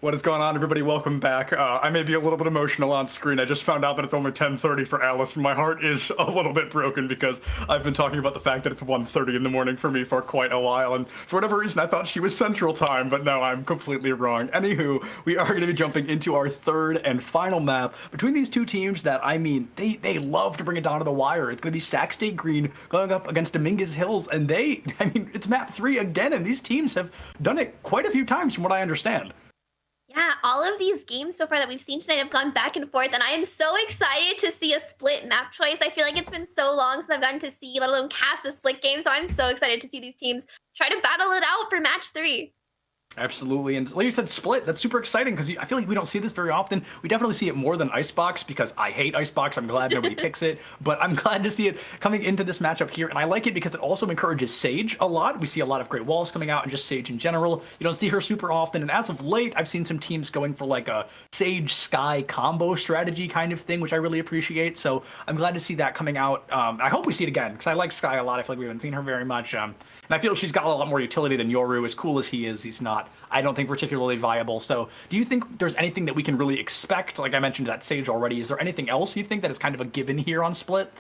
What is going on, everybody? Welcome back. I may be a little bit emotional on screen. I just found out that it's only 10:30 for Alice, and my heart is a little bit broken because I've been talking about the fact that it's 1:30 in the morning for me for quite a while, and for whatever reason I thought she was Central Time, but no, I'm completely wrong. Anywho, we are going to be jumping into our third and final map between these two teams that, I mean, they love to bring it down to the wire. It's going to be Sac State Green going up against Dominguez Hills, and it's map 3 again, and these teams have done it quite a few times from what I understand. Yeah, all of these games so far that we've seen tonight have gone back and forth, and I am so excited to see a split map choice. I feel like it's been so long since I've gotten to see, let alone cast a split game, so I'm so excited to see these teams try to battle it out for match 3. Absolutely, and like you said, split. That's super exciting because I feel like we don't see this very often. We definitely see it more than Icebox because I hate Icebox. I'm glad nobody picks it, but I'm glad to see it coming into this matchup here, and I like it because it also encourages Sage a lot. We see a lot of great walls coming out, and just Sage in general. You don't see her super often, and as of late, I've seen some teams going for like a Sage Skye combo strategy kind of thing, which I really appreciate. So I'm glad to see that coming out. I hope we see it again because I like Skye a lot. I feel like we haven't seen her very much, and I feel she's got a lot more utility than Yoru. As cool as he is, he's not, I don't think, particularly viable. So do you think there's anything that we can really expect? Like I mentioned that Sage already. Is there anything else you think that is kind of a given here on Split?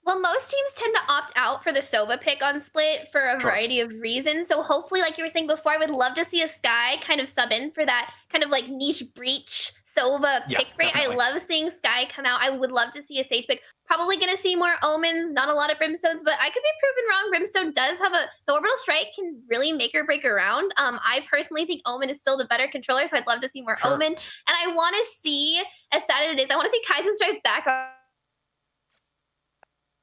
Well, most teams tend to opt out for the Sova pick on Split for a variety of reasons. So hopefully, like you were saying before, I would love to see a Skye kind of sub in for that kind of like niche breach Sova pick rate. Definitely. I love seeing Skye come out. I would love to see a Sage pick. Probably going to see more Omens, not a lot of Brimstones, but I could be proven wrong. Brimstone does have the Orbital Strike can really make or break a round. I personally think Omen is still the better controller, so I'd love to see more Omen. And I want to see, as sad as it is, I want to see Kaizen Strife back on.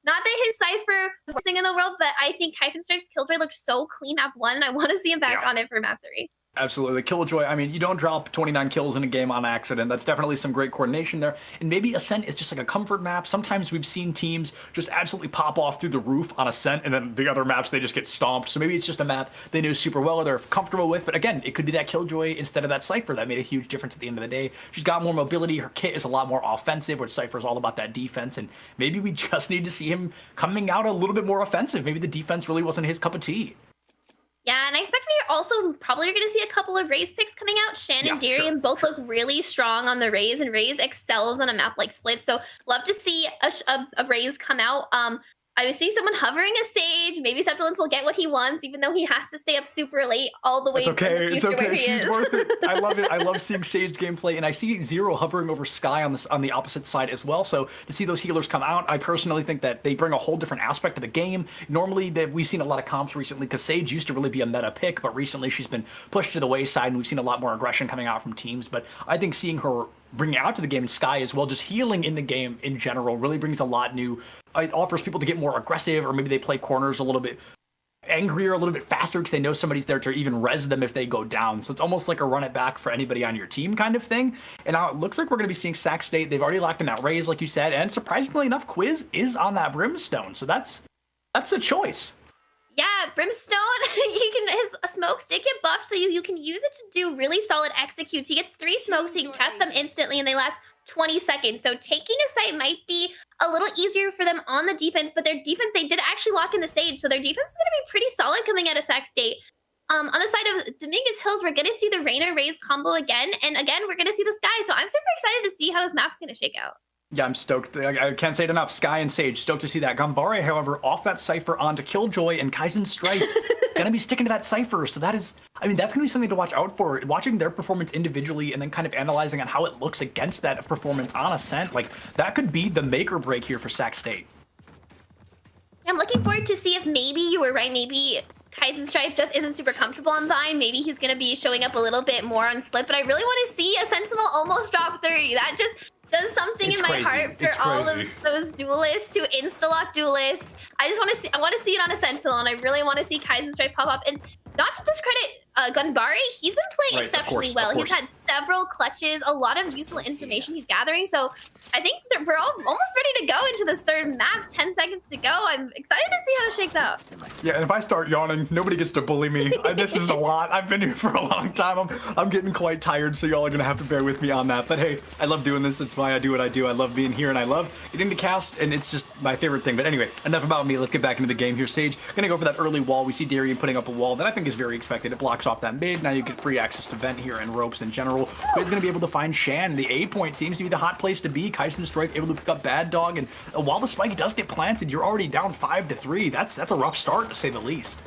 Not that his Cypher is the worst thing in the world, but I think Kaizen Strife's Killjoy looked so clean map 1, and I want to see him back on it for map 3. Absolutely. Killjoy, I mean, you don't drop 29 kills in a game on accident. That's definitely some great coordination there. And maybe Ascent is just like a comfort map. Sometimes we've seen teams just absolutely pop off through the roof on Ascent, and then the other maps, they just get stomped. So maybe it's just a map they know super well or they're comfortable with. But again, it could be that Killjoy instead of that Cypher that made a huge difference at the end of the day. She's got more mobility. Her kit is a lot more offensive, which Cypher is all about that defense. And maybe we just need to see him coming out a little bit more offensive. Maybe the defense really wasn't his cup of tea. Yeah, and I expect we also probably are going to see a couple of Raze picks coming out. Shan and Darian both look really strong on the Raze, and Raze excels on a map like Split. So love to see a Raze come out. I would see someone hovering a Sage. Maybe Septilence will get what he wants, even though he has to stay up super late all the way to the future where he is. She's worth it. I love it. I love seeing Sage gameplay, and I see Zero hovering over Skye on the opposite side as well. So to see those healers come out, I personally think that they bring a whole different aspect to the game. Normally, we've seen a lot of comps recently because Sage used to really be a meta pick, but recently she's been pushed to the wayside, and we've seen a lot more aggression coming out from teams. But I think seeing her bringing it out to the game in Skye as well, just healing in the game in general, really brings a lot new. It offers people to get more aggressive, or maybe they play corners a little bit angrier, a little bit faster because they know somebody's there to even res them if they go down. So it's almost like a run it back for anybody on your team kind of thing. And now it looks like we're going to be seeing Sac State. They've already locked in that Raze, like you said, and surprisingly enough, Quiz is on that Brimstone. So that's a choice. Yeah, Brimstone, his smokes did get buffed, so you can use it to do really solid executes. He gets 3 smokes, he can cast them instantly, and they last 20 seconds. So taking a site might be a little easier for them on the defense, but their defense, they did actually lock in the Sage, so their defense is going to be pretty solid coming out of Sac State. On the side of Dominguez Hills, we're going to see the Reyna Raze combo again, and again, we're going to see the Skye. So I'm super excited to see how this map's going to shake out. Yeah, I'm stoked. I can't say it enough. Skye and Sage, stoked to see that. Gambare, however, off that Cypher onto Killjoy, and Kaizen Strife gonna be sticking to that Cypher. So that is, I mean, that's gonna be something to watch out for. Watching their performance individually and then kind of analyzing on how it looks against that performance on Ascent, like that could be the make or break here for Sac State. I'm looking forward to see if maybe you were right. Maybe Kaizen Strife just isn't super comfortable on Vine. Maybe he's gonna be showing up a little bit more on Split. But I really want to see a Sentinel almost drop 30. That just does something in my heart for all of those duelists who insta-lock duelists. I just want to see, I want to see it on a Sentinel, and I really want to see Kaizen Strife pop up. And not to discredit Gunbari, he's been playing exceptionally well. He's had several clutches, a lot of useful information he's gathering. So I think that we're all almost ready to go into this third map. 10 seconds to go. I'm excited to see how it shakes out. Yeah, and if I start yawning, nobody gets to bully me. This is a lot. I've been here for a long time. I'm getting quite tired, so y'all are going to have to bear with me on that. But hey, I love doing this. That's why I do what I do. I love being here, and I love getting to cast, and it's just my favorite thing. But anyway, enough about me. Let's get back into the game here. Sage, going to go for that early wall. We see Darian putting up a wall that I think is very expected. It blocks off that mid. Now you get free access to vent here and ropes in general. Quid's going to be able to find Shan. The A point seems to be the hot place to be. Kaizen Strife able to pick up Bad Dog, and while the spike does get planted, you're already down 5-3. That's a rough start, to say the least.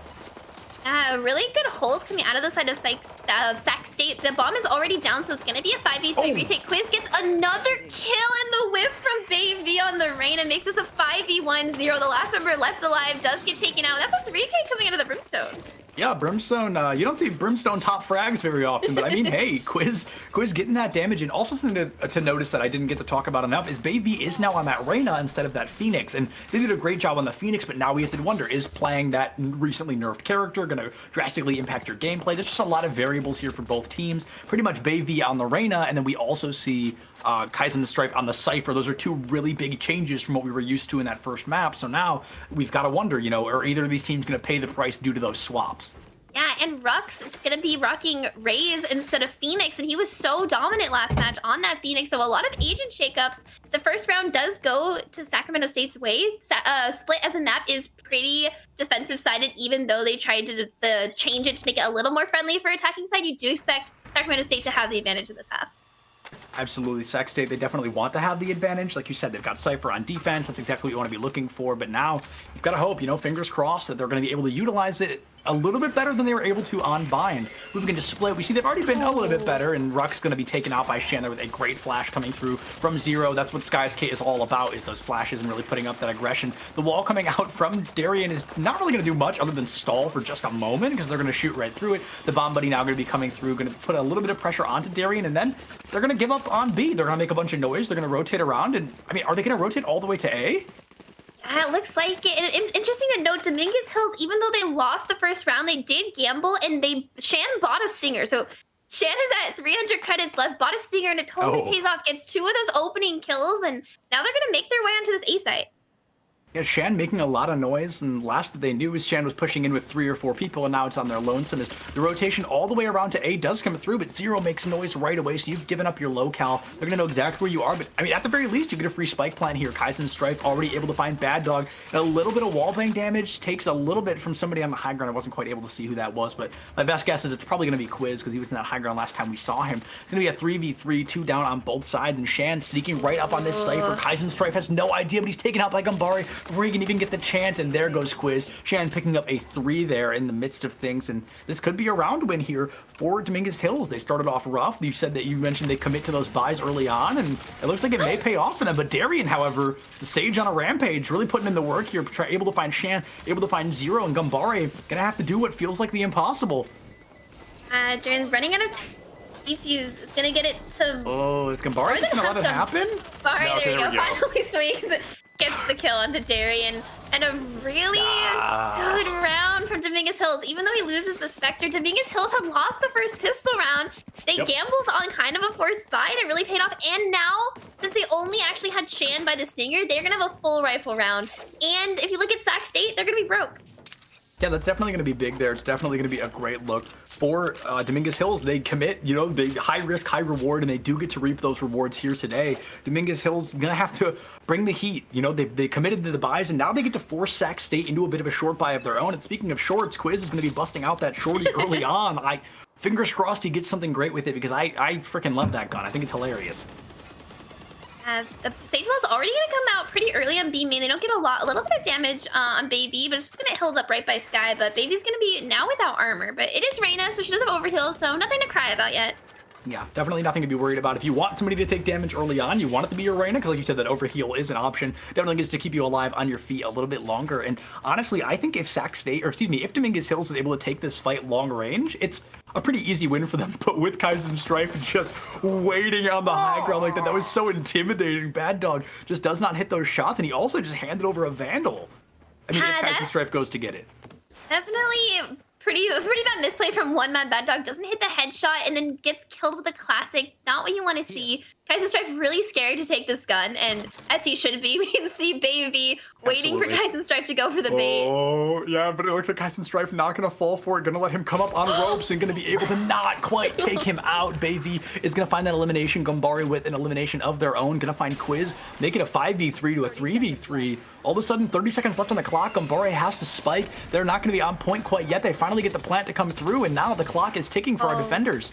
Really good holds coming out of the side of Sac State. The bomb is already down, so it's going to be a 5v3 retake. Quiz gets another kill in the whip from Baby on the Reyna. Makes this a 5v1-0. The last member left alive does get taken out. That's a 3K coming out of the Brimstone. Yeah, Brimstone, you don't see Brimstone top frags very often, but I mean, hey, Quiz getting that damage. And also something to notice that I didn't get to talk about enough is Baby is now on that Reyna instead of that Phoenix. And they did a great job on the Phoenix, but now we have to wonder, is playing that recently nerfed character going to drastically impact your gameplay? There's just a lot of variables here for both teams. Pretty much Baby on the Reyna, and then we also see Kaizen Strife on the Cypher. Those are two really big changes from what we were used to in that first map. So now we've got to wonder, you know, are either of these teams going to pay the price due to those swaps? Yeah, and Rux is going to be rocking Raze instead of Phoenix, and he was so dominant last match on that Phoenix, so a lot of agent shakeups. The first round does go to Sacramento State's way. Split as a map is pretty defensive-sided, even though they tried to change it to make it a little more friendly for attacking side. You do expect Sacramento State to have the advantage in this half. Absolutely. Sac State, they definitely want to have the advantage. Like you said, they've got Cypher on defense. That's exactly what you want to be looking for. But now you've got to hope, you know, fingers crossed that they're going to be able to utilize it a little bit better than they were able to on Bind. Moving into Split, we see they've already been a little bit better, and Ruck's going to be taken out by Shan there with a great flash coming through from Zero. That's what Sky's K is all about, is those flashes and really putting up that aggression. The wall coming out from Darien is not really going to do much other than stall for just a moment, because they're going to shoot right through it. The Bomb Buddy now going to be coming through, going to put a little bit of pressure onto Darien, and then they're going to give up on B. They're going to make a bunch of noise. They're going to rotate around, and I mean, are they going to rotate all the way to A? It looks like it. And interesting to note, Dominguez Hills, even though they lost the first round, they did gamble, and Shan bought a Stinger. So Shan is at 300 credits left, bought a Stinger, and it totally pays off. Gets 2 of those opening kills, and now they're going to make their way onto this A site. Yeah, Shan making a lot of noise, and last that they knew is Shan was pushing in with 3 or 4 people, and now it's on their lonesome as the rotation all the way around to A does come through, but Zero makes noise right away, so you've given up your locale. They're going to know exactly where you are, but I mean, at the very least, you get a free spike plant here. Kaizen Strife already able to find Bad Dog. And a little bit of wallbang damage takes a little bit from somebody on the high ground. I wasn't quite able to see who that was, but my best guess is it's probably going to be Quiz, because he was in that high ground last time we saw him. It's going to be a 3v3, 2 down on both sides, and Shan sneaking right up on this Cypher. Kaizen Strife has no idea, but he's taken out by Gumbari before he can even get the chance, and there goes Quiz. Shan picking up a 3 there in the midst of things, and this could be a round win here for Dominguez Hills. They started off rough. You said that you mentioned they commit to those buys early on, and it looks like it may pay off for them. But Darien, however, the Sage on a rampage, really putting in the work here, able to find Shan, able to find Zero, and Gumbari gonna have to do what feels like the impossible. Darien's running out of defuse. It's gonna get it to... Oh, is Gumbari just gonna let it happen? Sorry, no, there we go. Finally swings. Gets the kill onto Darien, and a really good round from Dominguez Hills. Even though he loses the Spectre, Dominguez Hills had lost the first pistol round. They gambled on kind of a forced buy, and it really paid off. And now, since they only actually had Shan by the Stinger, they're gonna have a full rifle round. And if you look at Sac State, they're gonna be broke. Yeah, that's definitely going to be big there. It's definitely going to be a great look for Dominguez Hills. They commit, you know, they high risk, high reward, and they do get to reap those rewards here today. Dominguez Hills going to have to bring the heat. You know, they committed to the buys, and now they get to force Sac State into a bit of a short buy of their own. And speaking of shorts, Quiz is going to be busting out that shorty early on. Fingers crossed he gets something great with it, because I freaking love that gun. I think it's hilarious. The Sage Well's already going to come out pretty early on B main. They don't get a little bit of damage on Baby, but it's just going to hold up right by Sky. But Baby's going to be now without armor. But it is Reyna, so she does have overheal, so nothing to cry about yet. Yeah, definitely nothing to be worried about. If you want somebody to take damage early on, you want it to be your Reyna, because like you said, that overheal is an option. Definitely gets to keep you alive on your feet a little bit longer. And honestly, I think if Sac State, or excuse me, if Dominguez Hills is able to take this fight long range, it's a pretty easy win for them. But with Kaizen Strife just waiting on the high ground like that was so intimidating. Bad Dog just does not hit those shots, and he also just handed over a Vandal. I mean, if Kaizen Strife goes to get it. Definitely pretty bad misplay from one man. Bad Dog doesn't hit the headshot and then gets killed with a classic. Not what you want to see. Kaizen Strife really scared to take this gun, and as he should be, we can see Baby waiting for Kaizen Strife to go for the bait. Oh, yeah, but it looks like Kaizen Strife not going to fall for it. Going to let him come up on ropes and going to be able to not quite take him out. Baby is going to find that elimination. Gumbari with an elimination of their own. Going to find Quiz, make it a 5v3 to a 3v3. All of a sudden, 30 seconds left on the clock. Gumbari has to spike. They're not going to be on point quite yet. They finally get the plant to come through, and now the clock is ticking for our defenders.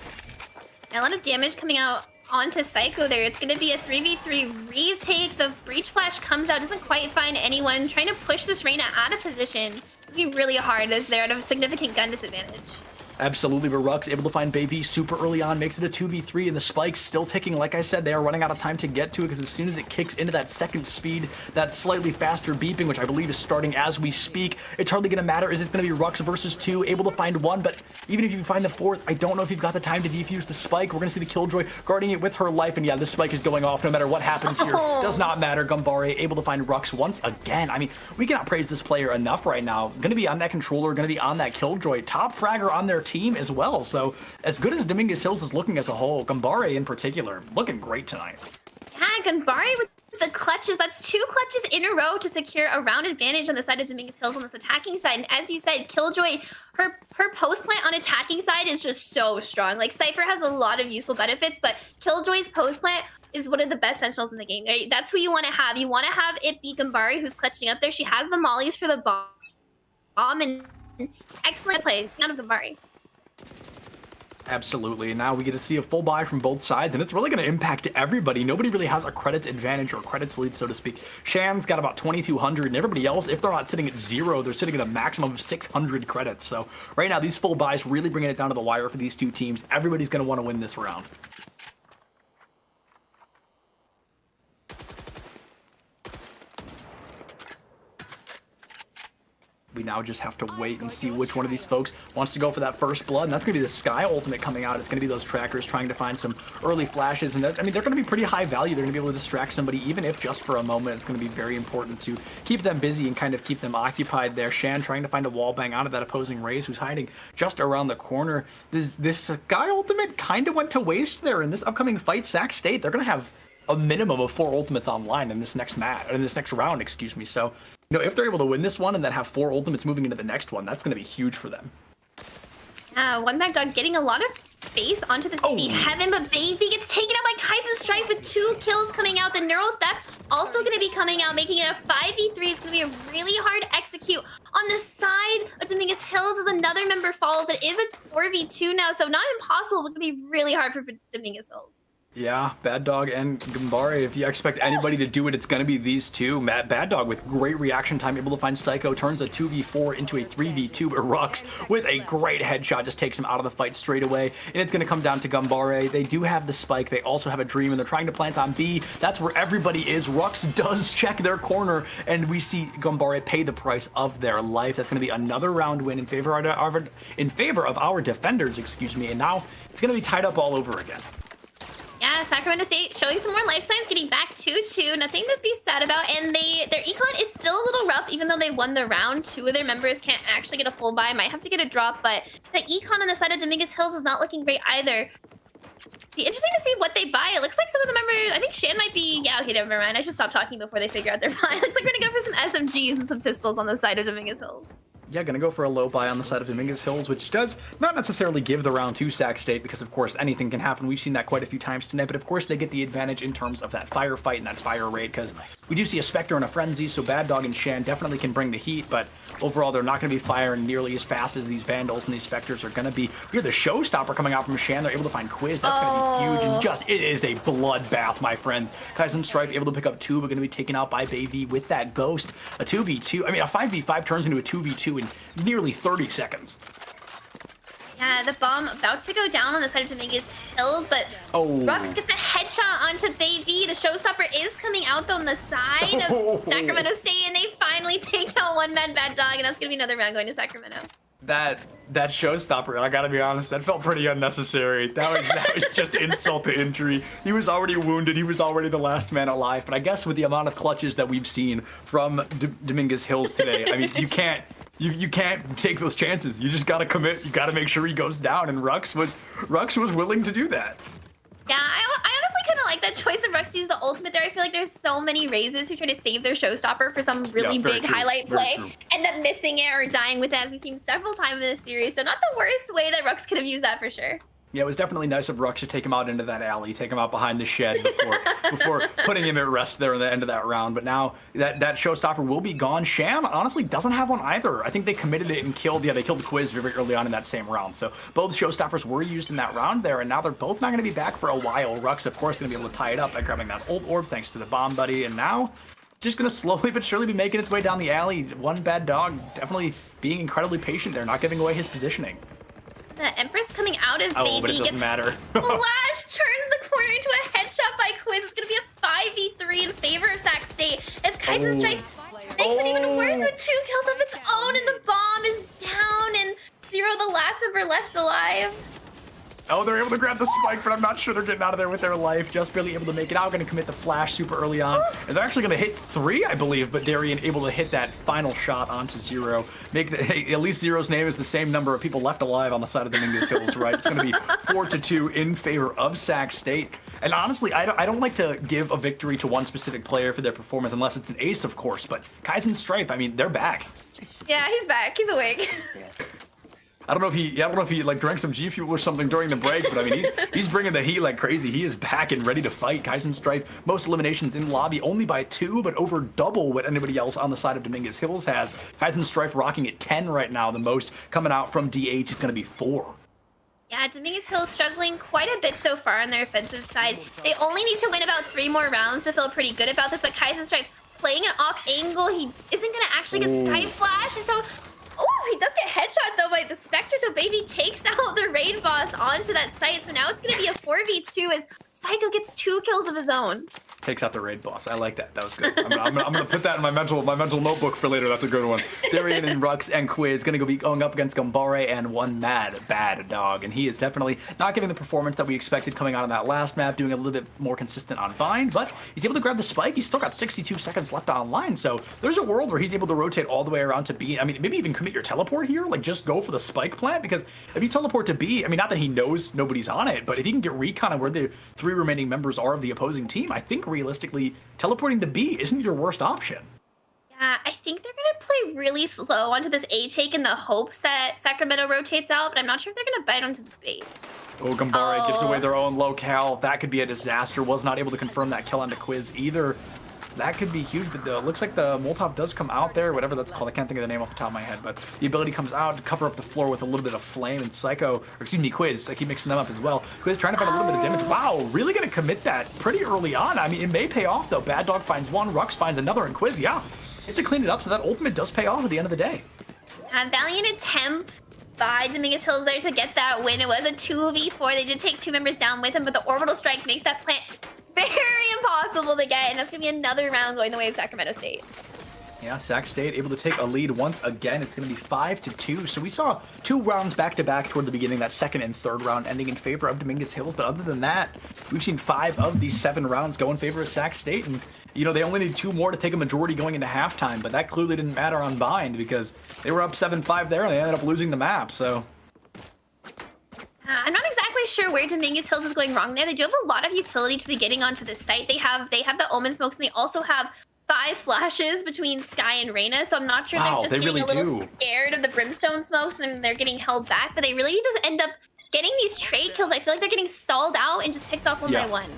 A lot of damage coming out onto Psycho there. It's going to be a 3v3 retake. The Breach Flash comes out, doesn't quite find anyone. Trying to push this Reyna out of position. It'd be really hard as they're at a significant gun disadvantage. Absolutely, but Rux able to find Baby super early on, makes it a 2v3, and the spike's still ticking. Like I said, they are running out of time to get to it, because as soon as it kicks into that second speed, that slightly faster beeping, which I believe is starting as we speak, it's hardly going to matter. Is it going to be Rux versus 2, able to find 1, but even if you find the 4th, I don't know if you've got the time to defuse the spike. We're going to see the Killjoy guarding it with her life, and yeah, this spike is going off no matter what happens here. Does not matter. Gumbare able to find Rux once again. I mean, we cannot praise this player enough right now. Going to be on that controller, going to be on that Killjoy. Top fragger on their team as well. So as good as Dominguez Hills is looking as a whole, Gumbare in particular, looking great tonight. Yeah, Gumbare with the clutches. That's 2 clutches in a row to secure a round advantage on the side of Dominguez Hills on this attacking side. And as you said, Killjoy, her post plant on attacking side is just so strong. Like, Cypher has a lot of useful benefits, but Killjoy's post plant is one of the best sentinels in the game, right? That's who you want to have. You want to have it be Gumbare, who's clutching up there. She has the mollies for the bomb, and excellent play out of Gumbare. Absolutely, and now we get to see a full buy from both sides, and it's really going to impact everybody. Nobody really has a credits advantage or credits lead, so to speak. Shan's got about 2,200, and everybody else, if they're not sitting at 0, they're sitting at a maximum of 600 credits. So right now, these full buys really bringing it down to the wire for these two teams. Everybody's going to want to win this round. We now just have to wait and see which one of these folks wants to go for that first blood, and that's going to be the Sky ultimate coming out. It's going to be those trackers trying to find some early flashes, and I mean, they're going to be pretty high value. They're going to be able to distract somebody, even if just for a moment. It's going to be very important to keep them busy and kind of keep them occupied there. Shan trying to find a wall bang onto that opposing Raze, who's hiding just around the corner. This Sky ultimate kind of went to waste there in this upcoming fight. Sac State, they're going to have a minimum of 4 ultimates online in this next round, excuse me. So, you know, if they're able to win this one and then have 4 ultimates moving into the next one, that's going to be huge for them. One Back Dog getting a lot of space onto the speed heaven, but Baby gets taken out by Kaizen Strife with 2 kills coming out. The Neural Theft also going to be coming out, making it a 5v3. It's going to be a really hard to execute. On the side of Dominguez Hills, as another member falls, it is a 4v2 now, so not impossible, but going to be really hard for Dominguez Hills. Yeah, Bad Dog and Gumbare, if you expect anybody to do it, it's going to be these two. Bad Dog with great reaction time, able to find Psycho, turns a 2v4 into a 3v2, but Rux with a great headshot just takes him out of the fight straight away, and it's going to come down to Gumbare. They do have the spike, they also have a dream, and they're trying to plant on B. That's where everybody is. Rux does check their corner, and we see Gumbare pay the price of their life. That's going to be another round win in favor of our defenders, excuse me, and now it's going to be tied up all over again. Yeah, Sacramento State showing some more life signs, getting back 2-2. Nothing to be sad about. And their econ is still a little rough, even though they won the round. 2 of their members can't actually get a full buy. Might have to get a drop, but the econ on the side of Dominguez Hills is not looking great either. Be interesting to see what they buy. It looks like some of the members, I think Shan might be, yeah, okay, never mind. I should stop talking before they figure out their buy. Looks like we're gonna go for some SMGs and some pistols on the side of Dominguez Hills. Yeah, gonna go for a low buy on the side of Dominguez Hills, which does not necessarily give the round to Sac State, because of course anything can happen. We've seen that quite a few times tonight, but of course they get the advantage in terms of that firefight and that fire rate, because we do see a Spectre and a Frenzy, so Bad Dog and Shan definitely can bring the heat, but overall they're not going to be firing nearly as fast as these Vandals and these Spectres are going to be. We hear the Showstopper coming out from Shan. They're able to find Quiz. That's going to be huge, and just, it is a bloodbath, my friend. Kaizen Strife able to pick up 2, but going to be taken out by Baby with that Ghost. A 2v2, I mean a 5v5 turns into a 2v2 in nearly 30 seconds. Yeah, the bomb about to go down on the side of Dominguez Hills, but Rux gets a headshot onto Baby. The Showstopper is coming out though on the side of Sacramento State, and they finally take out one man Bad Dog, and that's gonna be another round going to Sacramento. That Showstopper, I gotta be honest, that felt pretty unnecessary. That was just insult to injury. He was already wounded, he was already the last man alive, but I guess with the amount of clutches that we've seen from Dominguez Hills today, I mean, you can't take those chances. You just gotta commit. You gotta make sure he goes down, and Rux was willing to do that. Yeah, I honestly kind of like that choice of Rux to use the ultimate there. I feel like there's so many Razes who try to save their Showstopper for some really big highlight play, end up missing it or dying with it, as we've seen several times in this series. So not the worst way that Rux could have used that for sure. Yeah, it was definitely nice of Rux to take him out into that alley, take him out behind the shed before putting him at rest there in the end of that round. But now that Showstopper will be gone. Sham honestly doesn't have one either. I think they committed it and killed, they killed the Quiz very early on in that same round. So both Showstoppers were used in that round there, and now they're both not going to be back for a while. Rux, of course, going to be able to tie it up by grabbing that old orb thanks to the bomb buddy, and now just going to slowly but surely be making its way down the alley. One bad dog definitely being incredibly patient there, not giving away his positioning. The Empress coming out of Baby but it doesn't gets matter. flash, turns the corner into a headshot by Quiz. It's going to be a 5v3 in favor of Sac State as Kaizen Strife makes it even worse with 2 kills of its own, and the bomb is down, and Zero, the last member left alive. Oh, they're able to grab the spike, but I'm not sure they're getting out of there with their life. Just barely able to make it out. Going to commit the flash super early on. And they're actually going to hit 3, I believe, but Darien able to hit that final shot onto Zero. Hey, at least Zero's name is the same number of people left alive on the side of the Dominguez Hills, right? It's going to be 4-2 in favor of Sac State. And honestly, I don't like to give a victory to one specific player for their performance, unless it's an ace, of course. But Kaizen Strife, I mean, they're back. Yeah, he's back. He's awake. I don't know if he like drank some G Fuel or something during the break, but I mean he's bringing the heat like crazy. He is back and ready to fight. Kaizen Strife, most eliminations in lobby only by 2, but over double what anybody else on the side of Dominguez Hills has. Kaizen Strife rocking at 10 right now. The most coming out from DH is going to be 4. Yeah, Dominguez Hills struggling quite a bit so far on their offensive side. They only need to win about 3 more rounds to feel pretty good about this, but Kaizen Strife playing an off angle, he isn't going to actually get Snipe Flash, and so he does get headshot though by the Spectre, so Baby takes out the raid boss onto that site. So now it's going to be a 4v2 as Psycho gets 2 kills of his own. Takes out the raid boss. I like that. That was good. I'm gonna put that in my mental notebook for later. That's a good one. Darien and Rux and Quiz gonna be going up against Gambare and one bad dog, and he is definitely not giving the performance that we expected coming out on that last map. Doing a little bit more consistent on Bind, but he's able to grab the spike. He's still got 62 seconds left online, so there's a world where he's able to rotate all the way around to B. I mean, maybe even commit your teleport here. Like just go for the spike plant, because if you teleport to B, I mean, not that he knows nobody's on it, but if he can get recon on where the 3 remaining members are of the opposing team, I think realistically teleporting to B isn't your worst option. Yeah, I think they're going to play really slow onto this A take in the hopes that Sacramento rotates out, but I'm not sure if they're going to bite onto the bait. Oh, Gambare gives away their own locale. That could be a disaster. Was not able to confirm that kill onto Quiz either. So that could be huge, but it looks like the Molotov does come out there, whatever that's called. I can't think of the name off the top of my head, but the ability comes out to cover up the floor with a little bit of flame, and Psycho, or excuse me, Quiz, I keep mixing them up as well. Quiz trying to find a little bit of damage. Wow, really going to commit that pretty early on. I mean, it may pay off, though. Bad Dog finds one, Rux finds another, and Quiz, yeah, it's to clean it up, so that ultimate does pay off at the end of the day. Valiant attempt by Dominguez Hills there to get that win. It was a 2v4. They did take 2 members down with him, but the orbital strike makes that plant very impossible to get, and that's going to be another round going the way of Sacramento State. Yeah, Sac State able to take a lead once again. It's going to be 5-2. So we saw 2 rounds back-to-back toward the beginning, that second and third round ending in favor of Dominguez Hills. But other than that, we've seen 5 of these 7 rounds go in favor of Sac State. And, you know, they only need 2 more to take a majority going into halftime. But that clearly didn't matter on Bind because they were up 7-5 there and they ended up losing the map. So I'm not exactly sure where Dominguez Hills is going wrong there. They do have a lot of utility to be getting onto this site. They have the Omen smokes, and they also have 5 flashes between Sky and Reyna, so I'm not sure they're just getting really a little scared of the Brimstone smokes and they're getting held back, but they really just end up getting these trade kills. I feel like they're getting stalled out and just picked off one by one.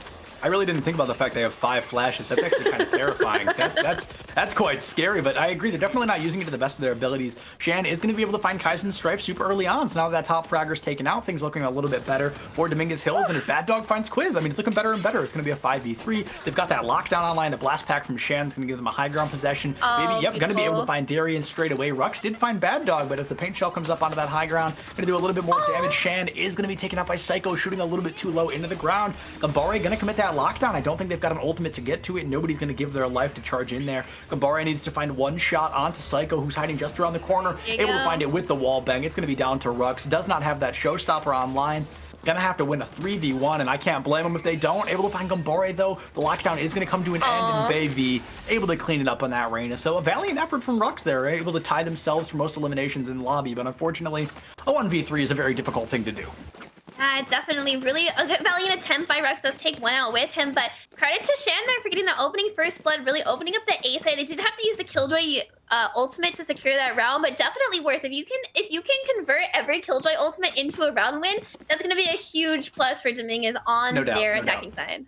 I really didn't think about the fact they have 5 flashes. That's actually kind of terrifying. That's quite scary, but I agree. They're definitely not using it to the best of their abilities. Shan is going to be able to find Kaizen Strife super early on, so now that top fragger's taken out, things looking a little bit better for Dominguez Hills, and if Bad Dog finds Quiz, I mean, it's looking better and better. It's going to be a 5v3. They've got that lockdown online. The blast pack from Shan's going to give them a high ground possession. Maybe, yep, going to be able to find Darien straight away. Rux did find Bad Dog, but as the paint shell comes up onto that high ground, going to do a little bit more damage. Shan is going to be taken out by Psycho, shooting a little bit too low into the ground. Gambare going to commit that lockdown. I don't think they've got an ultimate to get to it. Nobody's going to give their life to charge in there. Gambare needs to find one shot onto Psycho, who's hiding just around the corner. Able to find it with the wall bang. It's going to be down to Rux. Does not have that showstopper online. Gonna have to win a 3v1, and I can't blame them if they don't. Able to find Gambare, though. The lockdown is going to come to an end, and Baby able to clean it up on that Reyna. So a valiant effort from Rux there, able to tie themselves for most eliminations in the lobby, but unfortunately, a 1v3 is a very difficult thing to do. Definitely really a good valiant attempt by Rux. Does take one out with him, but credit to Shan there for getting the opening first blood, really opening up the A side. They did have to use the Killjoy ultimate to secure that round, but definitely worth. If you can convert every Killjoy ultimate into a round win, that's going to be a huge plus for Dominguez on their attacking side.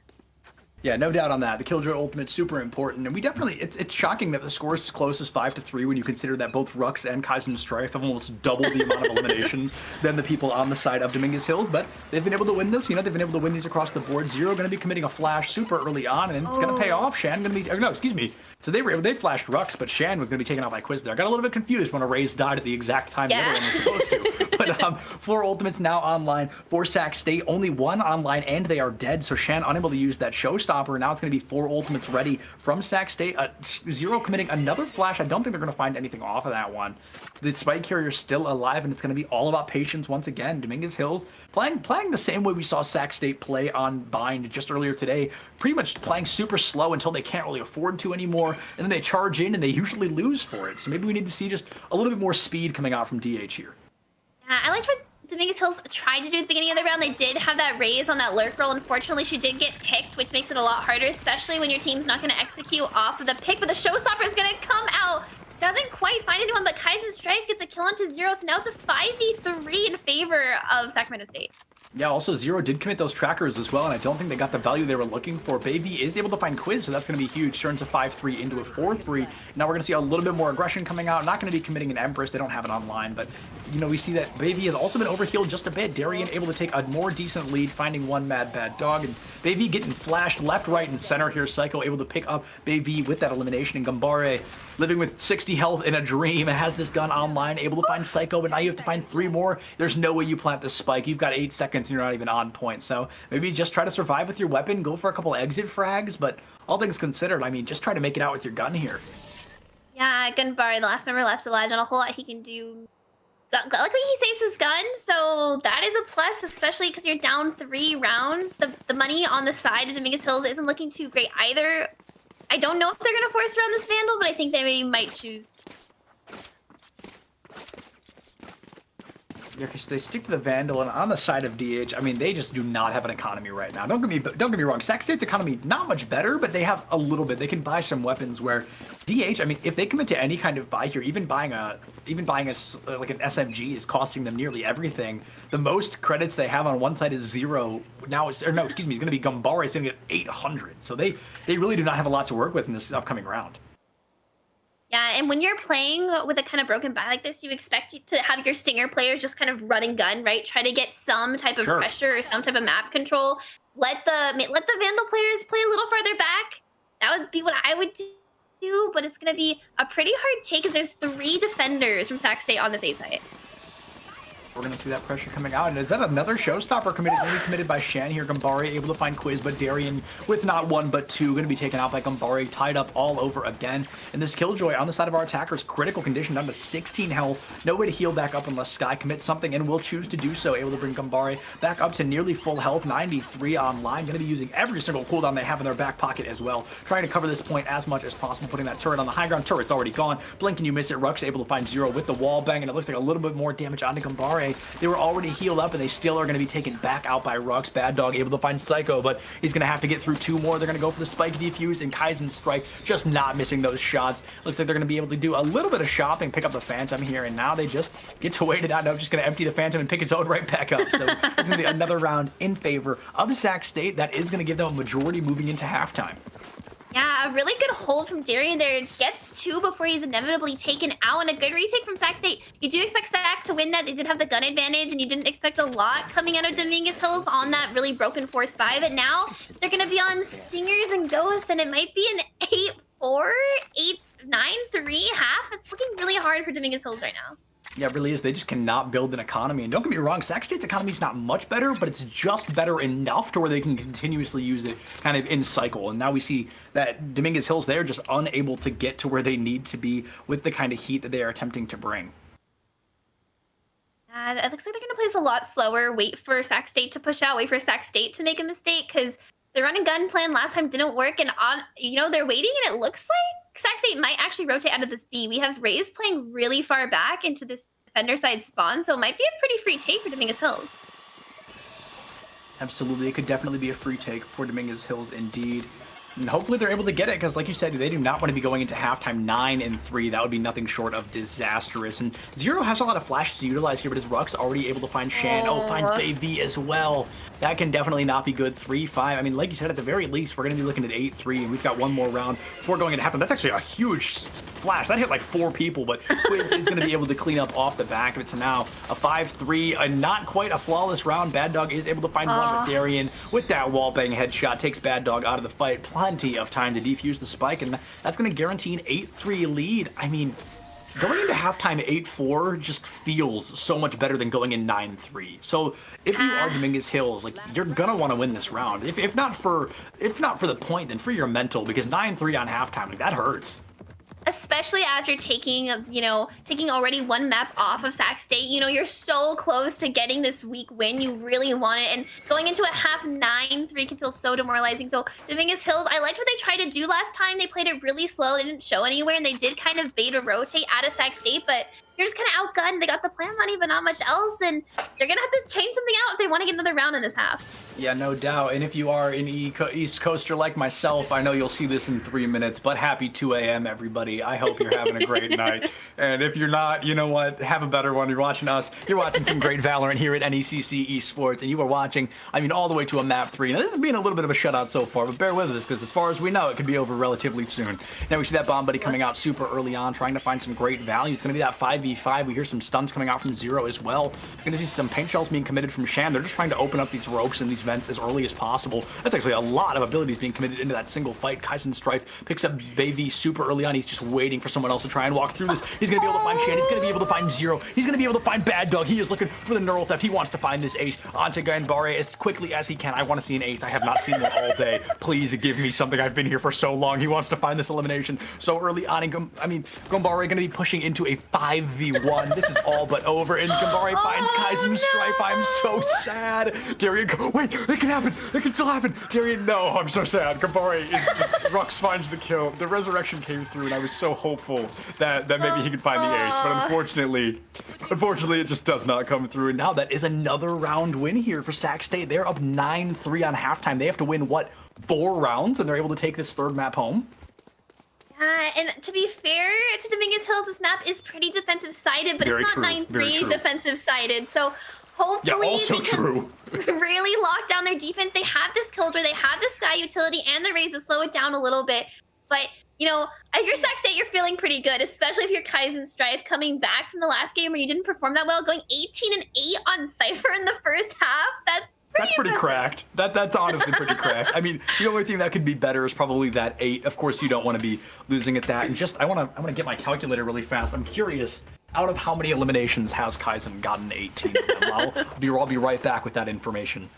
Yeah, no doubt on that. The Killjoy ultimate super important, and we definitely it's shocking that the score is as close as 5-3 when you consider that both Rux and Kaizen Strife have almost double the amount of eliminations than the people on the side of Dominguez Hills. But they've been able to win this. You know, they've been able to win these across the board. Zero going to be committing a flash super early on, and it's going to pay off. Shan going to be no, excuse me. So they flashed Rux, but Shan was going to be taken out by Quiz there. I got a little bit confused when a Raze died at the exact time the other one was supposed to. But 4 ultimates now online for Sac State. Only 1 online, and they are dead. So Shan unable to use that showstopper. Now it's going to be 4 ultimates ready from Sac State. Zero committing another flash. I don't think they're going to find anything off of that one. The spike carrier's still alive, and it's going to be all about patience once again. Dominguez Hills playing the same way we saw Sac State play on Bind just earlier today. Pretty much playing super slow until they can't really afford to anymore, and then they charge in and they usually lose for it. So maybe we need to see just a little bit more speed coming out from DH here. Yeah, I liked what Dominguez Hills tried to do at the beginning of the round. They did have that raise on that lurk roll. Unfortunately, she did get picked, which makes it a lot harder, especially when your team's not going to execute off of the pick. But the showstopper is going to come out. Doesn't quite find anyone, but Kaizen Strife gets a kill into Zero. So now it's a 5v3 in favor of Sacramento State. Yeah, also Zero did commit those trackers as well, and I don't think they got the value they were looking for. Baby is able to find Quiz, so that's going to be huge. Turns a 5-3 into a 4-3. Now we're going to see a little bit more aggression coming out. Not going to be committing an Empress. They don't have it online, but, you know, we see that Baby has also been overhealed just a bit. Darien able to take a more decent lead, finding one Mad Bad Dog, and Baby getting flashed left, right, and center here. Psycho able to pick up Baby with that elimination, and Gambare living with 60 health in a dream, has this gun online, able to find Psycho, but now you have to find 3 more. There's no way you plant this spike. You've got 8 seconds and you're not even on point. So maybe just try to survive with your weapon, go for a couple exit frags, but all things considered, I mean, just try to make it out with your gun here. Yeah, Gunbar, the last member left alive, not a whole lot he can do. Luckily, he saves his gun, so that is a plus, especially because you're down 3 rounds. The money on the side of Dominguez Hills isn't looking too great either. I don't know if they're going to force around this Vandal, but I think they maybe might choose. Yeah, because they stick to the Vandal, and on the side of DH, I mean, they just do not have an economy right now. Don't get me wrong. Sac State's economy not much better, but they have a little bit. They can buy some weapons. Where DH, I mean, if they commit to any kind of buy here, even buying a like an SMG is costing them nearly everything. The most credits they have on one side is 0. Now, it's going to be Gambare. It's going to get 800. So they really do not have a lot to work with in this upcoming round. Yeah, and when you're playing with a kind of broken buy like this, you expect to have your Stinger players just kind of run and gun, right? Try to get some type of pressure or some type of map control. Let the Vandal players play a little farther back. That would be what I would do, but it's going to be a pretty hard take because there's 3 defenders from Sac State on this A site. We're going to see that pressure coming out. And is that another showstopper committed by Shan here? Gambare able to find Quiz, but Darien with not 1 but 2 going to be taken out by Gambare, tied up all over again. And this Killjoy on the side of our attackers, critical condition down to 16 health. No way to heal back up unless Sky commits something, and will choose to do so. Able to bring Gambare back up to nearly full health, 93 online. Going to be using every single cooldown they have in their back pocket as well. Trying to cover this point as much as possible, putting that turret on the high ground. Turret's already gone. Blink and you miss it. Rux able to find Zero with the wall bang, and it looks like a little bit more damage onto Gambare. They were already healed up, and they still are going to be taken back out by Rux. Bad Dog able to find Psycho, but he's going to have to get through 2 more. They're going to go for the spike defuse, and Kaizen Strike just not missing those shots. Looks like they're going to be able to do a little bit of shopping, pick up the Phantom here, and now they just get to wait it out. Now just going to empty the Phantom and pick its own right back up. So it's going to be another round in favor of Sac State. That is going to give them a majority moving into halftime. Yeah, a really good hold from Darien there. Gets 2 before he's inevitably taken out, and a good retake from Sac State. You do expect Sac to win that. They did have the gun advantage, and you didn't expect a lot coming out of Dominguez Hills on that really broken force buy. But now they're going to be on Stingers and Ghosts, and it might be an 8-4, 8-9-3 half. It's looking really hard for Dominguez Hills right now. Yeah, it really is. They just cannot build an economy. And don't get me wrong, Sac State's economy is not much better, but it's just better enough to where they can continuously use it kind of in cycle. And now we see that Dominguez Hills, they're just unable to get to where they need to be with the kind of heat that they are attempting to bring. It looks like they're going to play this a lot slower, wait for Sac State to push out, wait for Sac State to make a mistake, because the run and gun plan last time didn't work, and they're waiting, and it looks like Sac State might actually rotate out of this B. We have Raze playing really far back into this defender side spawn, so it might be a pretty free take for Dominguez Hills. Absolutely, it could definitely be a free take for Dominguez Hills indeed. And hopefully they're able to get it, because like you said, they do not want to be going into halftime 9-3. That would be nothing short of disastrous. And Zero has a lot of flashes to utilize here, but his Ruck's already able to find Shan. Oh, finds Bay V as well. That can definitely not be good. 3-5. I mean, like you said, at the very least, we're going to be looking at 8-3, and we've got one more round before going into halftime. That's actually a huge flash. That hit like 4 people, but Quiz is going to be able to clean up off the back of it. So now a 5-3, not quite a flawless round. Bad Dog is able to find one, but Darien with that wallbang headshot takes Bad Dog out of the fight. Plenty of time to defuse the spike, and that's going to guarantee an 8-3 lead. I mean, going into halftime 8-4 just feels so much better than going in 9-3. So if you are Dominguez Hills, like, you're gonna want to win this round. If not for the point, then for your mental, because 9-3 on halftime, like, that hurts. Especially after taking already one map off of Sac State. You know, you're so close to getting this week win. You really want it. And going into a half 9-3 can feel so demoralizing. So Dominguez Hills, I liked what they tried to do last time. They played it really slow. They didn't show anywhere, and they did kind of beta rotate out of Sac State, but you're just kind of outgunned. They got the plan money, but not much else, and they're going to have to change something out if they want to get another round in this half. Yeah, no doubt. And if you are an East Coaster like myself, I know you'll see this in 3 minutes, but happy 2 a.m., everybody. I hope you're having a great night. And if you're not, you know what? Have a better one. You're watching us. You're watching some great Valorant here at NECC Esports, and you are watching, I mean, all the way to a map 3. Now, this has been a little bit of a shutout so far, but bear with us, because as far as we know, it could be over relatively soon. Now we see that Bomb Buddy coming out super early on, trying to find some great value. It's going to be that 5v5. We hear some stuns coming out from Zero as well. You're going to see some paint shells being committed from Shan. They're just trying to open up these ropes and these vents as early as possible. That's actually a lot of abilities being committed into that single fight. Kaizen Strife picks up Baby super early on. He's just waiting for someone else to try and walk through this. He's going to be able to find Shan. He's going to be able to find Zero. He's going to be able to find Bad Dog. He is looking for the neural theft. He wants to find this ace onto Ganbare as quickly as he can. I want to see an ace. I have not seen one all day. Please give me something. I've been here for so long. He wants to find this elimination so early on. Ganbare going to be pushing into a 5v1. This is all but over, and Ganbare finds Kaizen Strife. I'm so sad. Darien, wait, it can happen. It can still happen. Darien, no, I'm so sad. Ganbare is just, Rux finds the kill. The resurrection came through, and I was so hopeful that maybe he could find the ace, but unfortunately, it just does not come through. And now that is another round win here for Sac State. They're up 9-3 on halftime. They have to win, what, 4 rounds, and they're able to take this 3rd map home? And to be fair to Dominguez Hills, this map is pretty defensive-sided, but it's not 9-3 defensive-sided. So hopefully they can really lock down their defense. They have this Killjoy, they have the Sky utility, and the Raze to slow it down a little bit. But, you know, if you're Sac State, you're feeling pretty good, especially if you're Kaizen Strife coming back from the last game where you didn't perform that well, going 18-8 on Cypher in the first half. That's pretty cracked. That's honestly pretty cracked. I mean, the only thing that could be better is probably that 8. Of course, you don't want to be losing at that. And just, I want to get my calculator really fast. I'm curious, out of how many eliminations has Kaizen gotten 18 of them? I'll be right back with that information.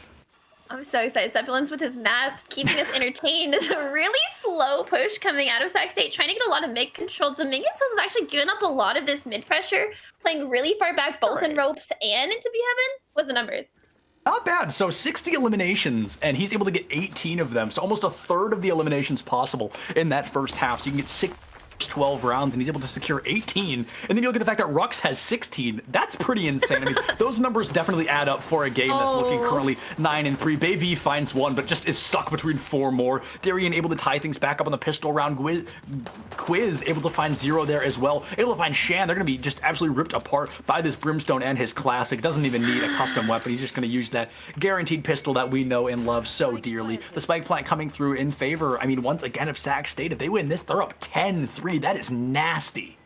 I'm so excited. Cephalins with his maps, keeping us entertained. It's a really slow push coming out of Sac State, trying to get a lot of mid control. Dominguez has actually given up a lot of this mid pressure, playing really far back, both in ropes and into B heaven. What's the numbers? Not bad. So 60 eliminations, and he's able to get 18 of them. So almost a third of the eliminations possible in that first half. So you can get 12 rounds, and he's able to secure 18. And then you look at the fact that Rux has 16. That's pretty insane. I mean, those numbers definitely add up for a game that's looking currently 9-3. Baby finds 1, but just is stuck between 4 more. Darien able to tie things back up on the pistol round. Quiz able to find 0 there as well. Able to find Shan. They're going to be just absolutely ripped apart by this Brimstone and his classic. Doesn't even need a custom weapon. He's just going to use that guaranteed pistol that we know and love so dearly. The spike plant coming through in favor, I mean, once again, of Sac State. If they win this, they're up 10-3. That is nasty.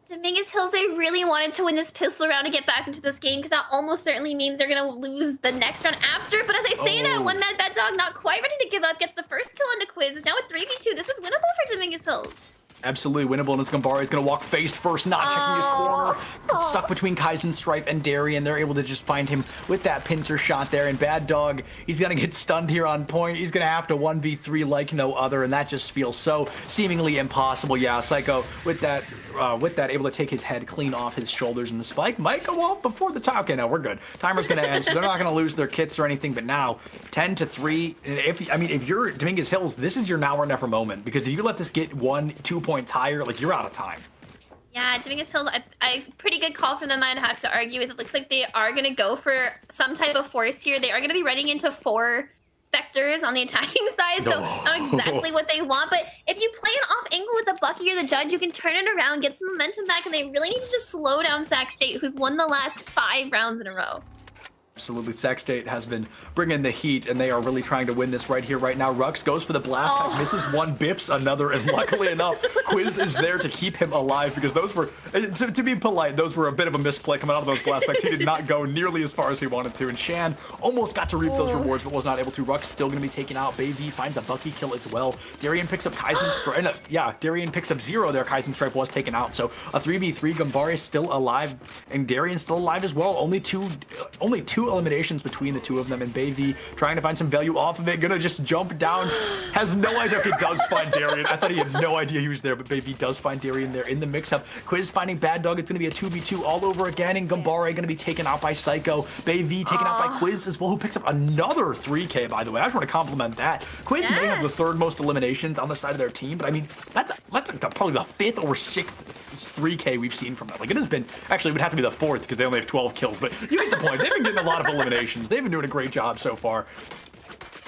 Dominguez Hills, they really wanted to win this pistol round to get back into this game, because that almost certainly means they're going to lose the next round after. But as I say that, one Mad Bad Dog not quite ready to give up, gets the first kill into Quiz. Is now at 3v2. This is winnable for Dominguez Hills. Absolutely winnable, and Ganbare is going to walk face first, not checking his corner. Stuck between Kaizen Strife and Darien. They're able to just find him with that pincer shot there. And Bad Dog, he's going to get stunned here on point. He's going to have to 1v3 like no other, and that just feels so seemingly impossible. Yeah, Psycho with that, able to take his head clean off his shoulders, and the spike might go off before the time. Okay, no, we're good. Timer's going to end, so they're not going to lose their kits or anything. But now, 10-3. If you're Dominguez Hills, this is your now or never moment, because if you let this get 1-2 points higher, like, you're out of time. Yeah, Dominguez Hills, I pretty good call from them. I'd have to argue with. It looks like they are going to go for some type of force here. They are going to be running into 4 Spectres on the attacking side, so not exactly what they want. But if you play an off angle with the Bucky or the Judge, you can turn it around, get some momentum back, and they really need to just slow down Sac State, who's won the last 5 rounds in a row. Absolutely, Sac State has been bringing the heat, and they are really trying to win this right here, right now. Rux goes for the blast, misses one, biffs another, and luckily enough, Quiz is there to keep him alive, because those were, to be polite, those were a bit of a misplay coming out of those blast packs. He did not go nearly as far as he wanted to, and Shan almost got to reap those rewards, but was not able to. Rux still going to be taken out. Bayv finds a Bucky kill as well. Darien picks up Kaizen Stripe. Yeah, Darien picks up 0 there. Kaizen Stripe was taken out, so a 3v3. Gumbare still alive, and Darien still alive as well. Only two eliminations between the two of them, and Bayv trying to find some value off of it, gonna just jump down, has no idea. Okay, does find Darien. I thought he had no idea he was there, but Bayv does find Darien there in the mix-up. Quiz finding Bad Dog. It's gonna be a 2v2 all over again, and Gumbare gonna be taken out by Psycho. Bayv taken out by Quiz as well, who picks up another 3K, by the way. I just want to compliment that. Quiz may have the 3rd most eliminations on the side of their team, but I mean, that's probably the 5th or 6th 3K we've seen from that. Like, it has been, actually, it would have to be the 4th, because they only have 12 kills, but you get the point. They've been getting a lot of eliminations. They've been doing a great job so far.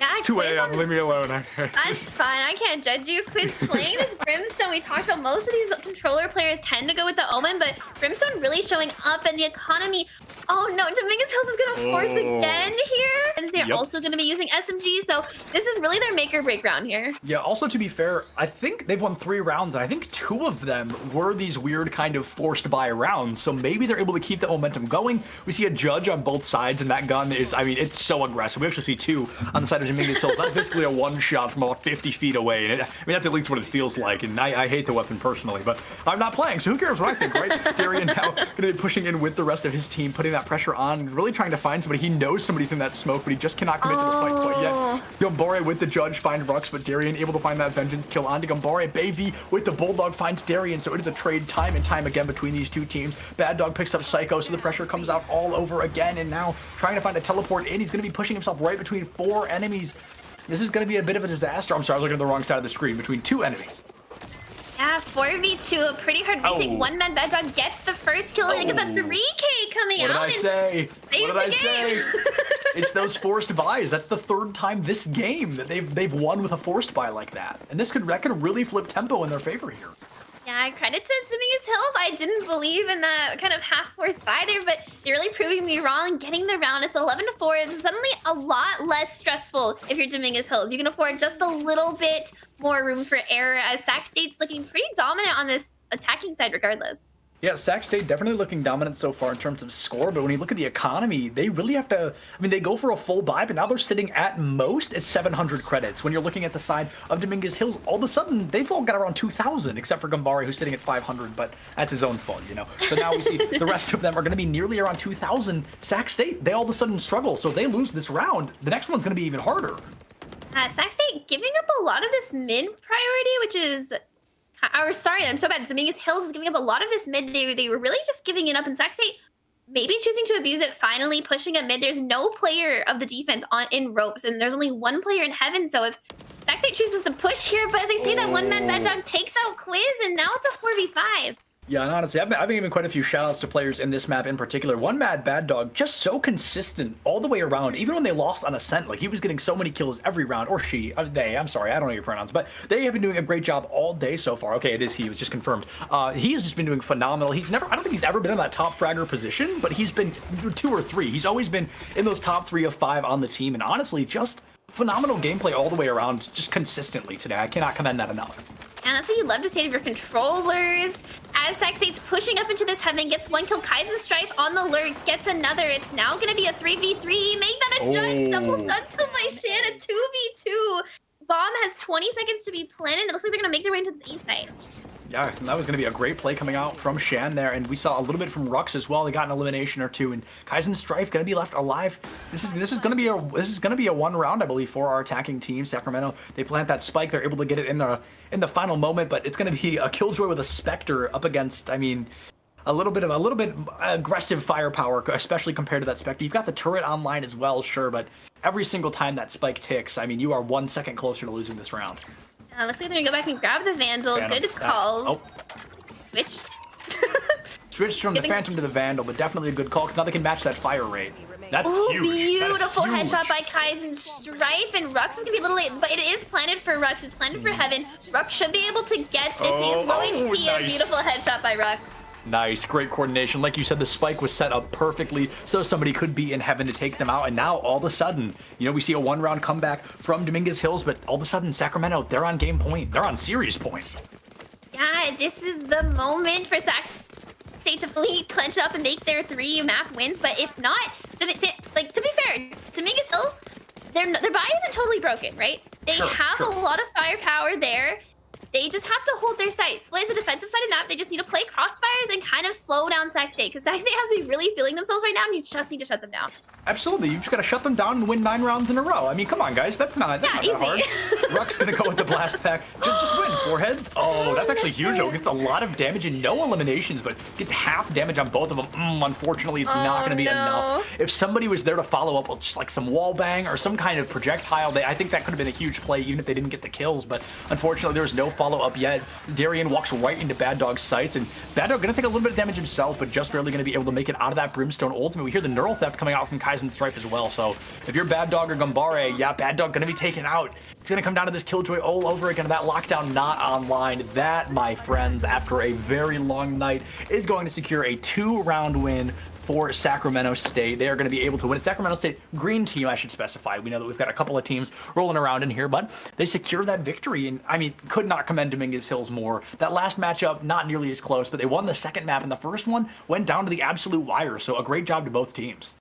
Yeah, it's 2 a.m. Leave me alone. That's fine. I can't judge you. Quiz playing this Brimstone. We talked about most of these controller players tend to go with the Omen, but Brimstone really showing up, and the economy. Oh no, Dominguez Hills is gonna force again here, and they're also gonna be using SMG. So this is really their make or break round here. Yeah. Also, to be fair, I think they've won 3 rounds, and I think 2 of them were these weird kind of forced by rounds. So maybe they're able to keep that momentum going. We see a Judge on both sides, and that gun is, I mean, it's so aggressive. We actually see 2 on the side of Dominguez Hills. That's basically a one-shot from about 50 feet away. And I mean, that's at least what it feels like. And I hate the weapon personally, but I'm not playing, so who cares what I think, right? Darien now going to be pushing in with the rest of his team, putting that pressure on, really trying to find somebody. He knows somebody's in that smoke, but he just cannot commit to the fight quite yet. Gumbare with the Judge find Rux, but Darien able to find that vengeance kill onto Gumbare. Bayv with the Bulldog finds Darien, so it is a trade time and time again between these two teams. Bad Dog picks up Psycho, so the pressure comes out all over again, and now trying to find a teleport in. He's going to be pushing himself right between 4 enemies. This is going to be a bit of a disaster. I'm sorry, I was looking at the wrong side of the screen. Between 2 enemies. Yeah, 4v2, a pretty hard retake. One man Bad Dog gets the first kill. I think it's a 3K coming out. What did I say? What did I say? Game. It's those forced buys. That's the 3rd time this game that they've won with a forced buy like that. And that could really flip tempo in their favor here. Yeah, credit to Dominguez Hills. I didn't believe in that kind of half-forced buy there, but you're really proving me wrong. Getting the round, it's 11-4. It's suddenly a lot less stressful if you're Dominguez Hills. You can afford just a little bit more room for error, as Sac State's looking pretty dominant on this attacking side regardless. Yeah, Sac State definitely looking dominant so far in terms of score, but when you look at the economy, they really have to, I mean, they go for a full buy, but now they're sitting at most at 700 credits. When you're looking at the side of Dominguez Hills, all of a sudden, they've all got around 2,000, except for Gumbare, who's sitting at 500, but that's his own fault, you know? So now we see the rest of them are going to be nearly around 2,000. Sac State, they all of a sudden struggle, so they lose this round. The next one's going to be even harder. Sac State giving up a lot of this mid priority, which is... Or sorry, I'm so bad. Dominguez Hills is giving up a lot of this mid. They were really just giving it up, and Sac State maybe choosing to abuse it, finally pushing it mid. There's no player of the defense in ropes, and there's only 1 player in heaven. So if Sac State chooses to push here, but as they say, that one man Bad Dog takes out Quiz, and now it's a 4v5. Yeah, and honestly, I've been giving quite a few shout-outs to players in this map in particular. One Mad Bad Dog, just so consistent all the way around, even when they lost on Ascent. Like, he was getting so many kills every round, or she, they, I'm sorry, I don't know your pronouns, but they have been doing a great job all day so far. Okay, it is he, it was just confirmed. He has just been doing phenomenal. He's never, I don't think he's ever been in that top fragger position, but he's been 2 or 3. He's always been in those top 3 of 5 on the team, and honestly, just phenomenal gameplay all the way around, just consistently today. I cannot commend that enough. And that's what you love to see out of your controllers. As Sac State's pushing up into this heaven, gets 1 kill. Kaizen Strife on the lurk, gets another. It's now going to be a 3v3. Make that a judge. Double judge kill by Shan, a 2v2. Bomb has 20 seconds to be planted. It looks like they're going to make their way into this A site. Yeah, that was going to be a great play coming out from Shan there, and we saw a little bit from Rux as well. They got an elimination or 2, and Kaizen Strife going to be left alive. This is going to be a 1 round, I believe, for our attacking team. Sacramento, they plant that spike. They're able to get it in the final moment, but it's going to be a Killjoy with a Spectre up against, I mean, a little bit aggressive firepower, especially compared to that Spectre. You've got the turret online as well, sure, but every single time that spike ticks, I mean, you are 1 second closer to losing this round. Looks like they're gonna go back and grab the Vandal. Good call. Switched from the Phantom to the Vandal, but definitely a good call, because now they can match that fire rate. That's Ooh, huge. beautiful That is headshot huge. by Kaizen Stripe, and Rux is gonna be a little late, but it is planted for Rux. It's planted for Heaven. Rux should be able to get this. He is low HP and a nice. beautiful headshot by Rux. Nice, great coordination. Like you said, the spike was set up perfectly so somebody could be in Heaven to take them out. And now, all of a sudden, you know, we see a one-round comeback from Dominguez Hills, but all of a sudden, Sacramento, they're on game point. They're on series point. Yeah, this is the moment for Sate to fully clench up and make their 3 map wins. But if not, to be fair, Dominguez Hills, their buy isn't totally broken, right? They have a lot of firepower there. They just have to hold their sight. Split is a defensive side of the map. They just need to play crossfires and kind of slow down Sac State, because Sac State has to be really feeling themselves right now, and you just need to shut them down. Absolutely, you've just got to shut them down and win 9 rounds in a row. I mean, come on, guys, that's not that hard. Ruck's gonna go with the blast pack. Just win, forehead. Oh, that's actually huge. Though. Gets a lot of damage and no eliminations, but gets half damage on both of them. Unfortunately, it's not gonna be enough. If somebody was there to follow up with just like some wall bang or some kind of projectile, I think that could have been a huge play, even if they didn't get the kills. But unfortunately, there was no follow up yet. Darian walks right into Bad Dog's sights, and Bad Dog gonna take a little bit of damage himself, but just barely gonna be able to make it out of that Brimstone ultimate. We hear the neural theft coming out from Kaizen Strife as well. So if you're Bad Dog or Gambare, yeah, Bad Dog gonna be taken out. It's gonna come down to this Killjoy all over again. That lockdown not online. That, my friends, after a very long night, is going to secure a 2-round win for Sacramento State. They are going to be able to win. It's Sacramento State green team, I should specify. We know that we've got a couple of teams rolling around in here, but they secure that victory. And I mean, could not commend Dominguez Hills more. That last matchup, not nearly as close, but they won the second map, and the first one went down to the absolute wire. So a great job to both teams.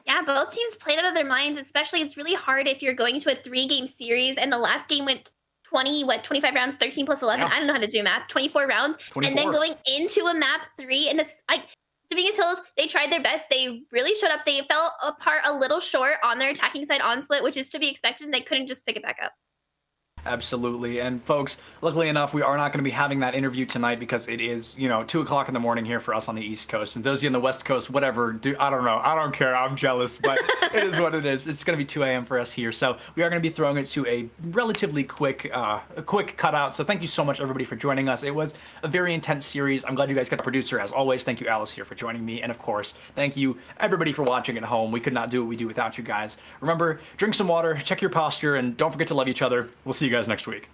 Yeah, both teams played out of their minds, especially it's really hard if you're going to a 3-game series and the last game went 25 rounds, 13 plus 11. Yeah. I don't know how to do math. 24 rounds. 24. And then going into a map 3 and Dominguez Hills, they tried their best. They really showed up. They fell apart a little short on their attacking side on split, which is to be expected. And they couldn't just pick it back up. Absolutely. And folks, luckily enough, we are not going to be having that interview tonight because it is, 2 o'clock in the morning here for us on the East Coast. And those of you on the West Coast, whatever, I don't know. I don't care. I'm jealous, but it is what it is. It's going to be 2 a.m. for us here. So we are going to be throwing it to a relatively quick cutout. So thank you so much, everybody, for joining us. It was a very intense series. I'm glad you guys got a producer, as always. Thank you, Alice, here for joining me. And of course, thank you, everybody, for watching at home. We could not do what we do without you guys. Remember, drink some water, check your posture, and don't forget to love each other. We'll see you guys next week.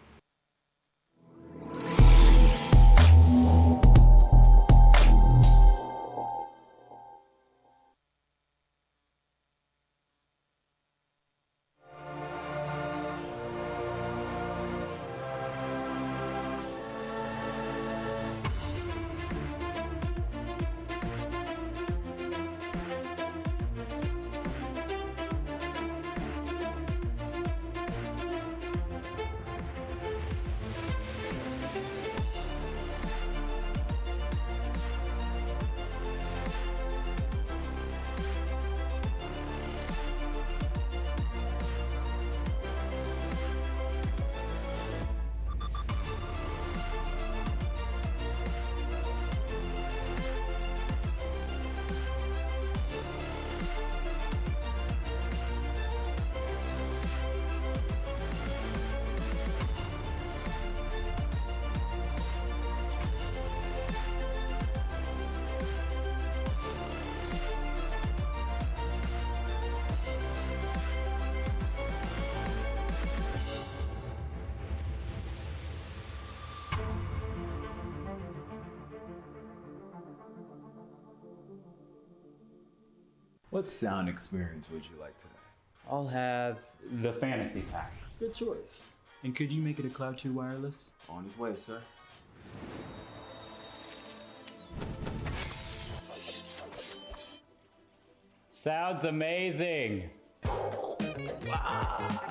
What sound experience would you like today? I'll have the fantasy pack. Good choice. And could you make it a Cloud 2 wireless? On his way, sir. Sounds amazing. Wow.